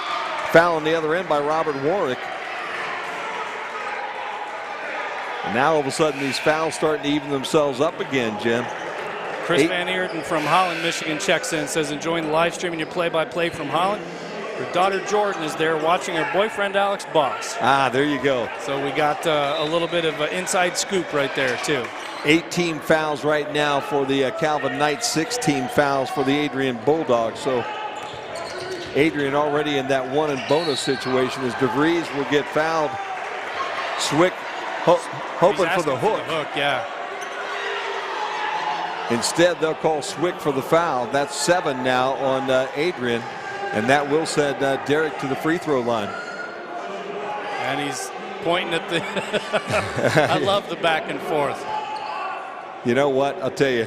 Foul on the other end by Robert Warwick. And now all of a sudden these fouls starting to even themselves up again, Jim. Chris Van Eerden from Holland, Michigan checks in, says enjoying the live stream and your play-by-play from Holland. Her daughter Jordan is there watching her boyfriend Alex Boss. Ah, there you go. So we got a little bit of an inside scoop right there too. 18 fouls right now for the Calvin Knights, 16 fouls for the Adrian Bulldogs. So Adrian already in that 1 and bonus situation as DeVries will get fouled. Swick hoping for the hook. Yeah. Instead, they'll call Swick for the foul. That's 7 now on Adrian, and that will send Derek to the free throw line. And he's pointing at the I love the back and forth. You know what? I'll tell you.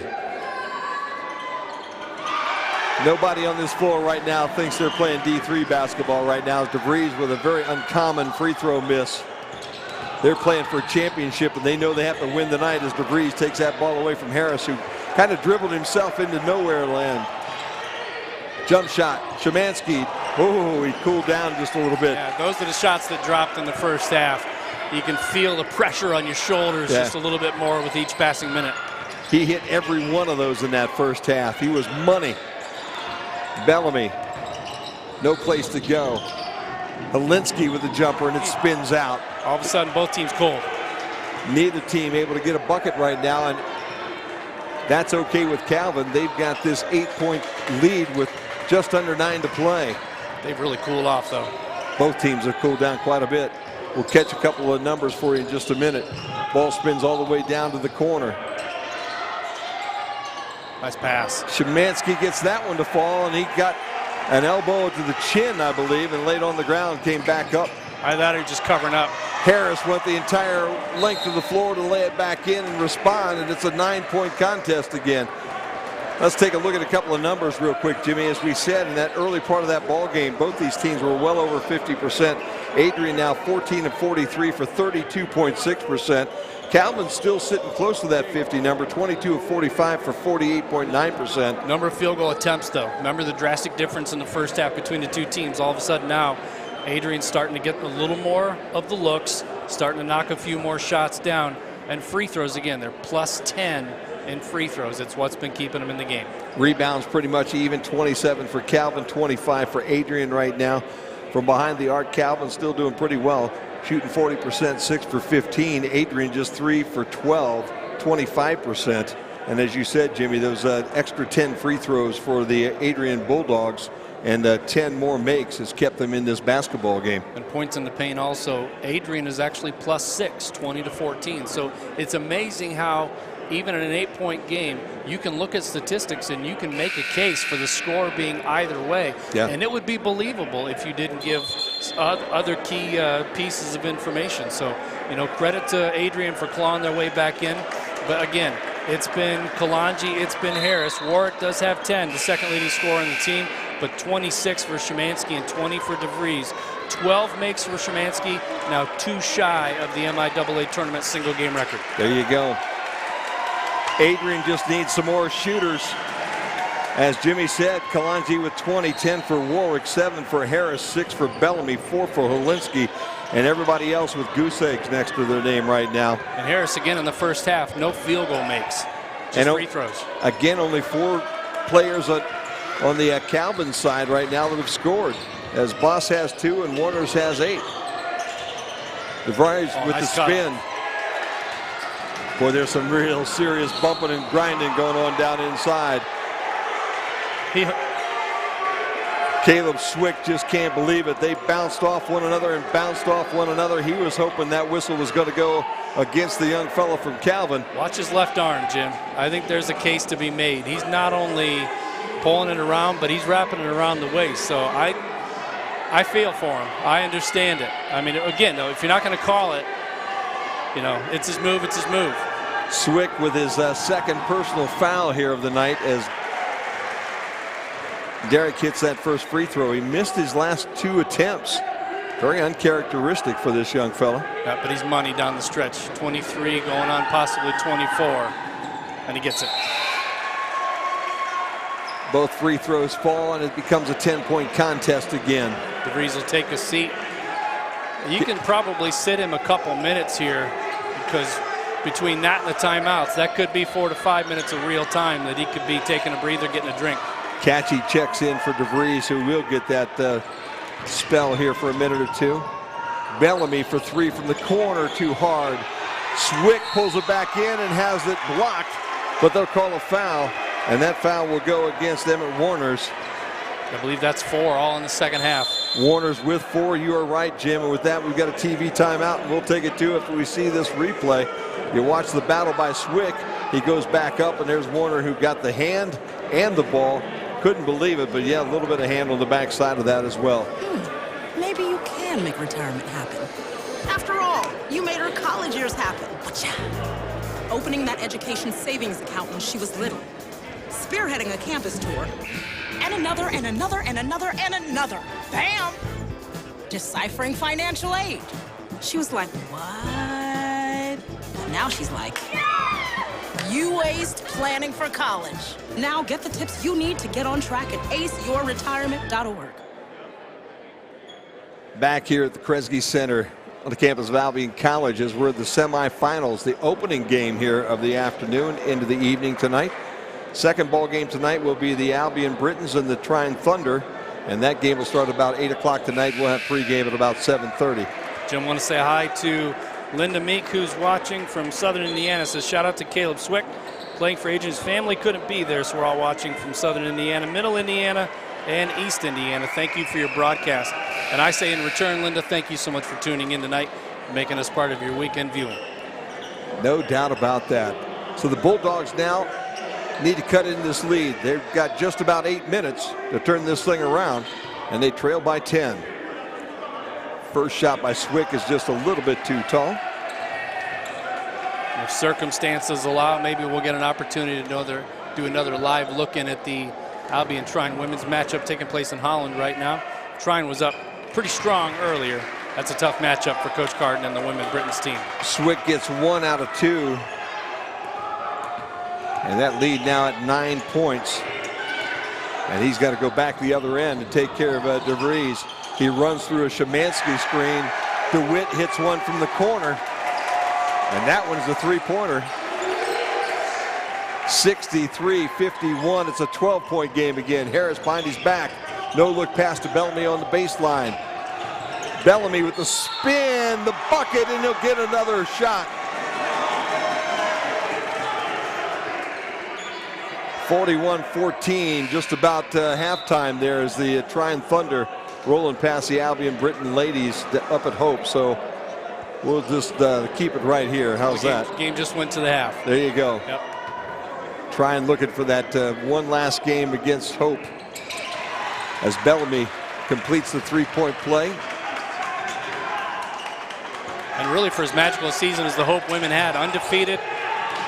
Nobody on this floor right now thinks they're playing D3 basketball right now. DeVries with a very uncommon free throw miss. They're playing for a championship, and they know they have to win tonight as DeVries takes that ball away from Harris, who kind of dribbled himself into nowhere land. Jump shot. Szymanski. Oh, he cooled down just a little bit. Yeah, those are the shots that dropped in the first half. You can feel the pressure on your shoulders just a little bit more with each passing minute. He hit every one of those in that first half. He was money. Bellamy, no place to go. Walensky with the jumper, and it spins out. All of a sudden, both teams cold. Neither team able to get a bucket right now, and that's okay with Calvin. They've got this 8-point lead with just under 9 to play. They've really cooled off, though. Both teams have cooled down quite a bit. We'll catch a couple of numbers for you in just a minute. Ball spins all the way down to the corner. Nice pass. Szymanski gets that one to fall, and he got an elbow to the chin, I believe, and laid on the ground, came back up. I thought he was just covering up. Harris went the entire length of the floor to lay it back in and respond, and it's a 9-point contest again. Let's take a look at a couple of numbers real quick, Jimmy. As we said, in that early part of that ball game, both these teams were well over 50%. Adrian now 14 of 43 for 32.6%. Calvin's still sitting close to that 50 number, 22 of 45 for 48.9%. Number of field goal attempts, though. Remember the drastic difference in the first half between the two teams. All of a sudden now, Adrian's starting to get a little more of the looks, starting to knock a few more shots down, And free throws, again, they're plus 10 in free throws. It's what's been keeping them in the game. Rebounds pretty much even, 27 for Calvin, 25 for Adrian right now. From behind the arc, Calvin still doing pretty well, shooting 40%, 6 for 15. Adrian just 3 for 12, 25%. And as you said, Jimmy, those extra 10 free throws for the Adrian Bulldogs and 10 more makes has kept them in this basketball game. And points in the paint also. Adrian is actually plus 6, 20-14. So it's amazing how even in an 8-point game, you can look at statistics and you can make a case for the score being either way. Yeah. And it would be believable if you didn't give other key pieces of information. So, you know, credit to Adrian for clawing their way back in. But again, it's been Kalanji, it's been Harris. Warwick does have 10, the second leading scorer on the team, but 26 for Szymanski and 20 for DeVries. 12 makes for Szymanski, now 2 shy of the MIAA tournament single game record. There you go. Adrian just needs some more shooters. As Jimmy said, Kalanji with 20, 10 for Warwick, 7 for Harris, 6 for Bellamy, 4 for Holinski, and everybody else with goose eggs next to their name right now. And Harris again in the first half, no field goal makes, just and free throws. Again, only 4 players on the Calvin side right now that have scored, as Boss has 2 and Warners has 8. DeVries with nice the spin. Boy, there's some real serious bumping and grinding going on down inside. Caleb Swick just can't believe it. They bounced off one another and bounced off one another. He was hoping that whistle was going to go against the young fellow from Calvin. Watch his left arm, Jim. I think there's a case to be made. He's not only pulling it around, but he's wrapping it around the waist. So I feel for him. I understand it. I mean, again, though, if you're not going to call it, you know, it's his move, it's his move. Swick with his second personal foul here of the night as Derek hits that first free throw. He missed his last 2 attempts. Very uncharacteristic for this young fella. Yeah, but he's money down the stretch. 23 going on possibly 24. And he gets it. Both free throws fall and it becomes a 10-point contest again. DeVries will take a seat. You can probably sit him a couple minutes here because between that and the timeouts, that could be 4 to 5 minutes of real time that he could be taking a breather, getting a drink. Catchy checks in for DeVries, who will get that spell here for a minute or 2. Bellamy for 3 from the corner, too hard. Swick pulls it back in and has it blocked, but they'll call a foul, and that foul will go against Emmett Warners. I believe that's 4 all in the second half. Warners with 4, you are right, Jim, and with that we've got a TV timeout, and we'll take it too if we see this replay. You watch the battle by Swick. He goes back up, and there's Warner who got the hand and the ball. Couldn't believe it, but yeah, a little bit of hand on the backside of that as well. Maybe you can make retirement happen. After all, you made her college years happen. Opening that education savings account when she was little. Spearheading a campus tour. And another, and another, and another, and another. Bam! Deciphering financial aid. She was like, what? But now she's like, you aced planning for college. Now get the tips you need to get on track at aceyourretirement.org. Back here at the Kresge Center on the campus of Albion College as we're at the semifinals, the opening game here of the afternoon into the evening tonight. Second ball game tonight will be the Albion Britons and the Trine Thunder, and that game will start about 8 o'clock tonight. We'll have pregame at about 7:30. Jim, want to say hi to Linda Meek, who's watching from Southern Indiana. Says shout out to Caleb Swick, playing for Adrian's family. Couldn't be there, so we're all watching from Southern Indiana, Middle Indiana, and East Indiana. Thank you for your broadcast. And I say in return, Linda, thank you so much for tuning in tonight, making us part of your weekend viewing. No doubt about that. So the Bulldogs now need to cut in this lead. They've got just about 8 minutes to turn this thing around, and they trail by 10. First shot by Swick is just a little bit too tall. If circumstances allow, maybe we'll get an opportunity to do another live look in at the Albion Trine women's matchup taking place in Holland right now. Trine was up pretty strong earlier. That's a tough matchup for Coach Carden and the women Britons team. Swick gets 1 out of 2. And that lead now at 9 points. And he's got to go back the other end and take care of DeVries. He runs through a Szymanski screen. DeWitt hits one from the corner. And that one's a three-pointer. 63-51. It's a 12-point game again. Harris behind his back. No look pass to Bellamy on the baseline. Bellamy with the spin, the bucket, and he'll get another shot. 41-14, just about halftime there as the Tryon Thunder rolling past the Albion Britain ladies up at Hope. So we'll just keep it right here. How's that? The game just went to the half. There you go. Yep. Tryon looking for that one last game against Hope as Bellamy completes the three-point play. And really for as magical a season as the Hope women had, undefeated,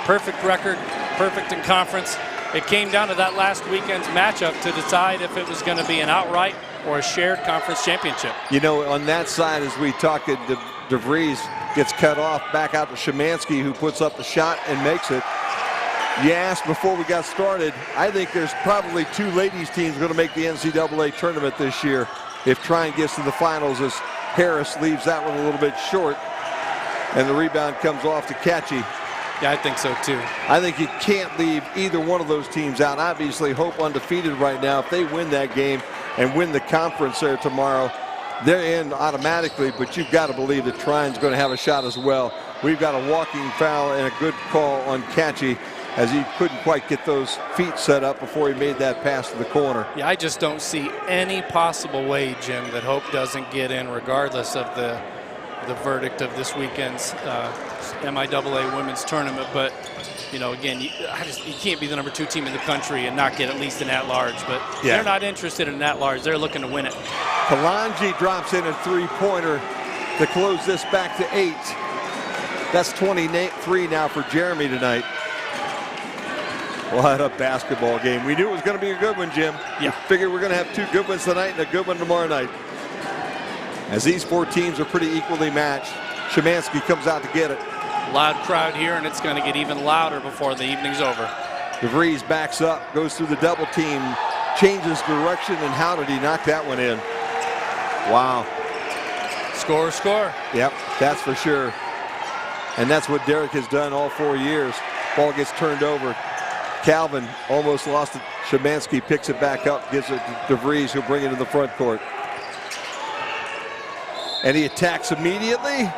perfect record, perfect in conference. It came down to that last weekend's matchup to decide if it was going to be an outright or a shared conference championship. You know, on that side, as we talk, DeVries gets cut off, back out to Szymanski, who puts up the shot and makes it. You asked before we got started, I think there's probably two ladies teams going to make the NCAA tournament this year if Tryon gets to the finals, as Harris leaves that one a little bit short, and the rebound comes off to Catchy. Yeah, I think so too. I think you can't leave either one of those teams out. Obviously, Hope undefeated right now. If they win that game and win the conference there tomorrow, they're in automatically, but you've got to believe that Tryon's going to have a shot as well. We've got a walking foul and a good call on Catchy, as he couldn't quite get those feet set up before he made that pass to the corner. Yeah, I just don't see any possible way, Jim, that Hope doesn't get in regardless of the verdict of this weekend's MIAA women's tournament. But, you know, again, you can't be the number 2 team in the country and not get at least an at-large. But yeah, they're not interested in an at-large. They're looking to win it. Kalanji drops in a three-pointer to close this back to 8. That's 23 now for Jeremy tonight. What a basketball game. We knew it was going to be a good one, Jim. Yeah. We figured we're going to have 2 good ones tonight and a good one tomorrow night, as these 4 teams are pretty equally matched. Szymanski comes out to get it. Loud crowd here, and it's going to get even louder before the evening's over. DeVries backs up, goes through the double team, changes direction, and how did he knock that one in? Wow. Score, score. Yep, that's for sure. And that's what Derek has done all 4 years. Ball gets turned over. Calvin almost lost it. Szymanski picks it back up, gives it to DeVries, who'll bring it to the front court. And he attacks immediately.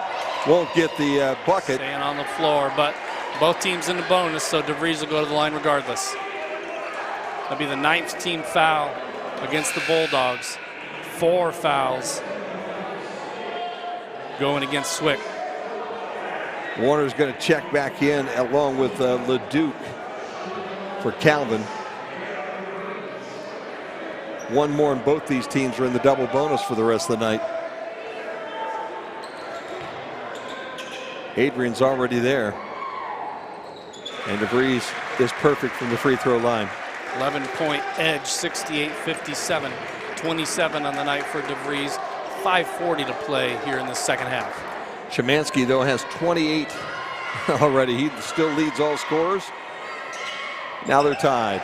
Won't get the bucket. Staying on the floor, but both teams in the bonus, so DeVries will go to the line regardless. That'll be the 9th team foul against the Bulldogs. 4 fouls going against Swick. Warner's going to check back in along with LeDuc for Calvin. One more, and both these teams are in the double bonus for the rest of the night. Adrian's already there. And DeVries is perfect from the free throw line. 11-point edge, 68-57. 27 on the night for DeVries. 5:40 to play here in the second half. Szymanski, though, has 28 already. He still leads all scorers. Now they're tied.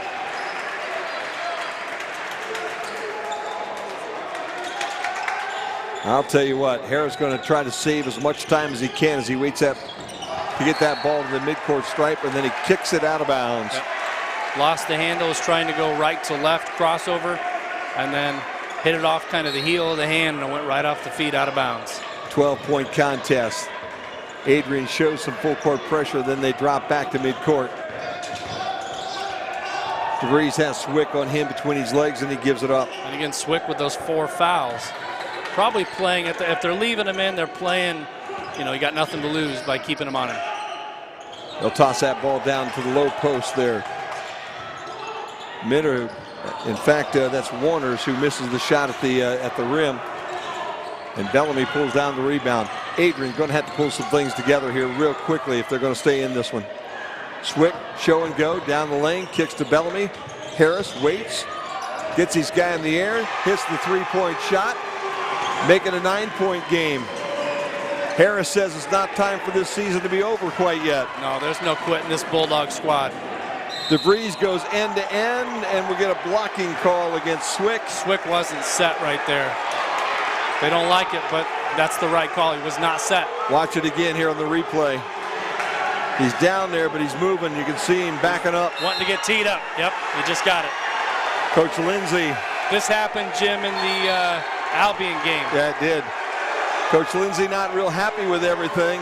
I'll tell you what, Harris going to try to save as much time as he can as he waits up to get that ball to the midcourt stripe, and then he kicks it out of bounds. Yep. Lost the handle, was trying to go right to left crossover, and then hit it off kind of the heel of the hand, and it went right off the feet out of bounds. 12-point contest. Adrian shows some full court pressure, then they drop back to midcourt. DeVries has Swick on him between his legs, and he gives it up. And again, Swick with those 4 fouls. Probably playing at if they're leaving him in, they're playing, you know, you got nothing to lose by keeping him on him. They'll toss that ball down to the low post there. Minner, in fact, that's Warner's who misses the shot at the rim. And Bellamy pulls down the rebound. Adrian going to have to pull some things together here real quickly if they're going to stay in this one. Swick, show and go, down the lane, kicks to Bellamy. Harris waits, gets his guy in the air, hits the 3-point shot, make it a 9-point game. Harris says it's not time for this season to be over quite yet. No, there's no quitting this Bulldog squad. DeVries goes end to end, and we get a blocking call against Swick. Swick wasn't set right there. They don't like it, but that's the right call. He was not set. Watch it again here on the replay. He's down there, but he's moving. You can see him backing up. Wanting to get teed up. Yep, he just got it. Coach Lindsay. This happened, Jim, in the Albion game. Yeah, it did. Coach Lindsay not real happy with everything.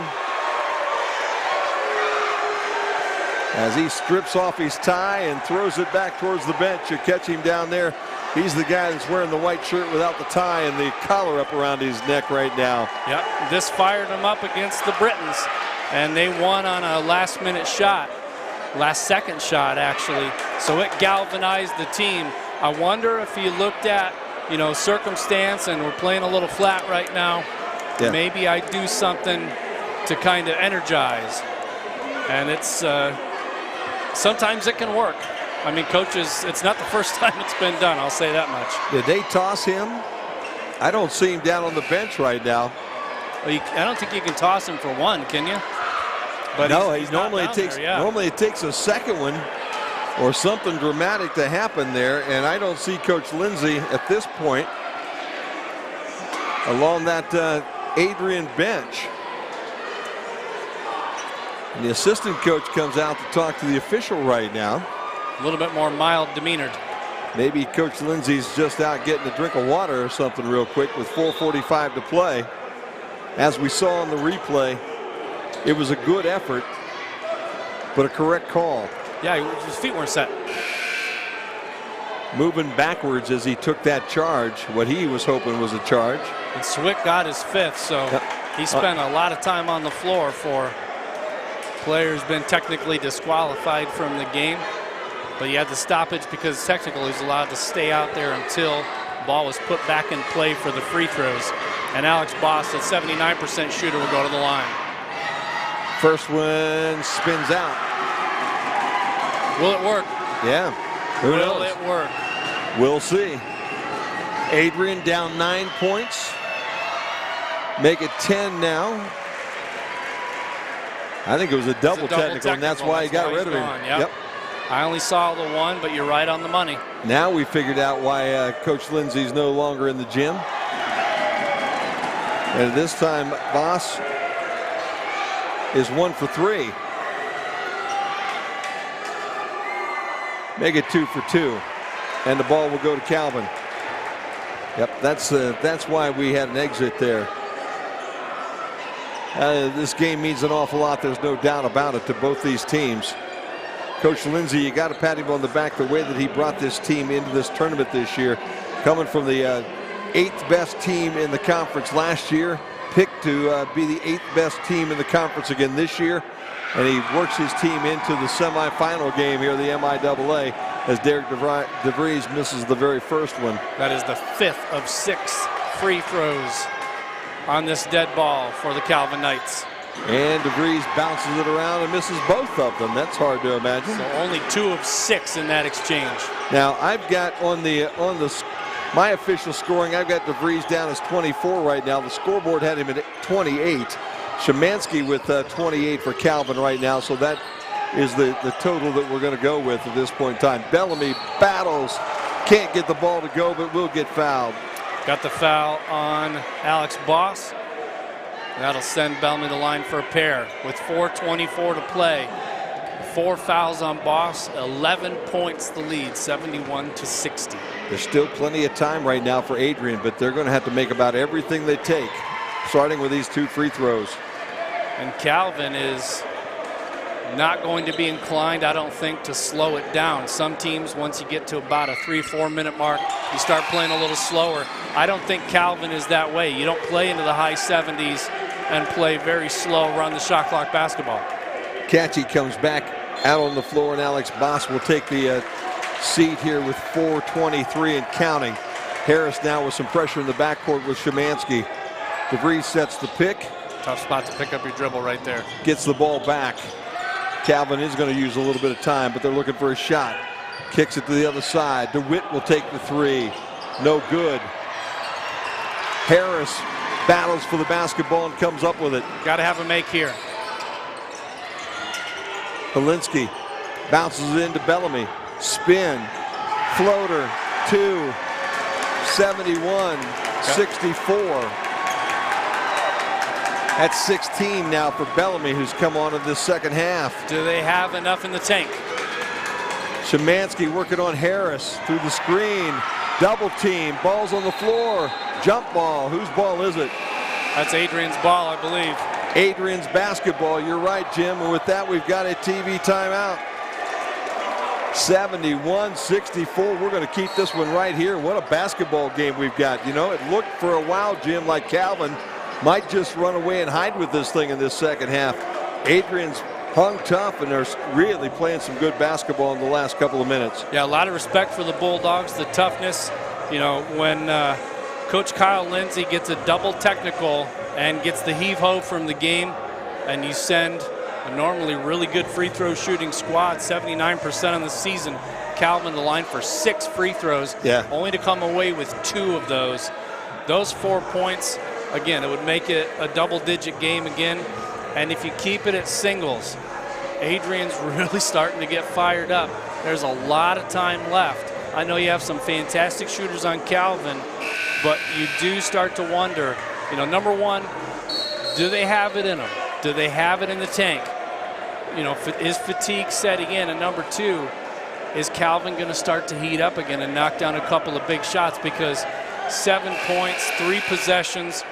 As he strips off his tie and throws it back towards the bench. You catch him down there. He's the guy that's wearing the white shirt without the tie and the collar up around his neck right now. Yep, this fired him up against the Britons, and they won on a last-minute shot, last-second shot, actually. So it galvanized the team. I wonder if you looked at, you know, circumstance, and we're playing a little flat right now. Yeah. Maybe I do something to kind of energize. And it's sometimes it can work. I mean, coaches, it's not the first time it's been done, I'll say that much. Did they toss him? I don't see him down on the bench right now. Well, I don't think you can toss him for one, can you? But no, normally it takes a second one or something dramatic to happen there, and I don't see Coach Lindsay at this point along that Adrian bench. And the assistant coach comes out to talk to the official right now. A little bit more mild demeanored. Maybe Coach Lindsay's just out getting a drink of water or something real quick with 4:45 to play. As we saw on the replay, it was a good effort, but a correct call. Yeah, his feet weren't set. Moving backwards as he took that charge. What he was hoping was a charge. And Swick got his fifth, so he spent a lot of time on the floor for players been technically disqualified from the game. But he had the stoppage because technically he's allowed to stay out there until the ball was put back in play for the free throws. And Alex Boss, at 79% shooter, will go to the line. First one spins out. Will it work? Yeah. Who knows? Will it work? We'll see. Adrian down 9 points. Make it 10 now. I think it was a double technical, and that's why he got rid of him. Yep. I only saw the one, but you're right on the money. Now we figured out why Coach Lindsay's no longer in the gym. And this time, Boss is 1 for 3. Make it 2 for 2. And the ball will go to Calvin. Yep, that's why we had an exit there. This game means an awful lot. There's no doubt about it to both these teams. Coach Lindsay, you got to pat him on the back the way that he brought this team into this tournament this year. Coming from the 8th best team in the conference last year, picked to be the 8th best team in the conference again this year. And he works his team into the semifinal game here, the MIAA, as Derek DeVries misses the very first one. That is the 5th of 6 free throws on this dead ball for the Calvin Knights. And DeVries bounces it around and misses both of them. That's hard to imagine. So only 2 of 6 in that exchange. Now I've got on my official scoring, I've got DeVries down as 24 right now. The scoreboard had him at 28. Szymanski with 28 for Calvin right now. So that is the total that we're going to go with at this point in time. Bellamy battles, can't get the ball to go, but will get fouled. Got the foul on Alex Boss. That'll send Bellamy to the line for a pair with 4:24 to play. 4 fouls on Boss, 11 points the lead, 71-60. There's still plenty of time right now for Adrian, but they're going to have to make about everything they take, starting with these 2 free throws. And Calvin is not going to be inclined, I don't think, to slow it down. Some teams, once you get to about a 3-4 minute mark, you start playing a little slower. I don't think Calvin is that way. You don't play into the high 70s and play very slow, run the shot clock basketball. Catchy comes back out on the floor, and Alex Boss will take the seat here with 4:23 and counting. Harris now with some pressure in the backcourt with Szymanski. DeVries sets the pick. Tough spot to pick up your dribble right there. Gets the ball back. Calvin is going to use a little bit of time, but they're looking for a shot. Kicks it to the other side. DeWitt will take the 3. No good. Harris battles for the basketball and comes up with it. Got to have a make here. Polinsky bounces it into Bellamy. Spin. Floater. 2. 71-64. That's 16 now for Bellamy, who's come on in this second half. Do they have enough in the tank? Szymanski working on Harris through the screen. Double team, ball's on the floor. Jump ball, whose ball is it? That's Adrian's ball, I believe. Adrian's basketball, you're right, Jim. And with that, we've got a TV timeout. 71-64. We're going to keep this one right here. What a basketball game we've got. You know, it looked for a while, Jim, like Calvin might just run away and hide with this thing in this second half. Adrian's hung tough, and they're really playing some good basketball in the last couple of minutes. Yeah, a lot of respect for the Bulldogs, the toughness. You know, when Coach Kyle Lindsey gets a double technical and gets the heave-ho from the game, and you send a normally really good free throw shooting squad, 79% on the season. Calvin the line for 6 free throws, only to come away with 2 of those. Those 4 points, again, it would make it a double-digit game again. And if you keep it at singles, Adrian's really starting to get fired up. There's a lot of time left. I know you have some fantastic shooters on Calvin, but you do start to wonder, you know, number one, do they have it in them? Do they have it in the tank? You know, is fatigue setting in? And number two, is Calvin going to start to heat up again and knock down a couple of big shots? Because 7 points, 3 possessions,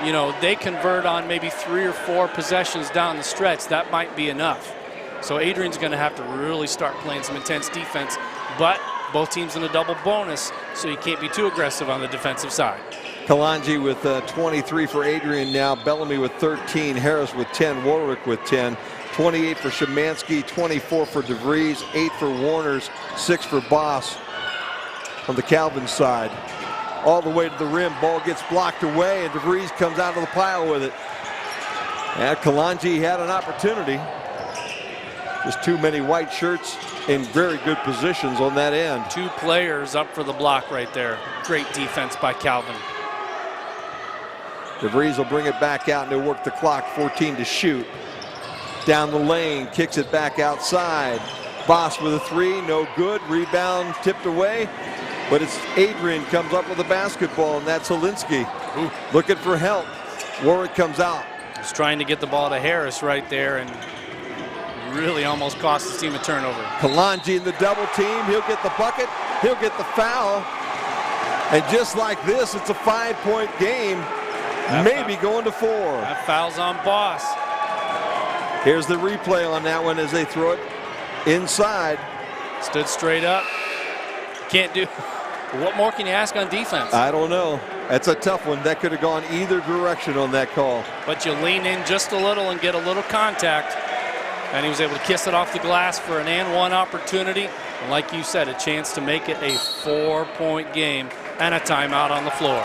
you know, they convert on maybe 3 or 4 possessions down the stretch. That might be enough. So Adrian's going to have to really start playing some intense defense. But both teams in a double bonus, so you can't be too aggressive on the defensive side. Kalanji with 23 for Adrian now. Bellamy with 13. Harris with 10. Warwick with 10. 28 for Szymanski. 24 for DeVries. 8 for Warners. 6 for Boss on the Calvin side. All the way to the rim. Ball gets blocked away, and DeVries comes out of the pile with it. And Kalanji had an opportunity. Just too many white shirts in very good positions on that end. 2 players up for the block right there. Great defense by Calvin. DeVries will bring it back out and they'll work the clock. 14 to shoot. Down the lane, kicks it back outside. Boss with a 3, no good. Rebound tipped away, but it's Adrian comes up with the basketball, and that's Helinski looking for help. Warwick comes out. He's trying to get the ball to Harris right there, and really almost cost his team a turnover. Kalanji in the double team. He'll get the bucket. He'll get the foul. And just like this, it's a 5-point game. Maybe going to 4. That foul's on Boss. Here's the replay on that one as they throw it inside. Stood straight up. Can't do. What more can you ask on defense? I don't know. That's a tough one. That could have gone either direction on that call. But you lean in just a little and get a little contact. And he was able to kiss it off the glass for an and-one opportunity. And like you said, a chance to make it a 4-point game and a timeout on the floor.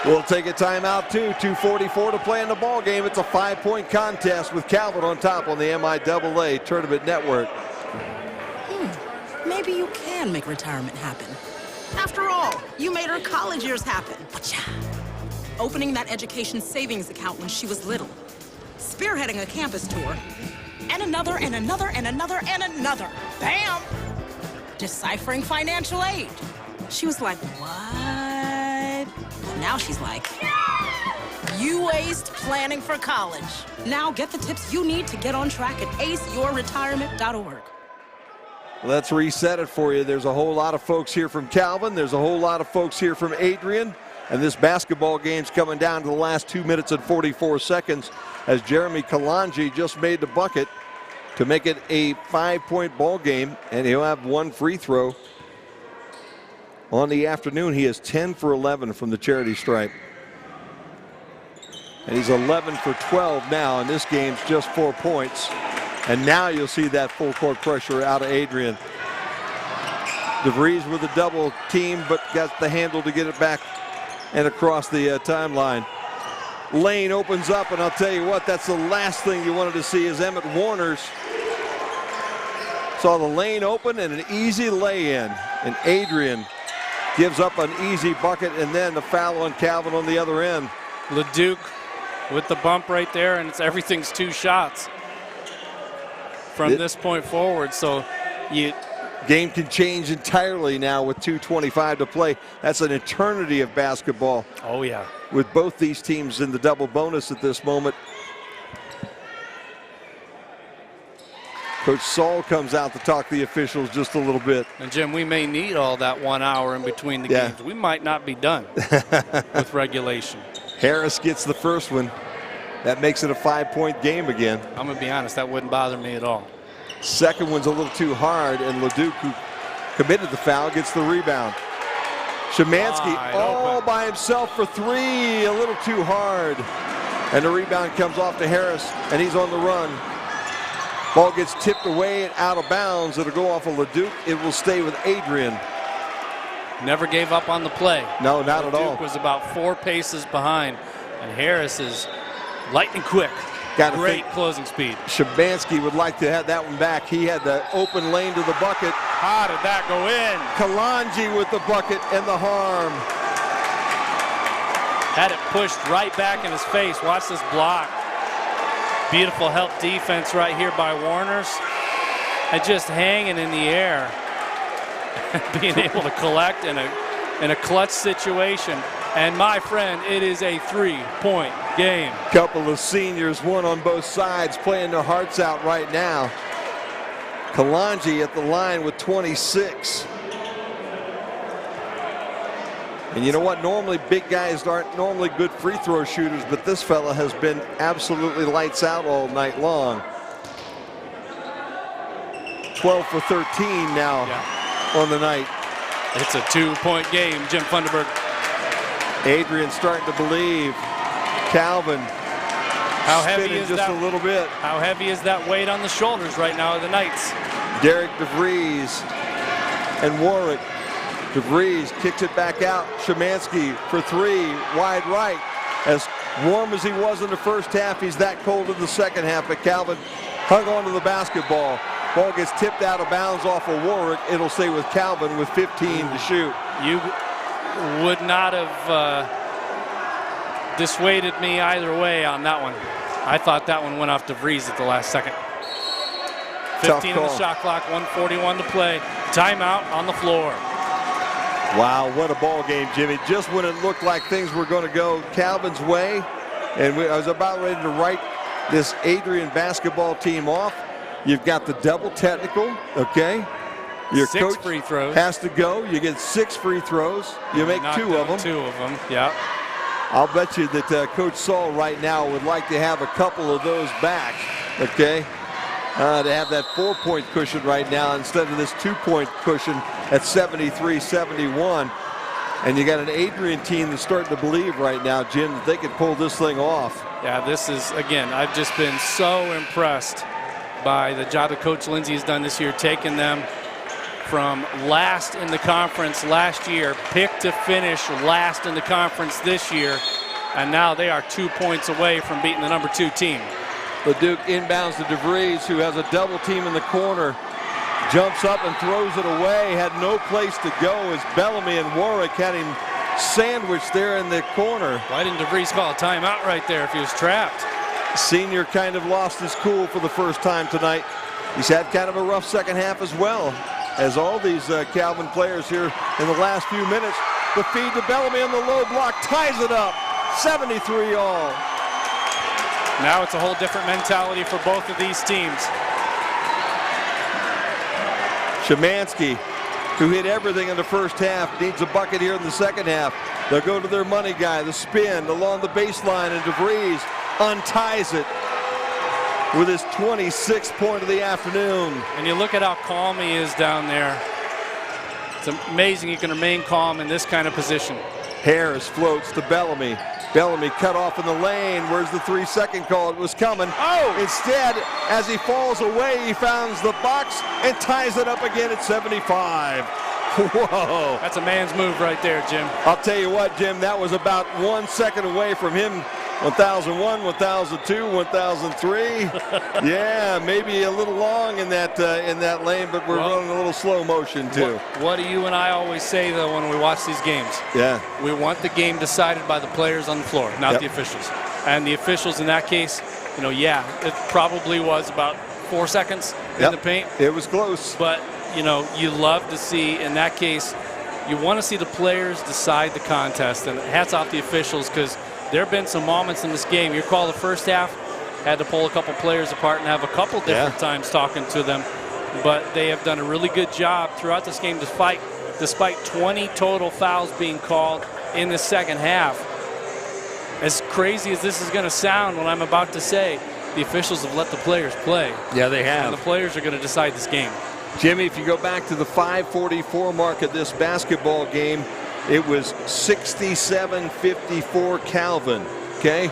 We'll take a timeout too. 2:44 to play in the ball game. It's a 5-point contest with Calvin on top on the MIAA Tournament Network. Maybe you can make retirement happen. After all, you made her college years happen. Opening that education savings account when she was little. Spearheading a campus tour. And another, and another, and another, and another. Bam! Deciphering financial aid. She was like, what? But now she's like, you aced planning for college. Now get the tips you need to get on track at aceyourretirement.org. Let's reset it for you. There's a whole lot of folks here from Calvin. There's a whole lot of folks here from Adrian. And this basketball game's coming down to the last 2 minutes and 44 seconds as Jeremy Kalanji just made the bucket to make it a 5-point ball game, and he'll have 1 free throw on the afternoon. He is 10 for 11 from the charity stripe. And he's 11 for 12 now, and this game's just 4 points. And now you'll see that full court pressure out of Adrian. DeVries with a double team, but got the handle to get it back and across the timeline. Lane opens up, and I'll tell you what, that's the last thing you wanted to see is Emmett Warners. Saw the lane open and an easy lay-in, and Adrian gives up an easy bucket, and then the foul on Calvin on the other end. LeDuc with the bump right there, and everything's 2 shots from this point forward. So Game can change entirely now with 2:25 to play. That's an eternity of basketball. Oh, yeah. With both these teams in the double bonus at this moment. Coach Saul comes out to talk to the officials just a little bit. And Jim, we may need all that 1 hour in between the games. We might not be done with regulation. Harris gets the first one. That makes it a 5-point game again. I'm going to be honest, that wouldn't bother me at all. Second one's a little too hard, and Leduc, who committed the foul, gets the rebound. Szymanski all by himself for three, a little too hard. And the rebound comes off to Harris, and he's on the run. Ball gets tipped away and out of bounds. It'll go off of Leduc. It will stay with Adrian. Never gave up on the play. No, not at all. Leduc was about 4 paces behind, and Harris is lightning quick. Great closing speed. Szymanski would like to have that one back. He had the open lane to the bucket. How did that go in? Kalanji with the bucket and the harm. Had it pushed right back in his face. Watch this block. Beautiful help defense right here by Warners. And just hanging in the air. Being able to collect in a clutch situation. And my friend, it is a 3-point game. Couple of seniors, one on both sides, playing their hearts out right now. Kalanji at the line with 26. And you know what? Normally big guys aren't normally good free throw shooters, but this fella has been absolutely lights out all night long. 12 for 13 now on the night. It's a 2-point game, Jim Funderburg. Adrian starting to believe. Calvin how heavy is just that, a little bit. How heavy is that weight on the shoulders right now of the Knights? Derek DeVries and Warwick. DeVries kicks it back out. Szymanski for three, wide right. As warm as he was in the first half, he's that cold in the second half, but Calvin hung on to the basketball. Ball gets tipped out of bounds off of Warwick. It'll stay with Calvin with 15 to shoot. You would not have dissuaded me either way on that one. I thought that one went off DeVries at the last second. 15 on the shot clock, 1:41 to play. Timeout on the floor. Wow, what a ball game, Jimmy. Just when it looked like things were going to go Calvin's way, and I was about ready to write this Adrian basketball team off. You've got the double technical, okay? Your 6 coach free throws. has to go. You get 6 free throws. You make 2 of them. 2 of them, yeah. I'll bet you that Coach Saul right now would like to have a couple of those back, okay? To have that 4-point cushion right now instead of this 2-point cushion at 73-71. And you got an Adrian team that's starting to believe right now, Jim, that they could pull this thing off. Yeah, this is, again, I've just been so impressed by the job that Coach Lindsay has done this year, taking them from last in the conference last year, picked to finish last in the conference this year, and now they are 2 points away from beating the number 2 team. Leduc inbounds to DeVries, who has a double team in the corner. Jumps up and throws it away. Had no place to go as Bellamy and Warwick had him sandwiched there in the corner. Why didn't DeVries call a timeout right there if he was trapped? Senior kind of lost his cool for the first time tonight. He's had kind of a rough second half as well, as all these Calvin players here in the last few minutes. The feed to Bellamy on the low block ties it up. 73 all. Now it's a whole different mentality for both of these teams. Szymanski, who hit everything in the first half, needs a bucket here in the second half. They'll go to their money guy, the spin along the baseline, and DeVries unties it with his 26th point of the afternoon. And you look at how calm he is down there. It's amazing he can remain calm in this kind of position. Harris floats to Bellamy. Bellamy cut off in the lane. Where's the 3-second call? It was coming. Oh! Instead, as he falls away, he finds the box and ties it up again at 75. Whoa. That's a man's move right there, Jim. I'll tell you what, Jim, that was about 1 second away from him. 1001, 1002, 1003. Yeah, maybe a little long in that lane, but we're running a little slow motion too. What do you and I always say though when we watch these games? Yeah. We want the game decided by the players on the floor, not the officials. And the officials in that case, you know, yeah, it probably was about 4 seconds in the paint. It was close. But you know, you love to see, in that case, you want to see the players decide the contest. And hats off the officials, because there have been some moments in this game. You recall the first half, had to pull a couple players apart and have a couple different times talking to them. But they have done a really good job throughout this game, despite 20 total fouls being called in the second half. As crazy as this is going to sound, what I'm about to say, the officials have let the players play. Yeah, they have. And the players are going to decide this game. Jimmy, if you go back to the 5:44 mark of this basketball game, it was 67-54 Calvin. Okay?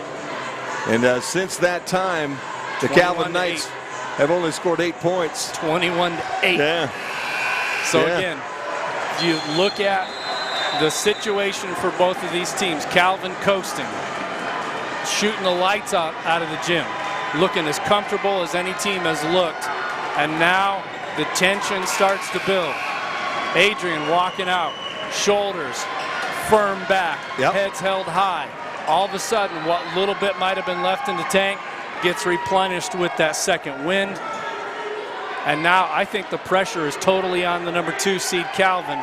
And since that time, the Calvin Knights have only scored 8 points. 21-8. Yeah. So again, you look at the situation for both of these teams. Calvin coasting, shooting the lights out of the gym, looking as comfortable as any team has looked. And now the tension starts to build. Adrian walking out, shoulders firm back, heads held high. All of a sudden, what little bit might have been left in the tank gets replenished with that second wind. And now I think the pressure is totally on the number 2 seed Calvin.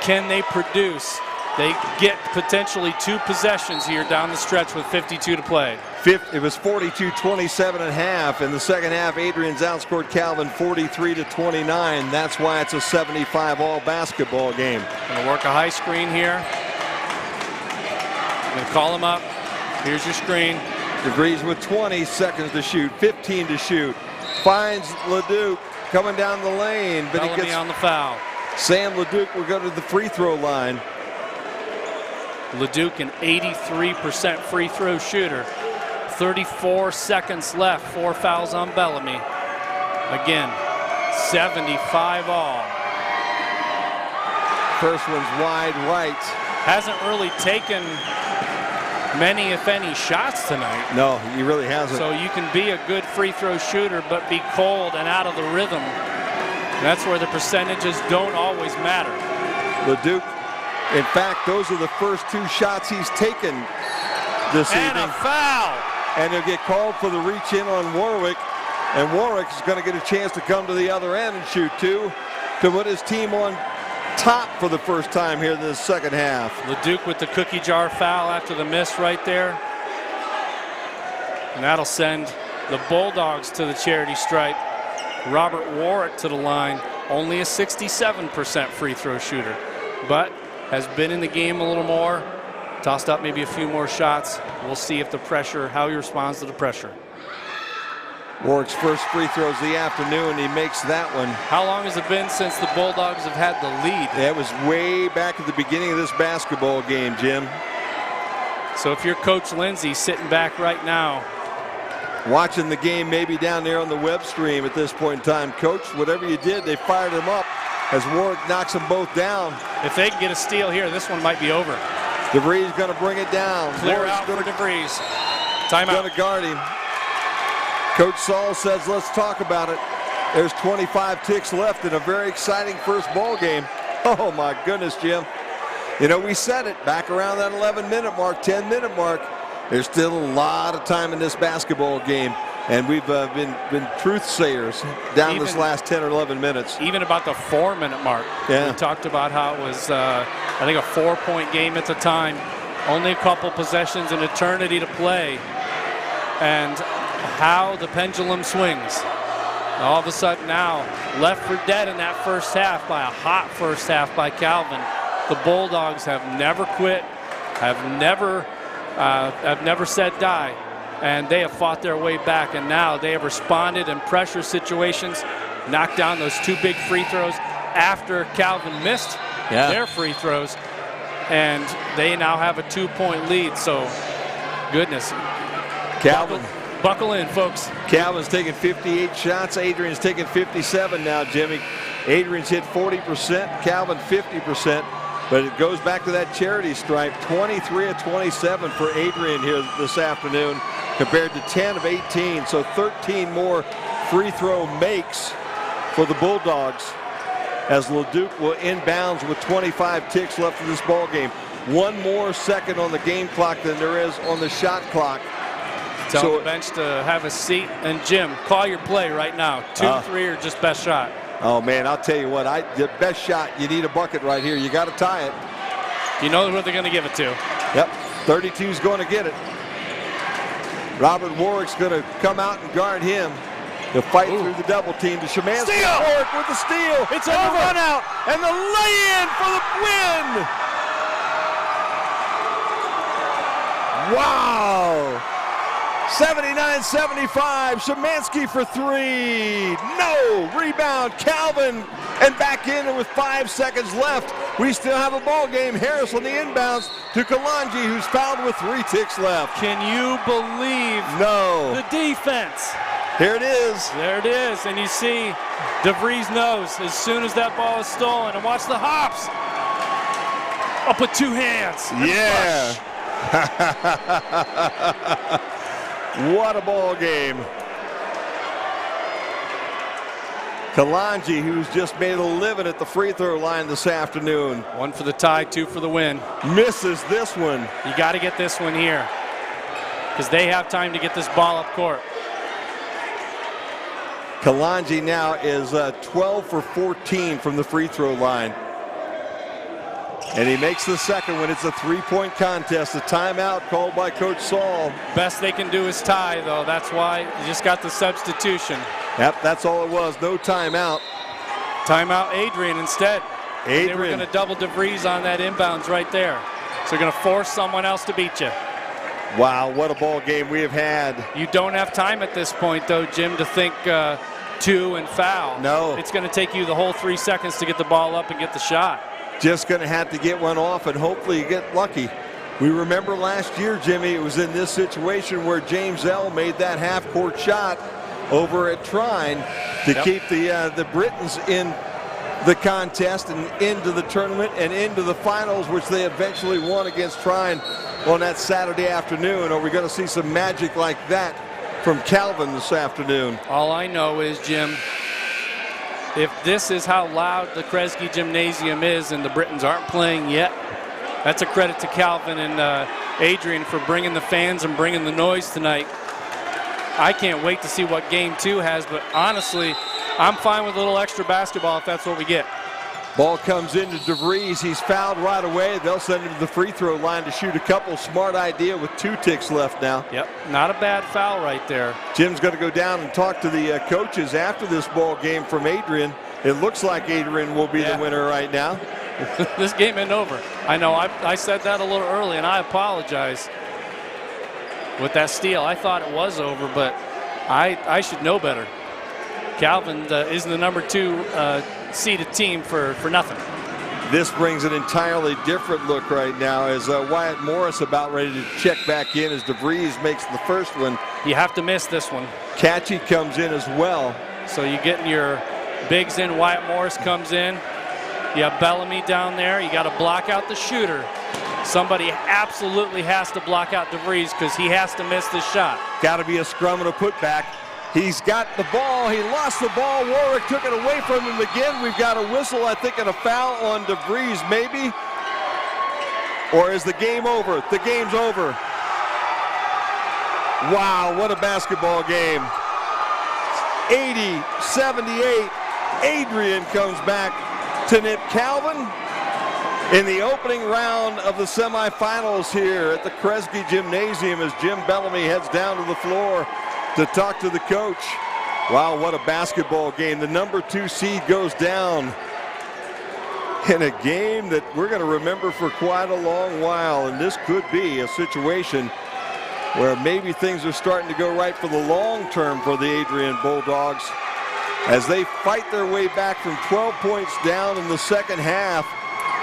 Can they produce? They get potentially 2 possessions here down the stretch with 52 to play. It was 42-27 at half. In the second half, Adrian's outscored Calvin 43-29. That's why it's a 75-all basketball game. Gonna work a high screen here. Gonna call him up. Here's your screen. DeVries with 20 seconds to shoot, 15 to shoot. Finds LeDuc coming down the lane, but Bellamy he gets on the foul. Sam LeDuc will go to the free throw line. LeDuc, an 83% free throw shooter. 34 seconds left. 4 fouls on Bellamy. Again, 75 all. First one's wide right. Hasn't really taken many, if any, shots tonight. No, he really hasn't. So you can be a good free throw shooter, but be cold and out of the rhythm. That's where the percentages don't always matter. LeDuc, in fact, those are the first 2 shots he's taken this evening. And a foul. And he'll get called for the reach in on Warwick. And Warwick is going to get a chance to come to the other end and shoot 2 to put his team on top for the first time here in the second half. LeDuc with the cookie jar foul after the miss right there. And that'll send the Bulldogs to the charity stripe. Robert Warwick to the line, only a 67% free throw shooter, but has been in the game a little more, tossed up maybe a few more shots. We'll see if the pressure, how he responds to the pressure. Warwick's first free throw of the afternoon. He makes that one. How long has it been since the Bulldogs have had the lead? That was way back at the beginning of this basketball game, Jim. So if you're Coach Lindsay sitting back right now, watching the game maybe down there on the web stream at this point in time, Coach, whatever you did, they fired him up as Warwick knocks them both down. If they can get a steal here, this one might be over. DeVries going to bring it down. Clear Warwick's out for DeVries. Timeout. Going to guard him. Coach Saul says, let's talk about it. There's 25 ticks left in a very exciting first ball game. Oh my goodness, Jim. You know, we said it back around that 11-minute mark, 10-minute mark. There's still a lot of time in this basketball game, and we've been truth-sayers down this last 10 or 11 minutes. Even about the 4-minute mark. Yeah. We talked about how it was, I think, a 4-point game at the time. Only a couple possessions, an eternity to play. And how the pendulum swings. All of a sudden now, left for dead in that first half by a hot first half by Calvin. The Bulldogs have never quit, have never said die, and they have fought their way back, and now they have responded in pressure situations, knocked down those 2 big free throws after Calvin missed their free throws, and they now have a 2-point lead. So, goodness. Calvin. Buckle in, folks. Calvin's taking 58 shots. Adrian's taking 57 now, Jimmy. Adrian's hit 40%, Calvin 50%. But it goes back to that charity stripe. 23 of 27 for Adrian here this afternoon compared to 10 of 18. So 13 more free throw makes for the Bulldogs as LeDuc will inbounds with 25 ticks left in this ball game. 1 more second on the game clock than there is on the shot clock. Tell the bench to have a seat. And Jim, call your play right now. 2, 3, or just best shot. Oh, man, I'll tell you what. The best shot, you need a bucket right here. You got to tie it. You know who they're going to give it to. Yep, 32's going to get it. Robert Warwick's going to come out and guard him. To fight through the double team to Szymanski. Warwick with the steal. It's and over. The run out and the lay-in for the win. Wow. 79-75. Szymanski for three. No. Rebound. Calvin. And back in with 5 seconds left. We still have a ball game. Harris on the inbounds to Kalanji, who's fouled with 3 ticks left. Can you believe the defense? Here it is. There it is. And you see DeVries knows as soon as that ball is stolen. And watch the hops. Up with 2 hands. Yeah. What a ball game. Kalanji, who's just made a living at the free throw line this afternoon. 1 for the tie, 2 for the win. Misses this one. You got to get this one here because they have time to get this ball up court. Kalanji now is 12 for 14 from the free throw line. And he makes the second one. It's a 3-point contest. A timeout called by Coach Saul. Best they can do is tie, though. That's why you just got the substitution. Yep, that's all it was. No timeout. Timeout Adrian instead. Adrian. They were going to double DeVries on that inbounds right there. So they're going to force someone else to beat you. Wow, what a ball game we have had. You don't have time at this point, though, Jim, to think 2 and foul. No. It's going to take you the whole 3 seconds to get the ball up and get the shot. Just going to have to get one off and hopefully you get lucky. We remember last year, Jimmy, it was in this situation where James L. made that half-court shot over at Trine to keep the Britons in the contest and into the tournament and into the finals, which they eventually won against Trine on that Saturday afternoon. Are we going to see some magic like that from Calvin this afternoon? All I know is, Jim, if this is how loud the Kresge Gymnasium is and the Britons aren't playing yet, that's a credit to Calvin and Adrian for bringing the fans and bringing the noise tonight. I can't wait to see what Game 2 has, but honestly, I'm fine with a little extra basketball if that's what we get. Ball comes into DeVries. He's fouled right away. They'll send him to the free throw line to shoot a couple. Smart idea with 2 ticks left now. Yep, not a bad foul right there. Jim's going to go down and talk to the coaches after this ball game from Adrian. It looks like Adrian will be the winner right now. This game ain't over. I know I said that a little early, and I apologize with that steal. I thought it was over, but I should know better. Calvin isn't the number 2 seeded team for nothing. This brings an entirely different look right now as Wyatt Morris about ready to check back in as DeVries makes the first one. You have to miss this one. Catchy comes in as well. So you getting your bigs in. Wyatt Morris comes in. You have Bellamy down there. You got to block out the shooter. Somebody absolutely has to block out DeVries because he has to miss this shot. Got to be a scrum and a putback. He's got the ball. He lost the ball. Warwick took it away from him again. We've got a whistle, I think, and a foul on DeVries, maybe. Or is the game over? The game's over. Wow, what a basketball game. 80-78. Adrian comes back to nip Calvin in the opening round of the semifinals here at the Kresge Gymnasium as Jim Bellamy heads down to the floor to talk to the coach. Wow, what a basketball game. The number 2 seed goes down in a game that we're going to remember for quite a long while, and this could be a situation where maybe things are starting to go right for the long term for the Adrian Bulldogs as they fight their way back from 12 points down in the second half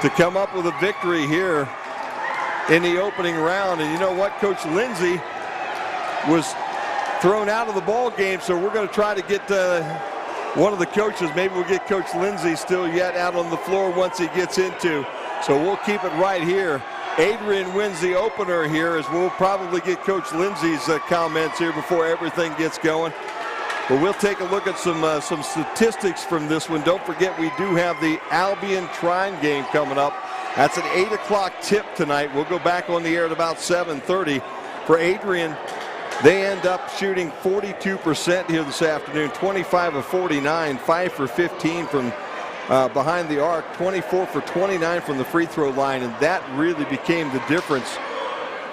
to come up with a victory here in the opening round. And you know what? Coach Lindsay was thrown out of the ball game, so we're going to try to get one of the coaches. Maybe we'll get Coach Lindsay still yet out on the floor once he gets into. So we'll keep it right here. Adrian wins the opener here as we'll probably get Coach Lindsay's comments here before everything gets going. But we'll take a look at some statistics from this one. Don't forget we do have the Albion Trine game coming up. That's an 8 o'clock tip tonight. We'll go back on the air at about 7:30. For Adrian, They end up shooting 42% here this afternoon, 25 of 49, 5 for 15 from behind the arc, 24 for 29 from the free throw line, and that really became the difference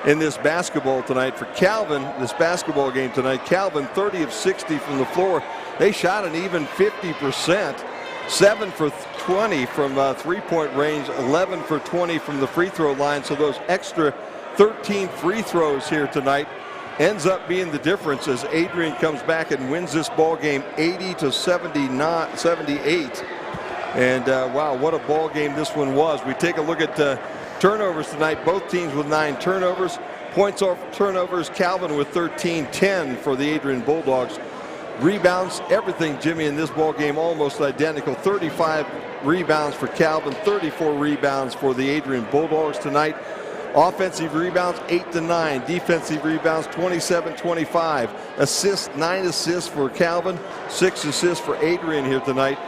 in this basketball tonight for Calvin, this basketball game tonight. Calvin 30 of 60 from the floor. They shot an even 50%, 7 for 20 from three-point range, 11 for 20 from the free throw line. So those extra 13 free throws here tonight ends up being the difference as Adrian comes back and wins this ball game 80-78. And wow, what a ball game this one was. We take a look at turnovers tonight. Both teams with 9 turnovers. Points off turnovers, Calvin with 13, 10 for the Adrian Bulldogs. Rebounds, everything, Jimmy, in this ball game almost identical. 35 rebounds for Calvin, 34 rebounds for the Adrian Bulldogs tonight. Offensive rebounds 8 to 9. Defensive rebounds 27-25. Assists, 9 assists for Calvin, 6 assists for Adrian here tonight.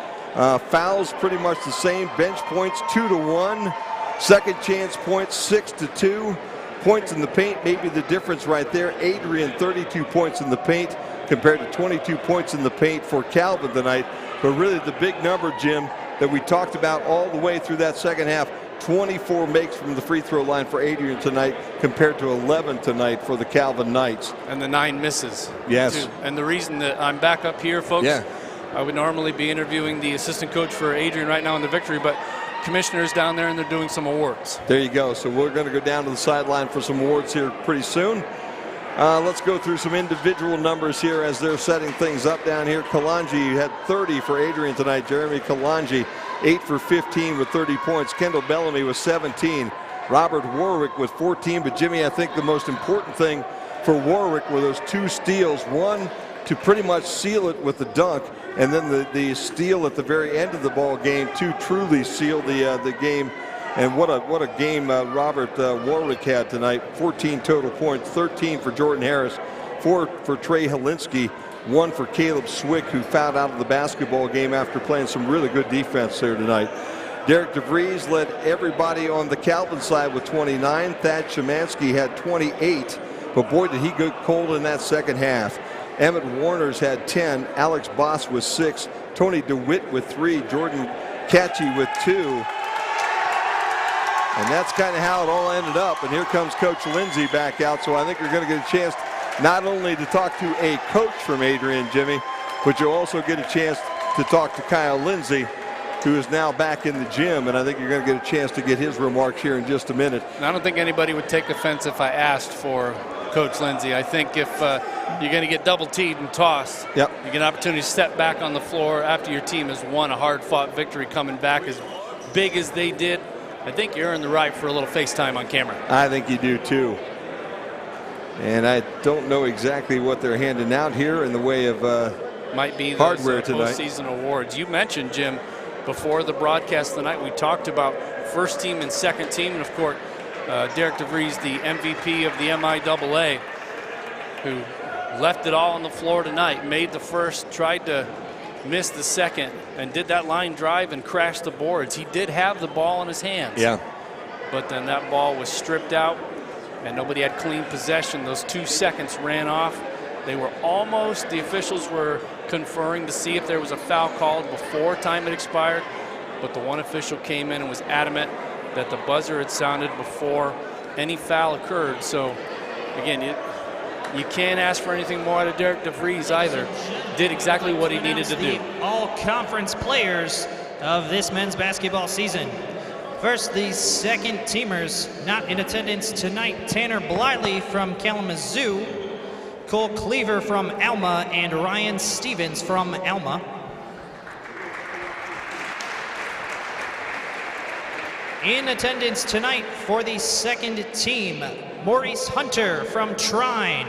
Fouls pretty much the same. Bench points 2 to 1. Second chance points 6 to 2. Points in the paint may be the difference right there. Adrian 32 points in the paint compared to 22 points in the paint for Calvin tonight. But really the big number, Jim, that we talked about all the way through that second half, 24 makes from the free throw line for Adrian tonight compared to 11 tonight for the Calvin Knights. And the 9 misses. Yes. Too. And the reason that I'm back up here, folks, yeah. I would normally be interviewing the assistant coach for Adrian right now in the victory, but commissioner's down there and they're doing some awards. There you go. So we're going to go down to the sideline for some awards here pretty soon. Let's go through some individual numbers here as they're setting things up down here. Kalanji had 30 for Adrian tonight. Jeremy Kalanji 8 for 15 with 30 points. Kendall Bellamy with 17. Robert Warwick with 14. But Jimmy, I think the most important thing for Warwick were those 2 steals. One to pretty much seal it with the dunk, and then the steal at the very end of the ball game to truly seal the game. And what a game Robert Warwick had tonight. 14 total points, 13 for Jordan Harris, 4 for Trey Helinski, 1 for Caleb Swick, who fouled out of the basketball game after playing some really good defense there tonight. Derek DeVries led everybody on the Calvin side with 29. Thad Szymanski had 28, but boy did he go cold in that second half. Emmett Warner's had 10. Alex Boss with 6. Tony DeWitt with 3. Jordan Catchy with 2. And that's kind of how it all ended up. And here comes Coach Lindsay back out. So I think you're going to get a chance not only to talk to a coach from Adrian, Jimmy, but you'll also get a chance to talk to Kyle Lindsay, who is now back in the gym. And I think you're going to get a chance to get his remarks here in just a minute. And I don't think anybody would take offense if I asked for Coach Lindsay. I think if you're going to get double teed and tossed, yep, you get an opportunity to step back on the floor after your team has won a hard-fought victory, coming back as big as they did. I think you earn the right for a little FaceTime on camera. I think you do too. And I don't know exactly what they're handing out here in the way of might be hardware those tonight. Postseason awards. You mentioned, Jim, before the broadcast tonight, we talked about first team and second team, and of course, Derek DeVries, the MVP of the MIAA, who left it all on the floor tonight, made the first, tried to miss the second, and did that line drive and crashed the boards. He did have the ball in his hands. Yeah. But then that ball was stripped out, and nobody had clean possession. Those 2 seconds ran off. They were almost, the officials were conferring to see if there was a foul called before time had expired, but the one official came in and was adamant that the buzzer had sounded before any foul occurred. So again, you can't ask for anything more out of Derek DeVries either. Did exactly what he needed to do. All-conference players of this men's basketball season. First, the second teamers not in attendance tonight. Tanner Bliley from Kalamazoo, Cole Cleaver from Alma, and Ryan Stevens from Alma. In attendance tonight for the second team, Maurice Hunter from Trine.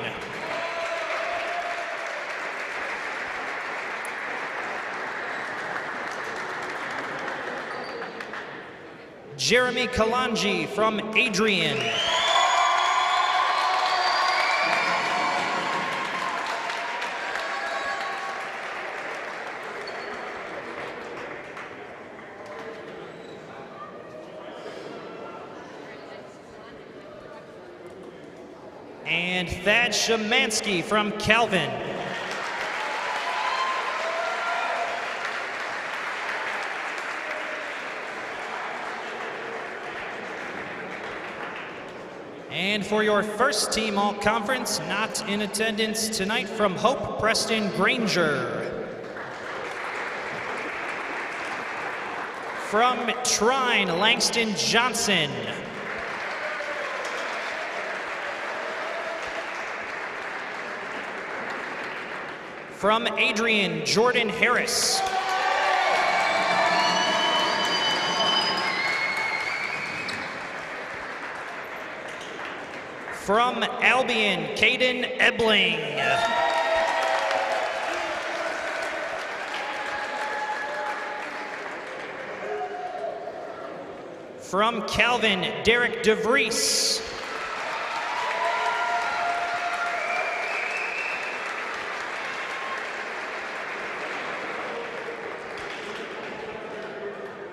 Jeremy Kalanji from Adrian. And Thad Shemansky from Calvin. And for your first team all-conference, not in attendance tonight from Hope, Preston Granger. From Trine, Langston Johnson. From Adrian, Jordan Harris. From Albion, Caden Ebling. From Calvin, Derek DeVries.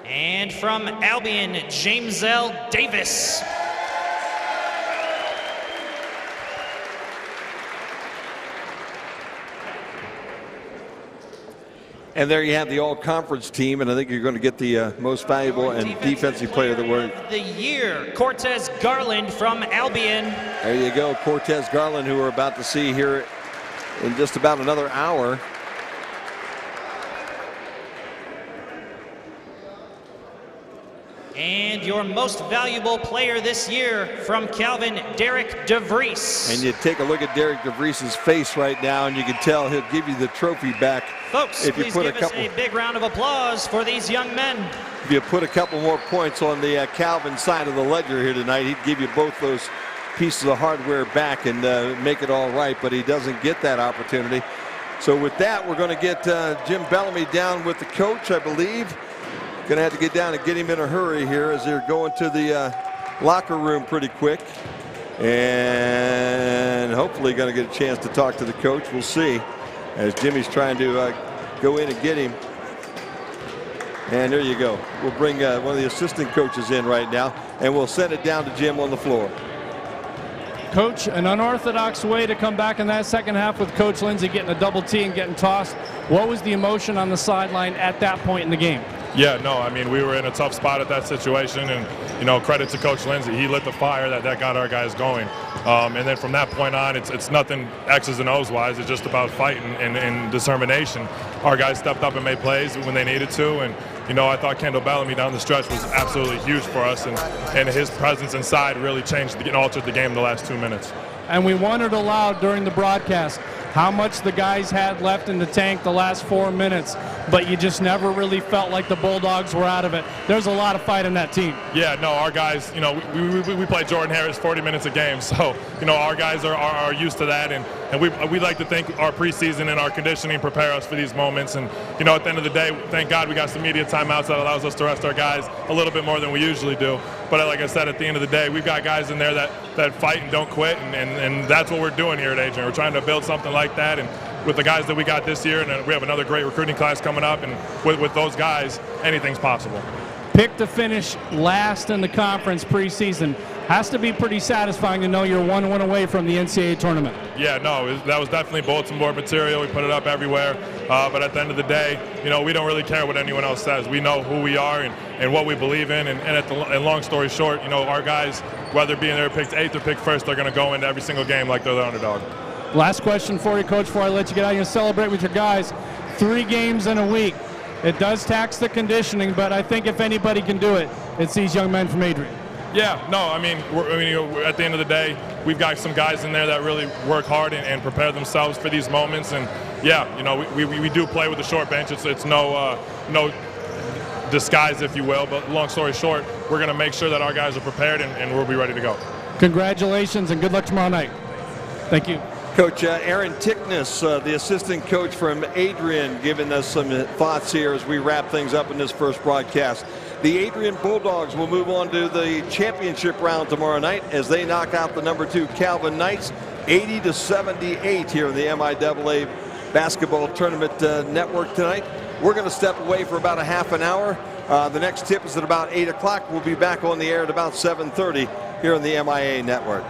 And from Albion, James L. Davis. And there you have the all-conference team, and I think you're going to get the most valuable and defensive player of the year, Cortez Garland from Albion. There you go, Cortez Garland, who we're about to see here in just about another hour. And your most valuable player this year from Calvin, Derek DeVries. And you take a look at Derek DeVries' face right now, and you can tell he'll give you the trophy back. Folks, if you please put give us a big round of applause for these young men. If you put a couple more points on the Calvin side of the ledger here tonight, he'd give you both those pieces of hardware back and make it all right, but he doesn't get that opportunity. So with that, we're going to get Jim Bellamy down with the coach, I believe. Going to have to get down and get him in a hurry here as they're going to the locker room pretty quick. And hopefully going to get a chance to talk to the coach. We'll see as Jimmy's trying to go in and get him. And there you go. We'll bring one of the assistant coaches in right now, and we'll send it down to Jim on the floor. Coach, an unorthodox way to come back in that second half with Coach Lindsay getting a double T and getting tossed. What was the emotion on the sideline at that point in the game? Yeah, no, I mean, we were in a tough spot at that situation, and, you know, credit to Coach Lindsay. He lit the fire that got our guys going. And then from that point on, it's nothing X's and O's wise. It's just about fighting and determination. Our guys stepped up and made plays when they needed to, and, you know, I thought Kendall Bellamy down the stretch was absolutely huge for us, and his presence inside really changed and altered the game in the last 2 minutes. And we wondered aloud during the broadcast how much the guys had left in the tank the last 4 minutes, but you just never really felt like the Bulldogs were out of it. There's a lot of fight in that team. Yeah, no, our guys, you know, we play Jordan Harris 40 minutes a game, so, you know, our guys are used to that, and we like to think our preseason and our conditioning prepare us for these moments. And, you know, at the end of the day, thank God we got some media timeouts that allows us to rest our guys a little bit more than we usually do. But like I said, at the end of the day, we've got guys in there that fight and don't quit, and that's what we're doing here at Adrian. We're trying to build something like that, and with the guys that we got this year, and we have another great recruiting class coming up, and with those guys, anything's possible. Picked to finish last in the conference preseason. Has to be pretty satisfying to know you're 1 win away from the NCAA tournament. Yeah, no, that was definitely bulletin board material. We put it up everywhere. But at the end of the day, you know, we don't really care what anyone else says. We know who we are and what we believe in. And long story short, you know, our guys, whether being there picked 8th or picked 1st, they're going to go into every single game like they're the underdog. Last question for you, Coach, before I let you get out and celebrate with your guys. 3 games in a week. It does tax the conditioning, but I think if anybody can do it, it's these young men from Adrian. Yeah, no, I mean, at the end of the day, we've got some guys in there that really work hard and prepare themselves for these moments. And yeah, you know, we do play with a short bench. It's no disguise, if you will. But long story short, we're going to make sure that our guys are prepared and we'll be ready to go. Congratulations and good luck tomorrow night. Thank you. Coach Aaron Tickness, the assistant coach from Adrian, giving us some thoughts here as we wrap things up in this first broadcast. The Adrian Bulldogs will move on to the championship round tomorrow night as they knock out the number 2 Calvin Knights 80-78 here in the MIAA basketball tournament network tonight. We're going to step away for about a half an hour. The next tip is at about 8 o'clock. We'll be back on the air at about 7:30 here on the MIAA network.